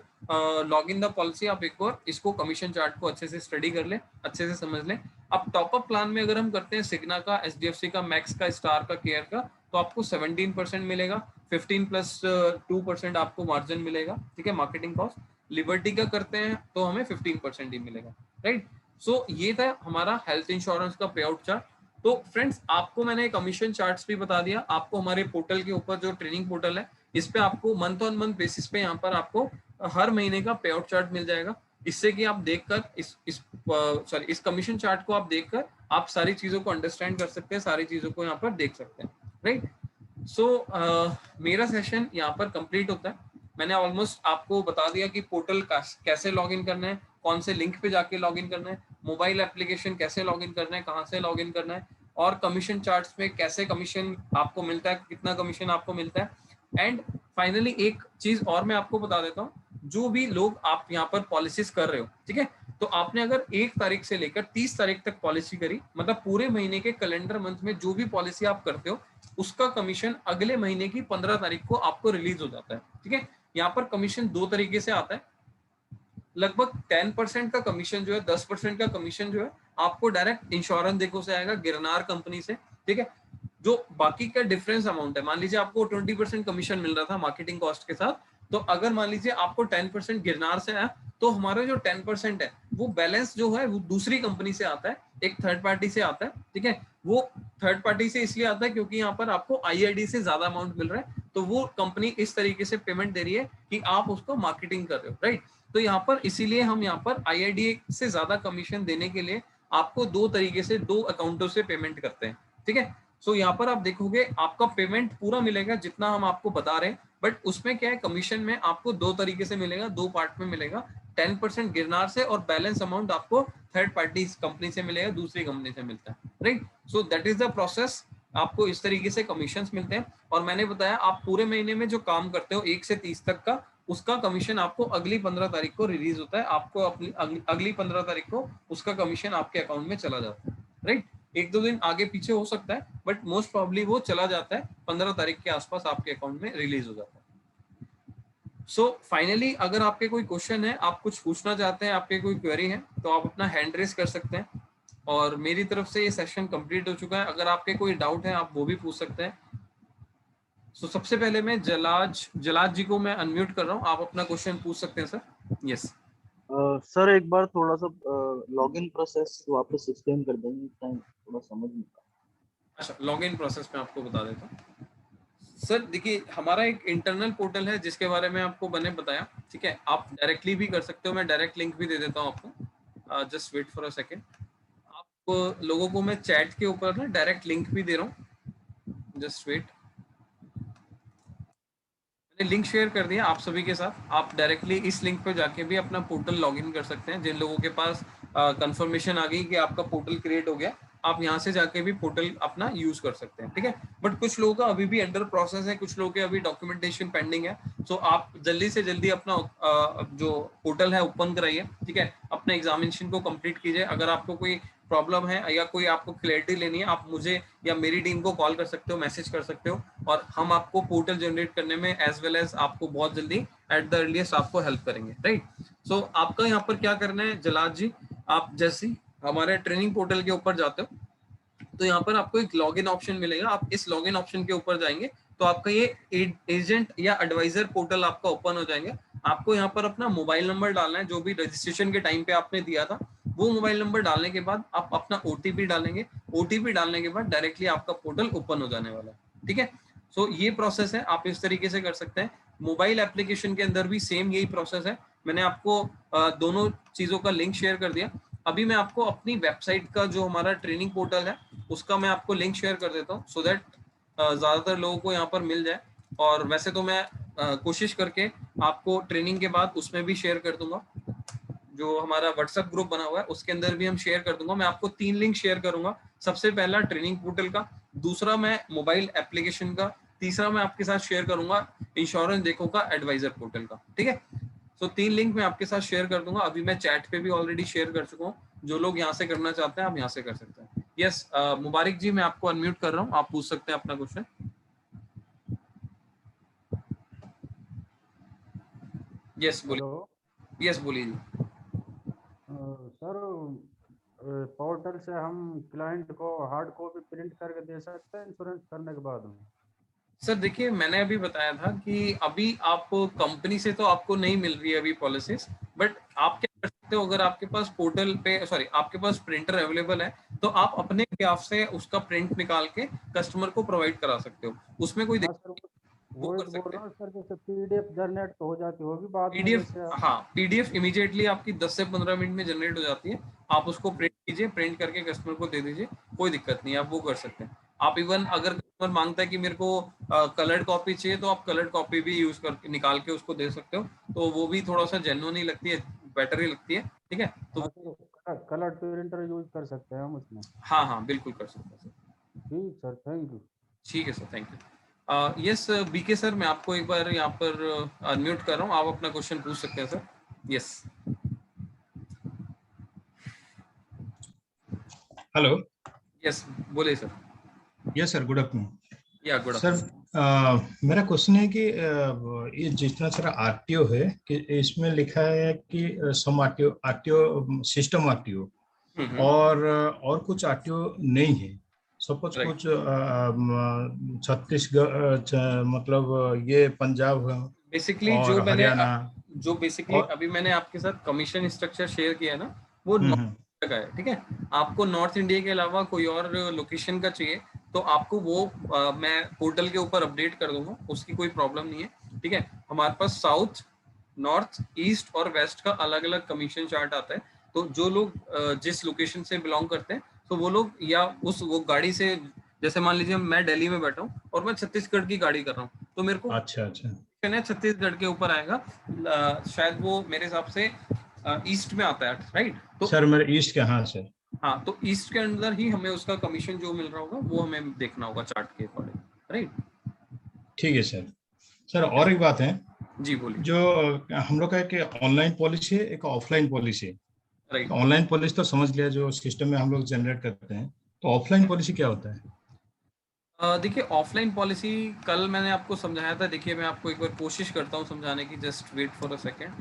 log in the policy आप एक बार इसको कमीशन चार्ट को अच्छे से स्टडी कर लें, अच्छे से समझ लें। अब टॉपअप प्लान में अगर हम करते हैं सिग्ना का, एचडीएफसी का, मैक्स का, स्टार का, केयर का, तो आपको 17% मिलेगा, 15 + 2% आपको मार्जिन मिलेगा, ठीक है, मार्केटिंग कॉस्ट। लिबर्टी का करते हैं तो हमें 15% ही मिलेगा, राइट। सो ये था हमारा हेल्थ इंश्योरेंस का पे आउट चार्ट। तो फ्रेंड्स आपको मैंने कमीशन चार्ट्स भी बता दिया, आपको हमारे पोर्टल के ऊपर जो ट्रेनिंग पोर्टल है इस पे आपको मंथ ऑन मंथ बेसिस पे यहाँ पर आपको हर महीने का पे आउट चार्ट मिल जाएगा। इससे कि आप देखकर इस कमीशन चार्ट को आप देखकर आप सारी चीजों को अंडरस्टैंड कर सकते हैं, सारी चीजों को यहाँ पर देख सकते हैं, राइट। सो मेरा सेशन यहाँ पर कंप्लीट होता है। मैंने ऑलमोस्ट आपको बता दिया कि पोर्टल कैसे लॉगिन करना है, कौन से लिंक पे जाके लॉगिन करना है, मोबाइल एप्लीकेशन कैसे लॉगिन करना है, कहाँ से लॉगिन करना है, और कमीशन चार्ट्स में कैसे कमीशन आपको मिलता है, कितना कमीशन आपको मिलता है। एंड फाइनली एक चीज और मैं आपको बता देता हूँ, जो भी लोग आप यहाँ पर पॉलिसीज कर रहे हो, ठीक है, तो आपने अगर 1 तारीख से लेकर 30 तारीख तक पॉलिसी करी, मतलब पूरे महीने के कैलेंडर मंथ में जो भी पॉलिसी आप करते हो उसका कमीशन अगले महीने की 15 तारीख को आपको रिलीज हो जाता है, ठीक है। यहाँ पर कमीशन 2 तरीके से आता है। लगभग 10% का कमीशन जो है, 10% का कमीशन जो है आपको डायरेक्ट इंश्योरेंस देखो से आएगा, गिरनार कंपनी से, ठीक है। जो बाकी का डिफरेंस अमाउंट है, मान लीजिए आपको 20% कमीशन मिल रहा था मार्केटिंग कॉस्ट के साथ, तो अगर मान लीजिए आपको 10% गिरनार से आया, तो हमारा जो 10% है वो बैलेंस जो है वो दूसरी कंपनी से आता है, एक थर्ड पार्टी से आता है, ठीक है। वो थर्ड पार्टी से इसलिए आता है क्योंकि यहाँ पर आपको आईआईडी से ज्यादा अमाउंट मिल रहा है, तो वो कंपनी इस तरीके से पेमेंट दे रही है कि आप उसको मार्केटिंग कर रहे हो, राइट। तो यहाँ पर इसीलिए हम यहाँ पर आईआईडी से ज्यादा कमीशन देने के लिए आपको 2 तरीके से 2 अकाउंटों से पेमेंट करते हैं, ठीक है। सो यहाँ पर आप देखोगे आपका पेमेंट पूरा मिलेगा जितना हम आपको बता रहे हैं, बट उसमें क्या है, कमीशन में आपको 2 तरीके से मिलेगा, 2 पार्ट में मिलेगा। 10% गिरनार से और बैलेंस अमाउंट आपको थर्ड पार्टी कंपनी से मिलेगा, दूसरी कंपनी से मिलता है, right. So that is the process. आपको इस तरीके से कमीशंस मिलते हैं। और मैंने बताया आप पूरे महीने में जो काम करते हो 1 से 30 तक का, उसका कमीशन आपको अगली 15 तारीख को रिलीज होता है, आपको अपनी अगली 15 तारीख को उसका कमीशन आपके अकाउंट में चला जाता है, राइट। 1-2 दिन आगे पीछे हो सकता है, बट मोस्ट प्रॉब्ली वो चला जाता है, 15 तारीख के आसपास आपके अकाउंट में रिलीज हो जाता है। सो फाइनली अगर आपके कोई क्वेश्चन है, आप कुछ पूछना चाहते हैं, आपके कोई क्वेरी है, तो आप अपना हैंड रेस कर सकते हैं। और मेरी तरफ से ये सेशन कंप्लीट हो चुका है। अगर आपके कोई डाउट है आप वो भी पूछ सकते हैं। सो सबसे पहले मैं जलाज जी को मैं अनम्यूट कर रहा हूँ, आप अपना क्वेश्चन पूछ सकते हैं सर। यस सर एक बार थोड़ा सा लॉगिन प्रोसेस वापस एक्सप्लेन कर देंगे, टाइम थोड़ा समझ नहीं पाया। अच्छा, लॉगिन प्रोसेस में आपको बता देता हूँ सर। देखिए हमारा एक इंटरनल पोर्टल है जिसके बारे में आपको मैंने बताया, ठीक है। आप डायरेक्टली भी कर सकते हो, मैं डायरेक्ट लिंक भी दे देता हूँ आपको। Just wait for a second. आप लोगों को मैं चैट के ऊपर ना डायरेक्ट लिंक भी दे रहा हूँ, जस्ट वेट। मैंने लिंक शेयर कर दिया आप सभी के साथ। आप डायरेक्टली इस लिंक पे जाके भी अपना पोर्टल लॉगिन कर सकते हैं। जिन लोगों के पास कंफर्मेशन आ गई कि आपका पोर्टल क्रिएट हो गया, आप यहाँ से जाके भी पोर्टल अपना यूज कर सकते हैं, ठीक है। बट कुछ लोगों का अभी भी अंडर प्रोसेस है, कुछ लोगों के अभी डॉक्यूमेंटेशन पेंडिंग है। सो आप जल्दी से जल्दी अपना जो पोर्टल है ओपन कराइए, ठीक है। अपने एग्जामिनेशन को कंप्लीट कीजिए। अगर आपको कोई प्रॉब्लम है या कोई आपको क्लैरिटी लेनी है, आप मुझे या मेरी टीम को कॉल कर सकते हो, मैसेज कर सकते हो, और हम आपको पोर्टल जनरेट करने में एज वेल एज आपको बहुत जल्दी एट द अर्लीस्ट आपको हेल्प करेंगे, राइट। सो आपका यहाँ पर क्या करना है जलाद जी, आप जैसे हमारे ट्रेनिंग पोर्टल के ऊपर जाते हो तो यहाँ पर आपको एक लॉगिन ऑप्शन मिलेगा। आप इस लॉगिन ऑप्शन के ऊपर जाएंगे तो आपका ये एजेंट या एडवाइजर पोर्टल आपका ओपन हो जाएंगे। आपको यहाँ पर अपना मोबाइल नंबर डालना है, जो भी रजिस्ट्रेशन के टाइम पे आपने दिया था वो मोबाइल नंबर डालने के बाद आप अपना ओटीपी डालेंगे। ओटीपी डालने के बाद डायरेक्टली आपका पोर्टल ओपन हो जाने वाला है, ठीक है। सो ये प्रोसेस है, आप इस तरीके से कर सकते हैं। मोबाइल एप्लीकेशन के अंदर भी सेम यही प्रोसेस है। मैंने आपको दोनों चीजों का लिंक शेयर कर दिया। अभी मैं आपको अपनी वेबसाइट का जो हमारा ट्रेनिंग पोर्टल है उसका मैं आपको लिंक शेयर कर देता हूँ, सो दैट ज्यादातर लोगों को यहाँ पर मिल जाए। और वैसे तो मैं कोशिश करके आपको ट्रेनिंग के बाद उसमें भी शेयर कर दूंगा, जो हमारा व्हाट्सएप ग्रुप बना हुआ है उसके अंदर भी हम शेयर कर दूंगा। मैं आपको 3 लिंक शेयर करूंगा। सबसे पहला ट्रेनिंग पोर्टल का, दूसरा मैं मोबाइल एप्लीकेशन का, तीसरा मैं आपके साथ शेयर करूंगा इंश्योरेंस देखो का एडवाइजर पोर्टल का, ठीक है। सो 3 लिंक मैं आपके साथ शेयर कर दूंगा। अभी मैं चैट पे भी ऑलरेडी शेयर कर चुका हूँ। जो लोग यहाँ से करना चाहते हैं आप यहाँ से कर सकते हैं। यस मुबारक जी, मैं आपको अनम्यूट कर रहा हूँ, आप पूछ सकते हैं अपना क्वेश्चन। यस बोलिए। यस बोलिए जी। सर पोर्टल से हम क्लाइंट को हार्ड कॉपी प्रिंट करके दे सकते हैं इंश्योरेंस करने के बाद में? सर देखिए मैंने अभी बताया था कि अभी आप कंपनी से तो आपको नहीं मिल रही है अभी पॉलिसीज, बट आप क्या कर सकते हो, अगर आपके पास पोर्टल पे आपके पास प्रिंटर अवेलेबल है तो आप अपने ग्राफ से उसका प्रिंट निकाल के कस्टमर को प्रोवाइड करा सकते हो, उसमें कोई दिक्कत नहीं। वो वही कर तो बोल सकते रहा हैं। हूँ सर, जैसे पीडीएफ जनरेट तो हो जाती होगी बाद में पीडीएफ, जैसे। हाँ पीडीएफ इमीडिएटली आपकी 10 से 15 मिनट में जनरेट हो जाती है। आप उसको प्रिंट कीजिए, प्रिंट करके कस्टमर को दे दीजिए, कोई दिक्कत नहीं है, आप वो कर सकते हैं। आप इवन अगर कस्टमर मांगता है कि मेरे को कलर्ड कॉपी चाहिए, तो आप कलर्ड कॉपी भी यूज करके निकाल के उसको दे सकते हो, तो वो भी थोड़ा सा जेन्युइन ही लगती है, बेटर ही लगती है। ठीक है, तो हाँ सर, कलर प्रिंटर यूज कर सकते हैं हम उसमें। हाँ हाँ बिल्कुल कर सकते हैं सर। ठीक सर, थैंक यू। ठीक है sir, thank you. Yes BK sir, मैं आपको एक बार यहाँ पर अनम्यूट कर रहा हूँ, आप अपना क्वेश्चन पूछ सकते हैं सर। Yes hello. यस बोलिए sir. Yes sir, good afternoon. या गुड सर मेरा क्वेश्चन है कि ये जितना सारा आरटीओ है कि इसमें लिखा है कि सम आरटीओ आरटीओ सिस्टम आरटीओ और कुछ आरटीओ नहीं है। सपोज कुछ छत्तीसगढ़ मतलब ये पंजाब बेसिकली और हरियाणा जो बेसिकली और अभी मैंने आपके साथ कमीशन स्ट्रक्चर शेयर किया है ना, वो नॉर्थ इंडिया का है। ठीक है, आपको नॉर्थ इंडिया के अलावा कोई और लोकेशन का चाहिए तो आपको वो मैं पोर्टल के ऊपर अपडेट कर दूंगा, उसकी कोई प्रॉब्लम नहीं है। ठीक है, हमारे पास साउथ, नॉर्थ, ईस्ट और वेस्ट का अलग अलग कमीशन चार्ट आता है। तो जो लोग जिस लोकेशन से बिलोंग करते हैं, तो वो लोग या वो गाड़ी से, जैसे मान लीजिए मैं दिल्ली में बैठा हूँ और मैं छत्तीसगढ़ की गाड़ी कर रहा हूँ, तो मेरे को अच्छा है छत्तीसगढ़ के ऊपर आएगा, शायद वो मेरे हिसाब से ईस्ट में आता है, राइट? तो सर मेरे ईस्ट के, हाँ सर, हाँ, तो ईस्ट के अंदर ही हमें उसका कमीशन जो मिल रहा होगा वो हमें देखना होगा चार्ट के अकॉर्डिंग, राइट? ठीक है सर। सर और एक बात है जी बोलिए। जो हम लोग का एक ऑनलाइन पॉलिसी है, एक ऑफलाइन पॉलिसी है। राइट, ऑनलाइन पॉलिसी तो समझ लिया जो सिस्टम में हम लोग जनरेट करते हैं, तो ऑफलाइन पॉलिसी क्या होता है? देखिए ऑफलाइन पॉलिसी कल मैंने आपको समझाया था। देखिए मैं आपको एक बार कोशिश करता हूँ समझाने की, just wait for a second.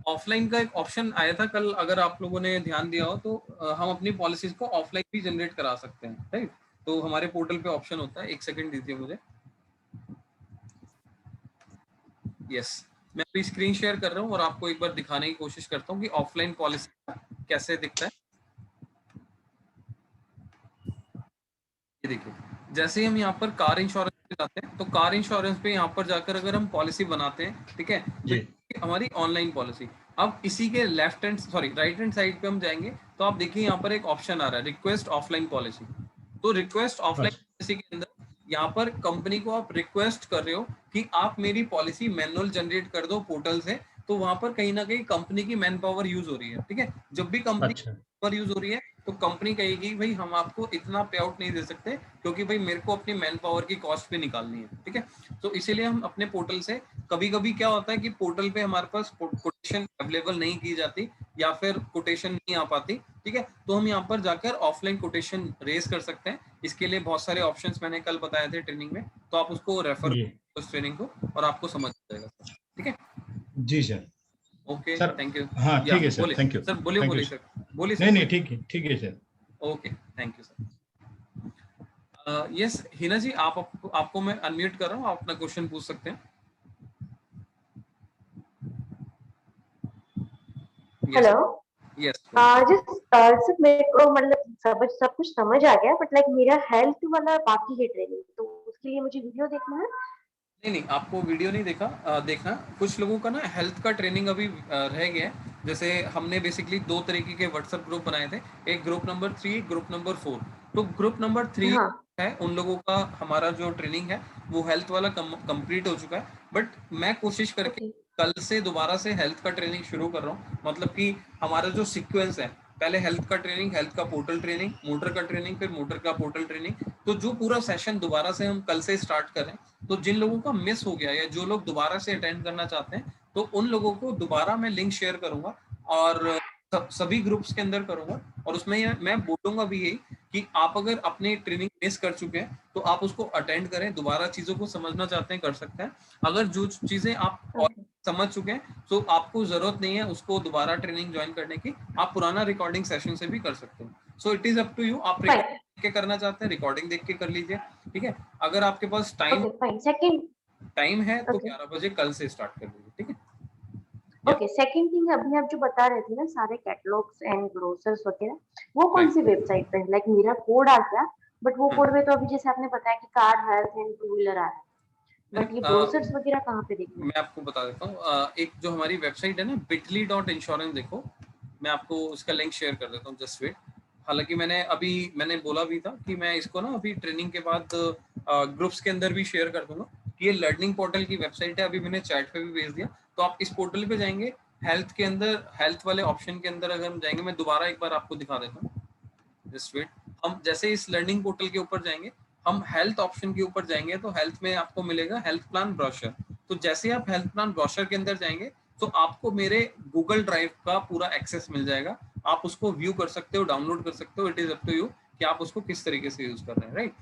Offline का एक ऑप्शन आया था कल, अगर आप लोगों ने ध्यान दिया हो तो हम अपनी पॉलिसीज को ऑफलाइन भी जनरेट करा सकते हैं, राइट? तो हमारे पोर्टल पे ऑप्शन होता है, एक सेकेंड दीजिए मुझे। यस, मैं अभी स्क्रीन शेयर कर रहा हूँ और आपको एक बार दिखाने की कोशिश करता हूँ कि ऑफलाइन पॉलिसी कैसे दिखता है। ये देखिए, जैसे ही हम यहाँ पर कार इंश्योरेंस पे जाते हैं, तो कार इंश्योरेंस पे यहाँ पर जाकर अगर हम पॉलिसी बनाते हैं, ठीक है, तो हमारी ऑनलाइन पॉलिसी। अब इसी के राइट हैंड साइड पे हम जाएंगे तो आप देखिए यहाँ पर एक ऑप्शन आ रहा है, रिक्वेस्ट ऑफलाइन पॉलिसी। तो रिक्वेस्ट ऑफलाइन पॉलिसी के अंदर यहाँ पर कंपनी को आप रिक्वेस्ट कर रहे हो कि आप मेरी पॉलिसी मैनुअल जनरेट कर दो पोर्टल से। तो वहां पर कहीं ना कहीं कंपनी की मैन पावर यूज हो रही है। ठीक है, जब भी कंपनी पावर यूज हो रही है तो कंपनी कहेगी भाई हम आपको इतना पे आउट नहीं दे सकते, क्योंकि भाई मेरे को अपनी मैन पावर की कॉस्ट भी निकालनी है। ठीक है, तो इसीलिए हम अपने पोर्टल से, कभी कभी क्या होता है कि पोर्टल पे हमारे पास कोटेशन अवेलेबल नहीं की जाती या फिर कोटेशन नहीं आ पाती। ठीक है, तो हम यहाँ पर जाकर ऑफलाइन कोटेशन रेज कर सकते हैं। इसके लिए बहुत सारे ऑप्शंस मैंने कल बताए थे ट्रेनिंग में, तो आप उसको रेफर उस ट्रेनिंग को और आपको समझ जाएगा सर। ठीक है जी सर। Okay, thank you. हाँ ठीक है सर, थैंक यू सर। बोलिए सर, बोलिए सर। नहीं ठीक है sir. Okay, thank you sir. Yes Hina ji, आपको मैं अनम्यूट कर रहा हूँ, आप अपना क्वेश्चन पूछ सकते हैं। हेलो। यस सर मेरे को मतलब सब कुछ समझ आ गया, बट लाइक मेरा हेल्थ वाला बाकी है ट्रेनिंग, तो उसके लिए मुझे वीडियो देखना है। नहीं, आपको वीडियो नहीं देखना। कुछ लोगों का ना हेल्थ का ट्रेनिंग अभी रह गया है। जैसे हमने बेसिकली 2 तरीके के व्हाट्सएप ग्रुप बनाए थे, एक ग्रुप नंबर 3, ग्रुप नंबर 4। तो ग्रुप नंबर 3 है उन लोगों का, हमारा जो ट्रेनिंग है वो हेल्थ वाला कंप्लीट हो चुका है। बट मैं कोशिश करके कल से दोबारा से हेल्थ का ट्रेनिंग शुरू कर रहा हूँ। मतलब कि हमारा जो सीक्वेंस है, पहले हेल्थ का ट्रेनिंग, हेल्थ का पोर्टल ट्रेनिंग, मोटर का ट्रेनिंग, फिर मोटर का पोर्टल ट्रेनिंग। तो जो पूरा सेशन दोबारा से हम कल से स्टार्ट करें, तो जिन लोगों का मिस हो गया या जो लोग दोबारा से अटेंड करना चाहते हैं, तो उन लोगों को दोबारा मैं लिंक शेयर करूंगा और सभी ग्रुप्स के अंदर करूंगा। और उसमें मैं बोलूंगा भी यही कि आप अगर अपनी ट्रेनिंग मिस कर चुके हैं तो आप उसको अटेंड करें, दोबारा चीजों को समझना चाहते हैं कर सकते हैं। अगर जो चीजें आप और समझ चुके हैं तो आपको जरूरत नहीं है उसको दोबारा ट्रेनिंग ज्वाइन करने की, आप पुराना रिकॉर्डिंग सेशन से भी कर सकते हैं। So it is up to you, आप रिकॉर्डिंग देख के करना चाहते हैं रिकॉर्डिंग देख के कर लीजिए। ठीक है, अगर आपके पास टाइम है तो 11 बजे कल से स्टार्ट कर लीजिए। ठीक है, ओके। सेकंड थिंग, अभी आप जो बता रहे थे ना सारे कैटलॉग्स एंड ग्रोसर्स वगैरह, वो कौन सी वेबसाइट पे है? लाइक मेरा कोड आ गया, बट वो कोड में तो अभी जैसे आपने बताया कि car, health and two wheeler आ रहा है, बट ये ब्रोशर्स वगैरह कहाँ पे देखना है? मैं आपको बता देता हूँ, एक जो हमारी वेबसाइट है ना bitly.insurance, देखो मैं आपको उसका लिंक शेयर कर देता हूँ, जस्ट वेट। हालांकि मैंने बोला भी था कि मैं इसको ना अभी ट्रेनिंग के बाद ग्रुप्स के अंदर भी शेयर कर दूंगा कि ये लर्निंग पोर्टल की वेबसाइट है, अभी मैंने चैट पे भी भेज दिया। तो आप इस पोर्टल पे जाएंगे, हेल्थ के अंदर, हेल्थ वाले ऑप्शन के अंदर अगर हम जाएंगे, मैं दोबारा एक बार आपको दिखा देता हूँ, जस्ट वेट। हम जैसे इस लर्निंग पोर्टल के ऊपर जाएंगे, हम हेल्थ ऑप्शन के ऊपर जाएंगे तो हेल्थ में आपको मिलेगा हेल्थ प्लान ब्रोशर। तो जैसे आप हेल्थ प्लान ब्रोशर के अंदर जाएंगे तो आपको मेरे गूगल ड्राइव का पूरा एक्सेस मिल जाएगा, आप उसको व्यू कर सकते हो, डाउनलोड कर सकते हो, it is up to you कि आप उसको किस तरीके से यूज कर रहे हैं, राइट।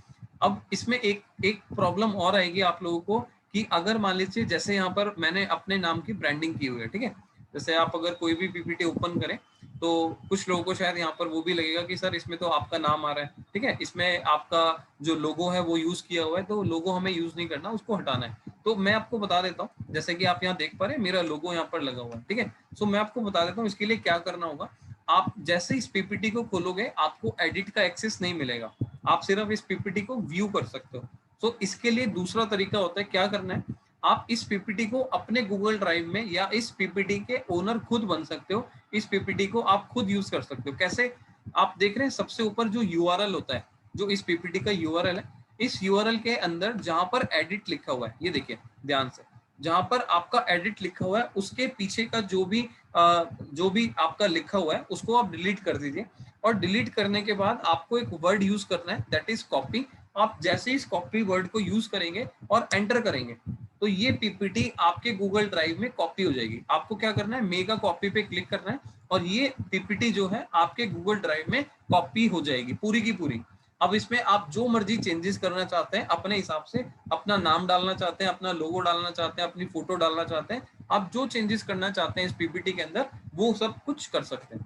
अब इसमें एक प्रॉब्लम और आएगी आप लोगों को कि अगर मान लीजिए जैसे यहाँ पर मैंने अपने नाम की ब्रांडिंग की हुई है, ठीक है, जैसे आप अगर कोई भी पीपीटी ओपन करें तो कुछ लोगों को शायद यहाँ पर वो भी लगेगा कि सर इसमें तो आपका नाम आ रहा है, ठीक है, इसमें आपका जो लोगो है वो यूज किया हुआ है, तो लोगो हमें यूज नहीं करना, उसको हटाना है। तो मैं आपको बता देता हूँ, जैसे कि आप यहाँ देख पा रहे हैं मेरा लोगो यहाँ पर लगा हुआ है, ठीक है। सो मैं आपको बता देता हूँ इसके लिए क्या करना होगा। आप जैसे इस पीपीटी को खोलोगे आपको एडिट का एक्सेस नहीं मिलेगा, आप सिर्फ इस पीपीटी को व्यू कर सकते हो। सो इसके लिए दूसरा तरीका होता है, क्या करना है, आप इस पीपीटी को अपने गूगल ड्राइव में, या इस पीपीटी के ओनर खुद बन सकते हो, इस पीपीटी को आप खुद यूज कर सकते हो। कैसे? आप देख रहे हैं सबसे ऊपर जो यूआरएल होता है, जो इस पीपीटी का यूआरएल है, इस यूआरएल के अंदर जहां पर एडिट लिखा हुआ है, ये देखिए ध्यान से, जहां पर आपका एडिट लिखा हुआ है उसके पीछे का जो भी आपका लिखा हुआ है उसको आप डिलीट कर दीजिए। और डिलीट करने के बाद आपको एक वर्ड यूज करना है, दैट इज कॉपी। आप जैसे इस कॉपी वर्ड को यूज करेंगे और एंटर करेंगे तो ये पीपीटी आपके गूगल ड्राइव में कॉपी हो जाएगी। आपको क्या करना है, मेगा कॉपी पे क्लिक करना है और ये पीपीटी जो है आपके गूगल ड्राइव में कॉपी हो जाएगी पूरी की पूरी। अब इसमें आप जो मर्जी चेंजेस करना चाहते हैं अपने हिसाब से, अपना नाम डालना चाहते हैं, अपना लोगो डालना चाहते हैं, अपनी फोटो डालना चाहते हैं, आप जो चेंजेस करना चाहते हैं इस पीपीटी के अंदर वो सब कुछ कर सकते हैं।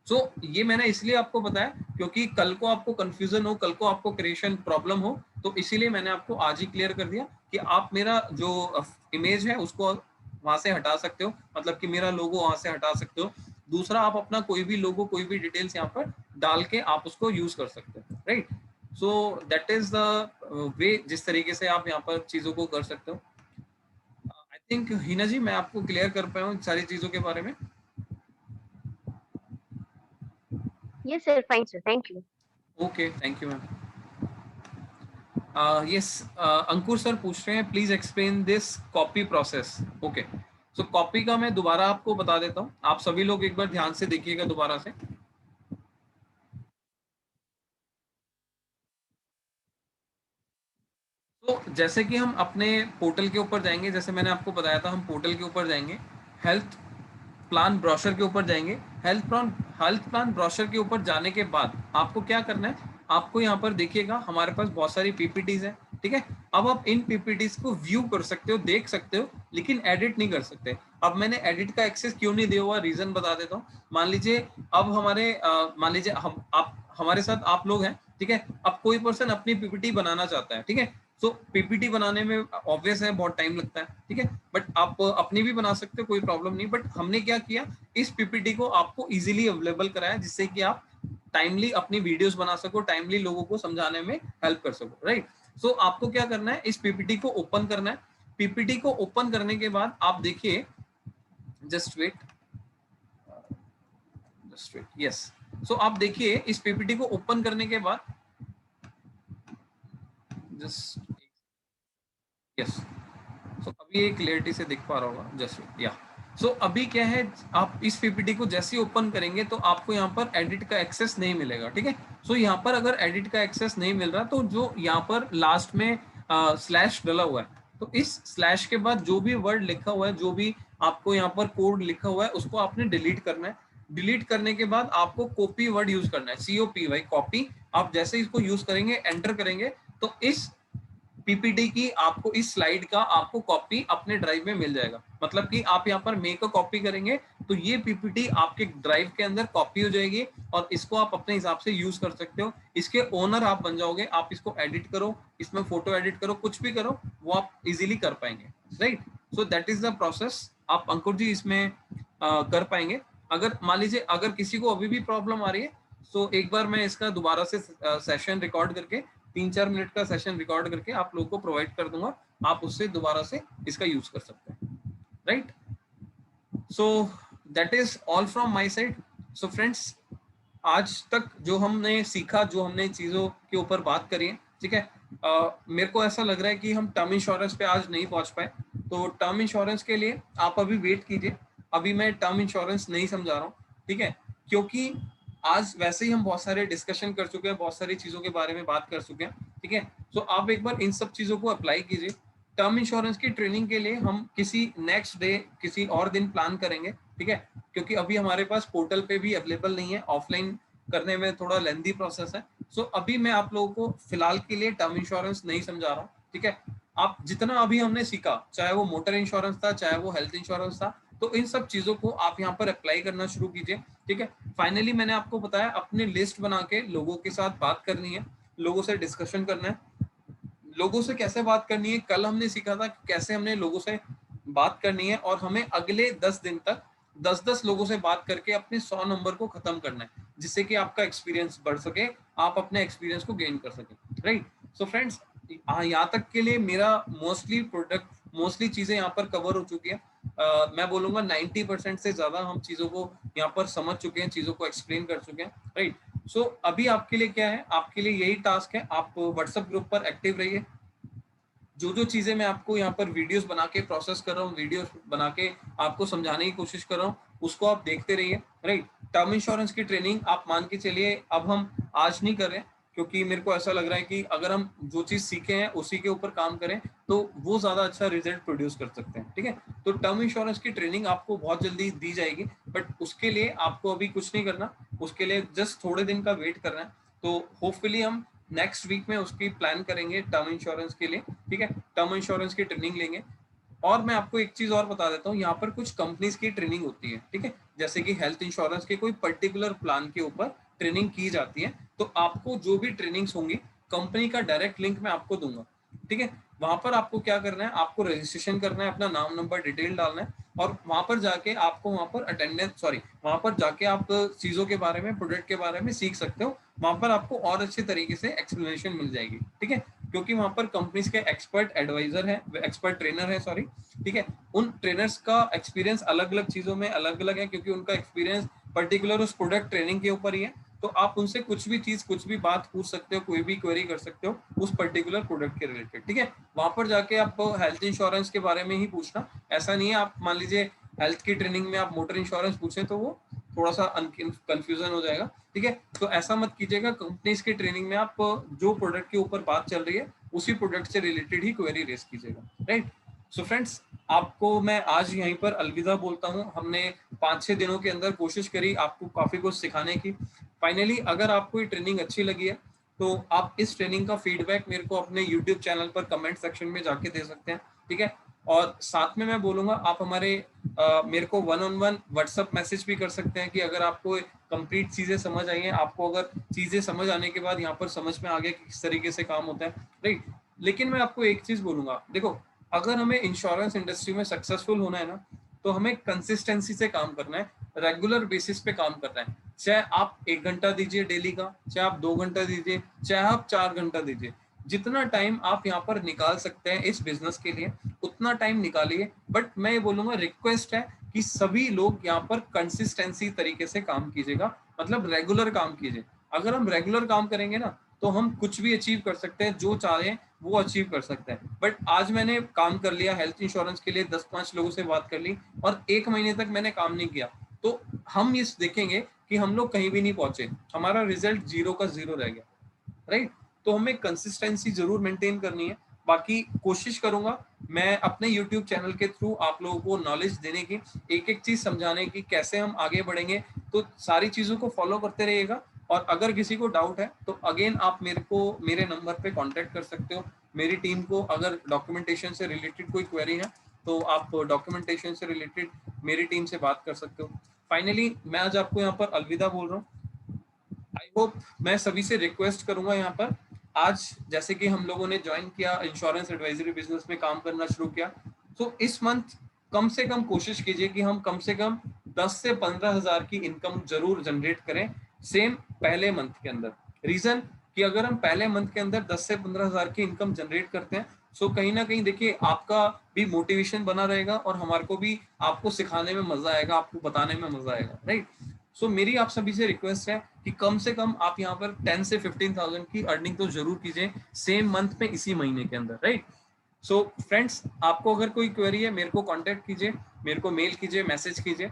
सो ये मैंने इसलिए आपको बताया क्योंकि कल को आपको कंफ्यूजन हो, कल को आपको क्रिएशन प्रॉब्लम हो, तो इसीलिए मैंने आपको आज ही क्लियर कर दिया कि आप मेरा जो इमेज है उसको वहां से हटा सकते हो, मतलब कि मेरा लोगो वहां से हटा सकते हो। दूसरा, आप अपना कोई भी लोगो, कोई भी डिटेल्स यहाँ पर डाल के आप उसको यूज कर सकते हो, right. So that is the way जिस तरीके से आप यहाँ पर चीजों को कर सकते हो। आई थिंक हिना जी मैं आपको क्लियर कर पाया हूँ सारी चीजों के बारे में। Yes, sir. Fine, sir. Thank you. Okay, thank you, ma'am. Yes, Ankur sir पूछ रहे हैं please explain this copy process. Okay, so copy का मैं दोबारा आपको बता देता हूँ, आप सभी लोग एक बार ध्यान से देखिएगा दोबारा से। तो जैसे कि हम अपने पोर्टल के ऊपर जाएंगे, जैसे मैंने आपको बताया था, हम पोर्टल के ऊपर जाएंगे, हेल्थ प्लान ब्रोशर के ऊपर जाएंगे। हेल्थ प्लान ब्रोशर के ऊपर जाने के बाद आपको क्या करना है, आपको यहाँ पर देखिएगा हमारे पास बहुत सारी पीपीटीज है, ठीक है। अब आप इन पीपीटीज को व्यू कर सकते हो, देख सकते हो, लेकिन एडिट नहीं कर सकते। अब मैंने एडिट का एक्सेस क्यों नहीं दिया हुआ, रीजन बता देता हूँ। मान लीजिए अब मान लीजिए आप हमारे साथ आप लोग हैं, ठीक है। अब कोई पर्सन अपनी पीपीटी बनाना चाहता है, ठीक है। सो पीपीटी बनाने में ऑब्वियस है बहुत टाइम लगता है, ठीक है, बट आप अपनी भी बना सकते हो, कोई प्रॉब्लम नहीं। बट हमने क्या किया, इस पीपीटी को आपको इजीली अवेलेबल कराया जिससे कि आप टाइमली अपनी वीडियोस बना सको, टाइमली लोगों को समझाने में हेल्प कर सको, राइट। सो आपको क्या करना है, इस पीपीटी को ओपन करना है। पीपीटी को ओपन करने के बाद आप देखिए, जस्ट वेट, यस। सो आप देखिए इस पीपीटी को ओपन करने के बाद जस्ट यस, सो अभी एक क्लियरिटी से दिख पा रहा होगा, जस्ट या। सो अभी क्या है, आप इस पीपीटी को जैसे ही ओपन करेंगे तो आपको यहाँ पर एडिट का एक्सेस नहीं मिलेगा, ठीक है। सो यहाँ पर अगर एडिट का एक्सेस नहीं मिल रहा तो जो यहाँ पर लास्ट में स्लैश डला हुआ है, तो इस स्लैश के बाद जो भी वर्ड लिखा हुआ है, जो भी आपको यहाँ पर कोड लिखा हुआ है, उसको आपने डिलीट करना है। डिलीट करने के बाद आपको कॉपी वर्ड यूज करना है, COPY, कॉपी। आप जैसे इसको यूज करेंगे, एंटर करेंगे, तो इस पीपीटी की आपको, इस स्लाइड का आपको कॉपी अपने ड्राइव में मिल जाएगा। मतलब कि आप यहाँ पर मेक अ कॉपी करेंगे तो ये पीपीटी आपके ड्राइव के अंदर कॉपी हो जाएगी और इसको आप अपने हिसाब से यूज कर सकते हो। इसके ओनर आप बन जाओगे, आप इसको एडिट करो, इसमें फोटो एडिट करो, कुछ भी करो, वो आप इजीली कर पाएंगे, right. So that is the process. आप अंकुर जी इसमें कर पाएंगे। अगर मान लीजिए अगर किसी को अभी भी प्रॉब्लम आ रही है, सो एक बार मैं इसका दोबारा से सेशन रिकॉर्ड करके 3-4 मिनट का सेशन रिकॉर्ड करके आप लोगों को प्रोवाइड कर दूंगा, आप उससे दोबारा से इसका यूज कर सकते हैं, right. So that is all from my side. So friends, आज तक जो हमने सीखा, जो हमने चीजों के ऊपर बात करी है, ठीक है, मेरे को ऐसा लग रहा है कि हम टर्म इंश्योरेंस पे आज नहीं पहुंच पाए, तो टर्म इंश्योरेंस के लिए आप अभी वेट कीजिए। अभी मैं टर्म इंश्योरेंस नहीं समझा रहा हूँ, ठीक है, क्योंकि आज वैसे ही हम बहुत सारे डिस्कशन कर चुके हैं, बहुत सारी चीजों के बारे में बात कर चुके हैं, ठीक है। तो आप एक बार इन सब चीजों को अप्लाई कीजिए। टर्म इंश्योरेंस की ट्रेनिंग के लिए हम किसी नेक्स्ट डे, किसी और दिन प्लान करेंगे, ठीक है, क्योंकि अभी हमारे पास पोर्टल पे भी अवेलेबल नहीं है, ऑफलाइन करने में थोड़ा लेंथी प्रोसेस है। सो अभी मैं आप लोगों को फिलहाल के लिए टर्म इंश्योरेंस नहीं समझा रहा हूँ, ठीक है। आप जितना अभी हमने सीखा, चाहे वो मोटर इंश्योरेंस था, चाहे वो हेल्थ इंश्योरेंस था, तो इन सब चीजों को आप यहाँ पर अप्लाई करना शुरू कीजिए, ठीक है। फाइनली मैंने आपको बताया, अपने लिस्ट बना के लोगों के साथ बात करनी है, लोगों से डिस्कशन करना है। लोगों से कैसे बात करनी है, कल हमने सीखा था कैसे हमने लोगों से बात करनी है, और हमें अगले 10 दिन तक 10-10 लोगों से बात करके अपने 100 नंबर को खत्म करना है, जिससे कि आपका एक्सपीरियंस बढ़ सके, आप अपने एक्सपीरियंस को गेन कर सके, राइट। सो फ्रेंड्स, यहाँ तक के लिए मेरा मोस्टली चीजें यहाँ पर कवर हो चुकी है। मैं बोलूंगा 90% से ज्यादा हम चीजों को यहाँ पर समझ चुके हैं, चीजों को एक्सप्लेन कर चुके हैं, राइट। सो अभी आपके लिए क्या है, आपके लिए यही टास्क है, आप व्हाट्सएप ग्रुप पर एक्टिव रहिए। जो चीजें मैं आपको यहाँ पर वीडियोस बना के प्रोसेस कर रहा हूँ, वीडियोस बना के आपको समझाने की कोशिश कर रहा हूँ, उसको आप देखते रहिए, राइट। टर्म इंश्योरेंस की ट्रेनिंग आप मान के चलिए अब हम आज नहीं कर रहे, क्योंकि मेरे को ऐसा लग रहा है कि अगर हम जो चीज सीखे हैं उसी के ऊपर काम करें तो वो ज्यादा अच्छा रिजल्ट प्रोड्यूस कर सकते हैं, ठीक है। तो टर्म इंश्योरेंस की ट्रेनिंग आपको बहुत जल्दी दी जाएगी, बट उसके लिए आपको अभी कुछ नहीं करना, उसके लिए जस्ट थोड़े दिन का वेट करना है। तो होपफुली हम नेक्स्ट वीक में उसकी प्लान करेंगे टर्म इंश्योरेंस के लिए, ठीक है। टर्म इंश्योरेंस की ट्रेनिंग लेंगे। और मैं आपको एक चीज और बता देता हूँ, यहाँ पर कुछ कंपनीज की ट्रेनिंग होती है, ठीक है, जैसे कि हेल्थ इंश्योरेंस के कोई पर्टिकुलर प्लान के ऊपर ट्रेनिंग की जाती है, तो आपको जो भी ट्रेनिंग्स होंगी कंपनी का डायरेक्ट लिंक मैं आपको दूंगा, ठीक है। वहां पर आपको क्या करना है, आपको रजिस्ट्रेशन करना है, अपना नाम नंबर डिटेल डालना है, और वहां पर जाके आपको वहां पर जाके आप चीजों के बारे में, प्रोडक्ट के बारे में सीख सकते हो। वहां पर आपको और अच्छे तरीके से एक्सप्लेनेशन मिल जाएगी, ठीक है, क्योंकि वहां पर कंपनीज के एक्सपर्ट एडवाइजर है, एक्सपर्ट ट्रेनर है, सॉरी, ठीक है। उन ट्रेनर्स का एक्सपीरियंस अलग अलग चीजों में अलग अलग है, क्योंकि उनका एक्सपीरियंस पर्टिकुलर उस प्रोडक्ट ट्रेनिंग के ऊपर ही है। तो आप उनसे कुछ भी चीज, कुछ भी बात पूछ सकते हो, कोई भी क्वेरी कर सकते हो उस पर्टिकुलर प्रोडक्ट के रिलेटेड, ठीक है। वहां पर जाके आप हेल्थ इंश्योरेंस के बारे में ही पूछना, ऐसा नहीं है आप मान लीजिए हेल्थ की ट्रेनिंग में आप मोटर इंश्योरेंस पूछे तो वो थोड़ा सा कंफ्यूजन हो जाएगा, ठीक है। तो ऐसा मत कीजिएगा, कंपनीज की ट्रेनिंग में आप जो प्रोडक्ट के ऊपर बात चल रही है उसी प्रोडक्ट से रिलेटेड ही क्वेरी रेस कीजिएगा, राइट। सो फ्रेंड्स, आपको मैं आज यहीं पर अलविदा बोलता हूँ। हमने 5-6 दिनों के अंदर कोशिश करी आपको काफी कुछ सिखाने की। फाइनली अगर आपको ये ट्रेनिंग अच्छी लगी है तो आप इस ट्रेनिंग का फीडबैक मेरे को अपने यूट्यूब चैनल पर कमेंट सेक्शन में जाके दे सकते हैं, ठीक है। और साथ में मैं बोलूंगा आप हमारे मेरे को 1-on-1 व्हाट्सएप मैसेज भी कर सकते हैं कि अगर आपको कंप्लीट चीजें समझ आई हैं, आपको अगर चीजें समझ आने के बाद यहाँ पर समझ में आ गया कि किस तरीके से काम होता है, राइट। लेकिन मैं आपको एक चीज बोलूंगा, देखो अगर हमें इंश्योरेंस इंडस्ट्री में सक्सेसफुल होना है ना, तो हमें कंसिस्टेंसी से काम करना है, रेगुलर बेसिस पे काम करना है। चाहे आप 1 घंटा दीजिए डेली का, चाहे आप 2 घंटा दीजिए, चाहे आप 4 घंटा दीजिए, जितना टाइम आप यहाँ पर निकाल सकते हैं इस बिजनेस के लिए उतना टाइम निकालिए। बट मैं ये बोलूंगा, रिक्वेस्ट है कि सभी लोग यहाँ पर कंसिस्टेंसी तरीके से काम कीजिएगा, मतलब रेगुलर काम कीजिए। अगर हम रेगुलर काम करेंगे ना तो हम कुछ भी अचीव कर सकते हैं, जो चाहें वो अचीव कर सकते हैं। बट आज मैंने काम कर लिया हेल्थ इंश्योरेंस के लिए, 10-5 लोगों से बात कर ली और 1 महीने तक मैंने काम नहीं किया, तो हम ये देखेंगे कि हम लोग कहीं भी नहीं पहुंचे, हमारा रिजल्ट 0 का 0 रह गया, राइट। तो हमें कंसिस्टेंसी जरूर मेंटेन करनी है। बाकी कोशिश करूंगा मैं अपने YouTube चैनल के थ्रू आप लोगों को नॉलेज देने की, एक एक चीज समझाने की, कैसे हम आगे बढ़ेंगे। तो सारी चीजों को फॉलो करते रहिएगा। और अगर किसी को डाउट है तो अगेन आप मेरे नंबर पे कांटेक्ट कर सकते हो। मेरी टीम को अगर डॉक्यूमेंटेशन से रिलेटेड कोई क्वेरी है तो आप डॉक्यूमेंटेशन से रिलेटेड मेरी टीम से बात कर सकते हो। फाइनली मैं आज आपको यहाँ पर अलविदा बोल रहा हूँ। आई होप, मैं सभी से रिक्वेस्ट करूंगा यहाँ पर, आज जैसे कि हम लोगों ने ज्वाइन किया, इंश्योरेंस एडवाइजरी बिजनेस में काम करना शुरू किया, तो इस मंथ कम से कम कोशिश कीजिए कि हम कम से कम 10 से 15 हज़ार की इनकम जरूर जनरेट करें सेम पहले मंथ के अंदर। रीजन कि अगर हम पहले मंथ के अंदर 10 से 15,000 की इनकम जनरेट करते हैं, सो कहीं ना कहीं देखिए आपका भी मोटिवेशन बना रहेगा और हमारे को भी आपको सिखाने में मजा आएगा, आपको बताने में मजा आएगा, राइट। सो मेरी आप सभी से रिक्वेस्ट है कि कम से कम आप यहाँ पर 10 से 15,000 की अर्निंग तो जरूर कीजिए सेम मंथ में, इसी महीने के अंदर, राइट। सो फ्रेंड्स, आपको अगर कोई क्वेरी है मेरे को कांटेक्ट कीजिए, मेरे को मेल कीजिए, मैसेज कीजिए।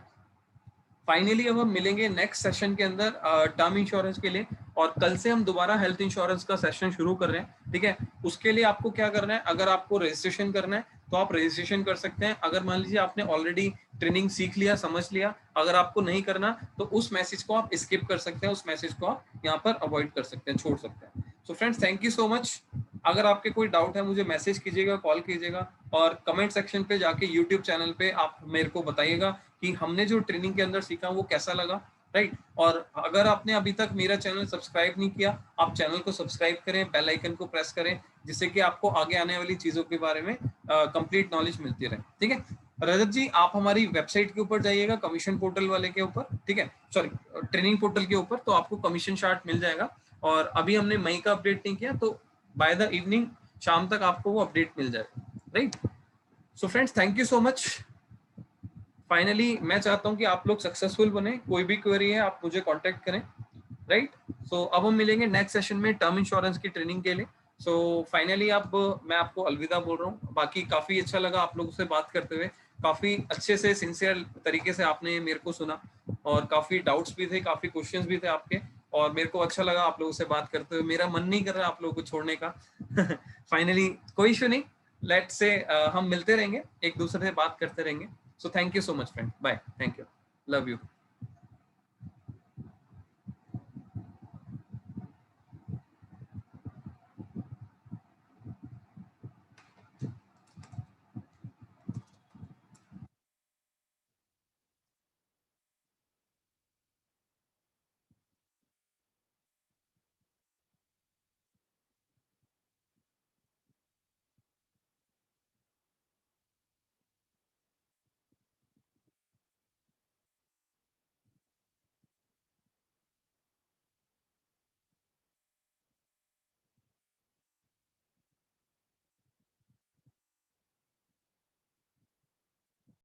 फाइनली अब हम मिलेंगे नेक्स्ट सेशन के अंदर टर्म इंश्योरेंस के लिए, और कल से हम दोबारा हेल्थ इंश्योरेंस का सेशन शुरू कर रहे हैं, ठीक है। उसके लिए आपको क्या करना है, अगर आपको रजिस्ट्रेशन करना है तो आप रजिस्ट्रेशन कर सकते हैं। अगर मान लीजिए आपने ऑलरेडी ट्रेनिंग सीख लिया, समझ लिया, अगर आपको नहीं करना तो उस मैसेज को आप स्किप कर सकते हैं, उस मैसेज को आप यहाँ पर अवॉइड कर सकते हैं, छोड़ सकते हैं। So friends, thank you so much. अगर आपके कोई डाउट है मुझे मैसेज कीजिएगा, कॉल कीजिएगा, और कमेंट सेक्शन पे जाके यूट्यूब चैनल पे आप मेरे को बताइएगा कि हमने जो ट्रेनिंग के अंदर सीखा वो कैसा लगा, राइट। और अगर आपने अभी तक मेरा चैनल सब्सक्राइब नहीं किया, आप चैनल को सब्सक्राइब करें, बेल आइकन को प्रेस करें, जिससे कि आपको आगे आने वाली चीजों के बारे में कंप्लीट नॉलेज मिलती रहे, ठीक है। रजत जी, आप हमारी वेबसाइट के ऊपर जाइएगा, कमीशन पोर्टल वाले के ऊपर, ठीक है, सॉरी ट्रेनिंग पोर्टल के ऊपर, तो आपको कमीशन चार्ट मिल जाएगा। और अभी हमने मई का अपडेट नहीं किया, तो बाय द इवनिंग, शाम तक आपको वो अपडेट मिल जाएगा, right. So friends, thank you so much. Finally मैं चाहता हूं कि आप लोग सक्सेसफुल बने। कोई भी क्वेरी है आप मुझे कांटेक्ट करें, राइट। सो अब हम मिलेंगे नेक्स्ट सेशन में टर्म इंश्योरेंस की ट्रेनिंग के लिए। सो फाइनली अब मैं आपको अलविदा बोल रहा हूँ। बाकी काफी अच्छा लगा आप लोगों से बात करते हुए, काफी अच्छे से सिंसियर तरीके से आपने मेरे को सुना, और काफी डाउट्स भी थे, काफी क्वेश्चंस भी थे आपके, और मेरे को अच्छा लगा आप लोगों से बात करते हुए। मेरा मन नहीं कर रहा आप लोगों को छोड़ने का। फाइनली कोई इशू नहीं, लेट्स से हम मिलते रहेंगे, एक दूसरे से बात करते रहेंगे। So thank you so much, friend. Bye. Thank you. Love you.